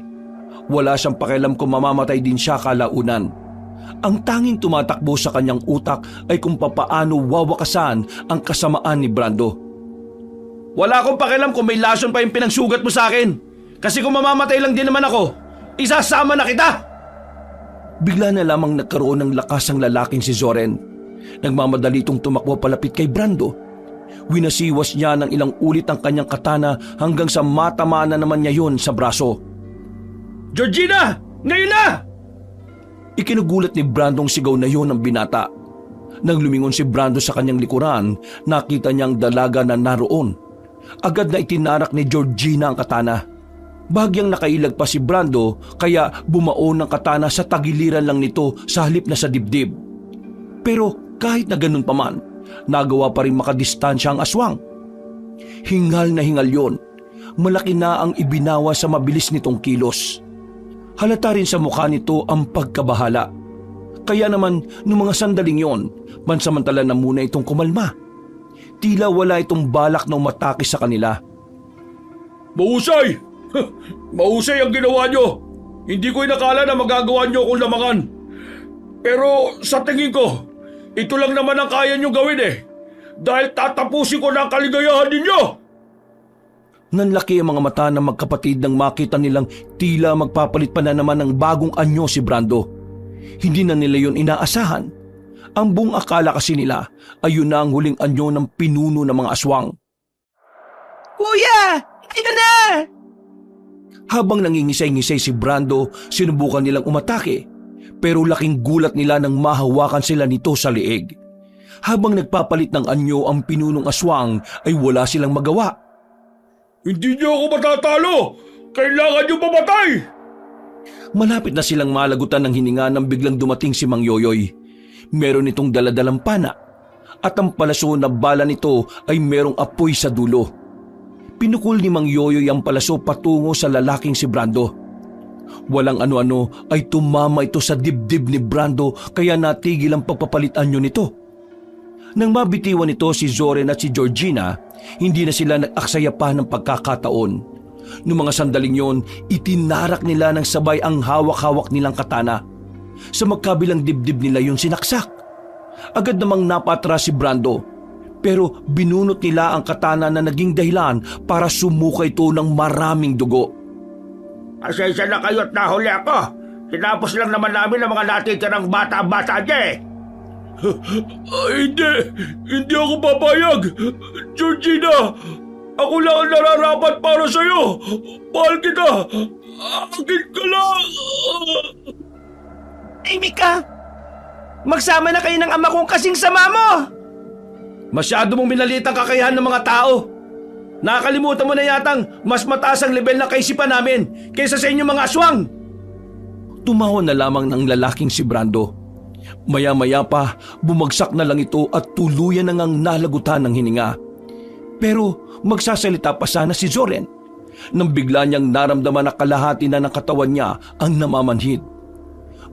Wala siyang pakialam kung mamamatay din siya kalaunan. Ang tanging tumatakbo sa kanyang utak ay kung papaano wawakasan ang kasamaan ni Brando. Wala akong pakialam kung may lason pa yung pinagsugat mo sa akin. Kasi kung mamamatay lang din naman ako, isasama na kita! Bigla na lamang nagkaroon ng lakas ang lalaking si Zoren. Nagmamadali itong tumakbo palapit kay Brando. Winasiwas niya ng ilang ulit ang kanyang katana hanggang sa matamaan na naman niya yon sa braso. Georgina! Ngayon na! Ikinugulat ni Brando ang sigaw na yon ng binata. Nang lumingon si Brando sa kanyang likuran, nakita niya ang dalaga na naroon. Agad na itinarak ni Georgina ang katana. Bagyang nakailag pa si Brando kaya bumaon ng katana sa tagiliran lang nito sa halip na sa dibdib. Pero kahit na ganun pa man, nagawa pa rin makadistansya ang aswang. Hingal na hingal yon. Malaki na ang ibinawa sa mabilis nitong kilos. Halata rin sa mukha nito ang pagkabahala. Kaya naman, noong mga sandaling yon, pansamantala na muna itong kumalma. Tila wala itong balak na umatake sa kanila. Mahusay! Mahusay ang ginawa nyo! Hindi ko inakala na magagawa nyo akong lamangan. Pero sa tingin ko, ito lang naman ang kaya nyo gawin eh. Dahil tatapusin ko na ang kaligayahan ninyo! Nanlaki ang mga mata ng magkapatid nang makita nilang tila magpapalit pa na naman ng bagong anyo si Brando. Hindi na nila yon inaasahan. Ang buong akala kasi nila ay yun na ang huling anyo ng pinuno ng mga aswang. Kuya! Hindi ka na! Habang nangingisay-ngisay si Brando, sinubukan nilang umatake. Pero laking gulat nila nang mahawakan sila nito sa liig. Habang nagpapalit ng anyo ang pinunong aswang ay wala silang magawa. Hindi niyo ako matatalo! Kailangan niyo mamatay! Malapit na silang malagutan ng hininga nang biglang dumating si Mang Yoyoy. Meron itong daladalang pana at ang palaso na bala nito ay merong apoy sa dulo. Pinukul ni Mang Yoyoy ang palaso patungo sa lalaking si Brando. Walang ano-ano ay tumama ito sa dibdib ni Brando kaya natigil ang pagpapalit anyo nito. Nang mabitiwan nito si Zoren at si Georgina, hindi na sila nag-aksaya pa ng pagkakataon. Noong mga sandaling yon, itinarak nila ng sabay ang hawak-hawak nilang katana. Sa magkabilang dibdib nila yon sinaksak. Agad namang napatras si Brando. Pero binunot nila ang katana na naging dahilan para sumuka ito ng maraming dugo. Asensya na kayo at nahuli ako. Tinapos lang naman namin ang mga natitirang bata-bata niya eh. Hindi ako papayag! Georgina! Ako lang ang nararapat para sa'yo! Mahal kita! Akin ka lang! Tahimik ka! Magsama na kayo ng ama kong kasing sama mo! Masyado mong minalit ang kakayahan ng mga tao. Nakakalimutan mo na yatang mas mataas ang level ng kaisipan namin kaysa sa inyong mga aswang. Tumawa na lamang ng lalaking si Brando. Maya-maya pa, bumagsak na lang ito at tuluyan na ngang nalagutan ng hininga. Pero magsasalita pa sana si Zoren nang bigla niyang naramdaman na kalahati na ng katawan niya ang namamanhid.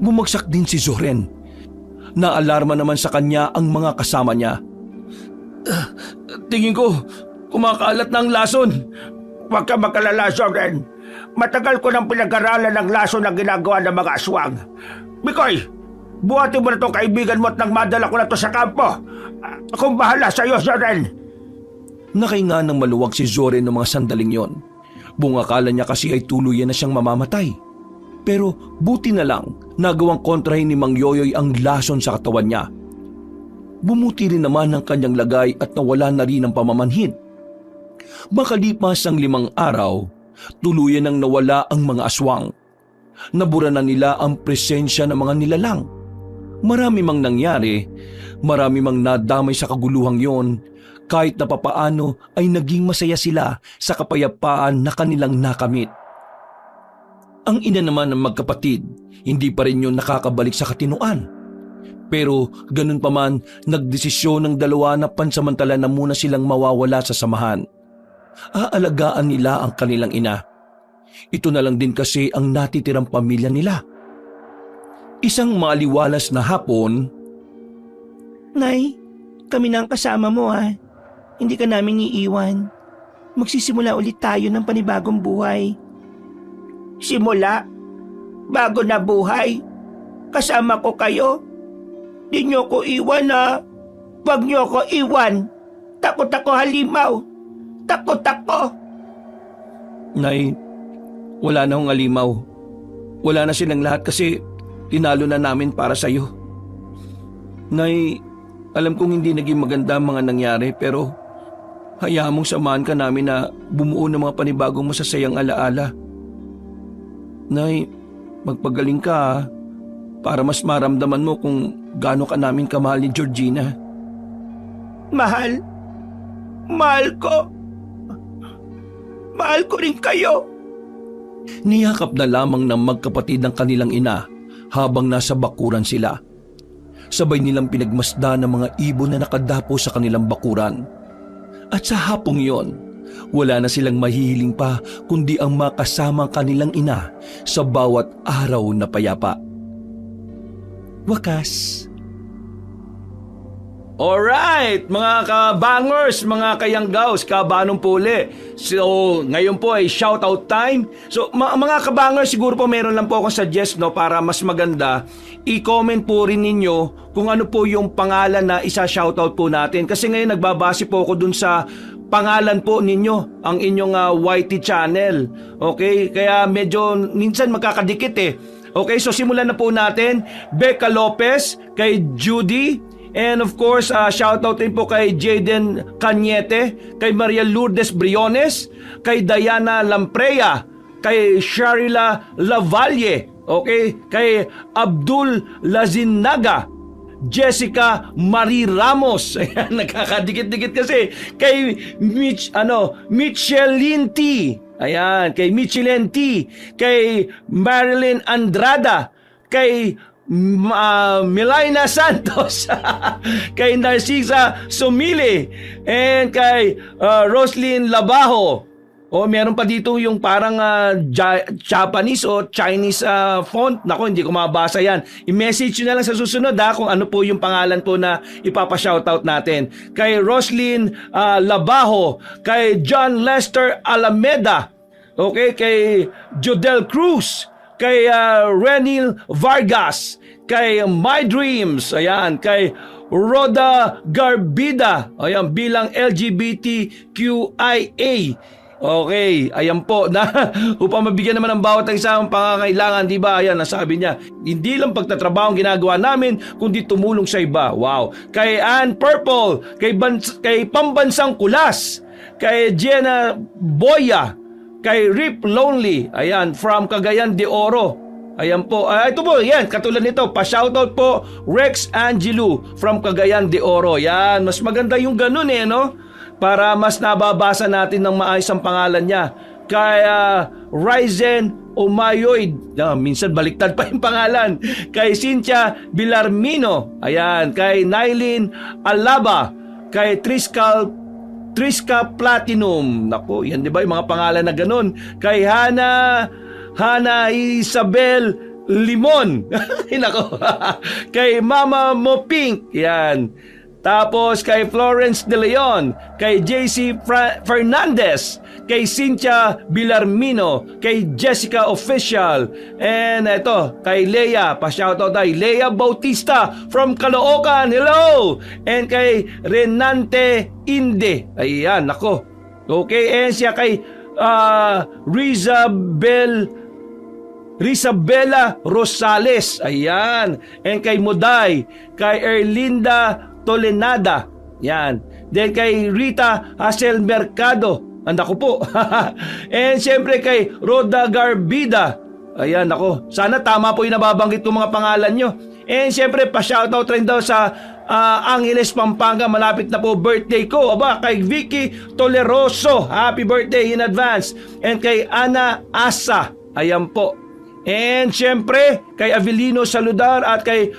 Bumagsak din si Zoren. Naalarma naman sa kanya ang mga kasama niya. Tingin ko, kumakalat na ang lason. Huwag ka magkalala, Zoren. Matagal ko nang pinag-aralan ng lason na ginagawa ng mga aswang. Bikoy, buhatin mo na itong kaibigan mo at nang madala ko na ito sa kampo. Akong bahala sa iyo, Zoren. Nakahinga ng maluwag si Zoren ng mga sandaling yon. Buong akala niya kasi ay tuluyan na siyang mamamatay. Pero buti na lang, nagawang kontrahin ni Mang Yoyoy ang lason sa katawan niya. Bumuti rin naman ang kanyang lagay at nawala na rin ang pamamanhid. Makalipas ang 5 araw, tuluyan nang nawala ang mga aswang. Nabura na nila ang presensya ng mga nilalang. Marami mang nangyari, marami mang nadamay sa kaguluhang yon, kahit na papaano ay naging masaya sila sa kapayapaan na kanilang nakamit. Ang ina naman ng magkapatid, hindi pa rin yun nakakabalik sa katinuan. Pero ganun pa man, nagdesisyon ng dalawa na pansamantala na muna silang mawawala sa samahan. Aalagaan nila ang kanilang ina. Ito na lang din kasi ang natitirang pamilya nila. Isang maliwalas na hapon, Nay, kami na ang kasama mo ha. Hindi ka namin iiwan. Magsisimula ulit tayo ng panibagong buhay. Simula? Bago na buhay? Kasama ko kayo? Di nyo ko iwan ha. Huwag nyo ko iwan. Takot ako halimaw. Takot ako. Nay, wala na akong alimaw. Wala na silang lahat kasi tinalo na namin para sa'yo. Nay, alam kong hindi naging maganda ang mga nangyari pero hayaan mong samahan ka namin na bumuo ng mga panibagong masasayang alaala. Nay, magpagaling ka ha, para mas maramdaman mo kung gaano ka namin kamahal ni Georgina. Mahal. Mahal ko. Mahal ko rin kayo. Niyakap na lamang ng magkapatid ng kanilang ina habang nasa bakuran sila. Sabay nilang pinagmasdan ng mga ibon na nakadapo sa kanilang bakuran. At sa hapong yon, wala na silang mahihiling pa kundi ang makasama ang kanilang ina sa bawat araw na payapa. Wakas. Alright, mga kabangers, mga kayanggaws, kabanong puli. So, ngayon po ay shoutout time. So, mga kabangers, siguro po meron lang po akong suggest, no, para mas maganda. I-comment po rin ninyo kung ano po yung pangalan na isa-shoutout po natin. Kasi ngayon nagbabase po ako dun sa pangalan po ninyo, ang inyong YT channel. Okay? Kaya medyo minsan magkakadikit eh. Okay, so simulan na po natin. Becca Lopez, kay Judy, and of course, shoutout din po kay Jaden Cañete, kay Maria Lourdes Briones, kay Diana Lamprea, kay Sharila Lavalle, okay, kay Abdul Lazinaga, Jessica Marie Ramos. Ayan, nagkakadikit-dikit kasi. Kay Micheline T. Ayan, kay Micheline T. Kay Marilyn Andrada. Kay Milena Santos. Kay Narcisa Sumili. And kay Roslyn Labajo. O meron pa dito yung parang Japanese o Chinese font. Nako, hindi ko mabasa yan. I-message nyo na lang sa susunod kung ano po yung pangalan po na ipapa-shoutout natin. Kay Roslyn Labajo, kay John Lester Alameda, okay, kay Jodel Cruz, kay Renil Vargas, kay My Dreams, ayan, kay Roda Garbida, ayan, bilang LGBTQIA. Okay, ayan po na upang mabigyan naman ng bawat isang pangangailangan, di ba? Ayan, nasabi niya, hindi lang pagtatrabaho ang ginagawa namin, kundi tumulong sa iba. Wow. Kay Ann Purple, kay Pambansang Kulas, kay Jenna Boya, kay Rip Lonely, ayan, from Cagayan de Oro. Ayan po, ito po, yan, katulad nito, pa-shoutout po, Rex Angelo from Cagayan de Oro. Yan, mas maganda yung ganun no? Para mas nababasa natin ng maayos ang pangalan niya. Kay Ryzen Umayoid, minsan baliktad pa yung pangalan. Kay Cynthia Villarmino, ayan, kay Nailin Alaba, kay Triska Platinum. Nako, yan di ba yung mga pangalan na ganun. Kay Hana Isabel Limon. Nako. Kay Mama Mo Pink, yan. Tapos kay Florence De Leon, kay JC Fernandez, kay Cynthia Villarmino, kay Jessica Official, and ito, kay Leia, pa-shoutout tayo, Leia Bautista from Caloocan, hello! And kay Renante Inde, ayan, nako. Okay, and siya kay Rizabela Rosales, ayan, and kay Moday, kay Erlinda Tolenada, yan. Then kay Rita Hassel Mercado, anda ko po. And siyempre kay Roda Garbida, ayan ako, sana tama po yung nababanggit ko mga pangalan nyo. And siyempre pa-shoutout rin daw sa Angeles, Pampanga, malapit na po birthday ko. Aba, kay Vicky Toleroso, happy birthday in advance. And kay Ana Asa, ayan po. And siyempre kay Avelino Saludar at kay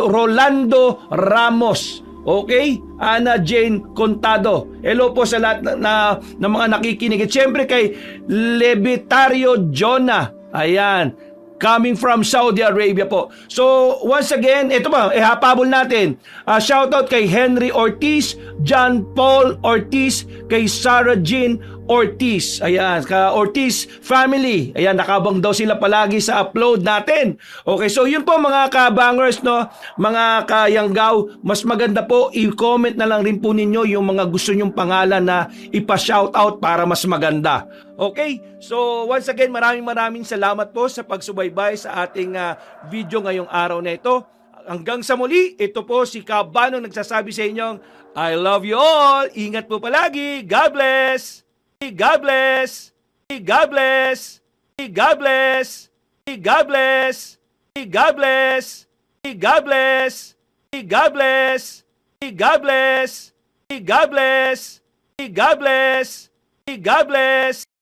Rolando Ramos. Okay? Ana Jane Contado. Hello po sa lahat na mga nakikinig. At syempre kay Levitario Jonah. Ayan. Coming from Saudi Arabia po. So, once again, ito ba, hapabol natin. Shoutout kay Henry Ortiz, John Paul Ortiz, kay Sarah Jean Ortiz. Ayan, ka Ortiz family. Ayan, nakabang daw sila palagi sa upload natin. Okay, so yun po mga kabangers, no? Mga kayanggaw, mas maganda po i-comment na lang rin po ninyo yung mga gusto nyong pangalan na ipa-shoutout para mas maganda. Okay, so once again, maraming salamat po sa pagsubaybay sa ating video ngayong araw na ito. Hanggang sa muli, ito po si Kabano nagsasabi sa inyong I love you all. Ingat po palagi. God bless. God bless. God bless. God bless. God bless. God bless. God bless. God bless. God bless. God bless. God bless. God bless.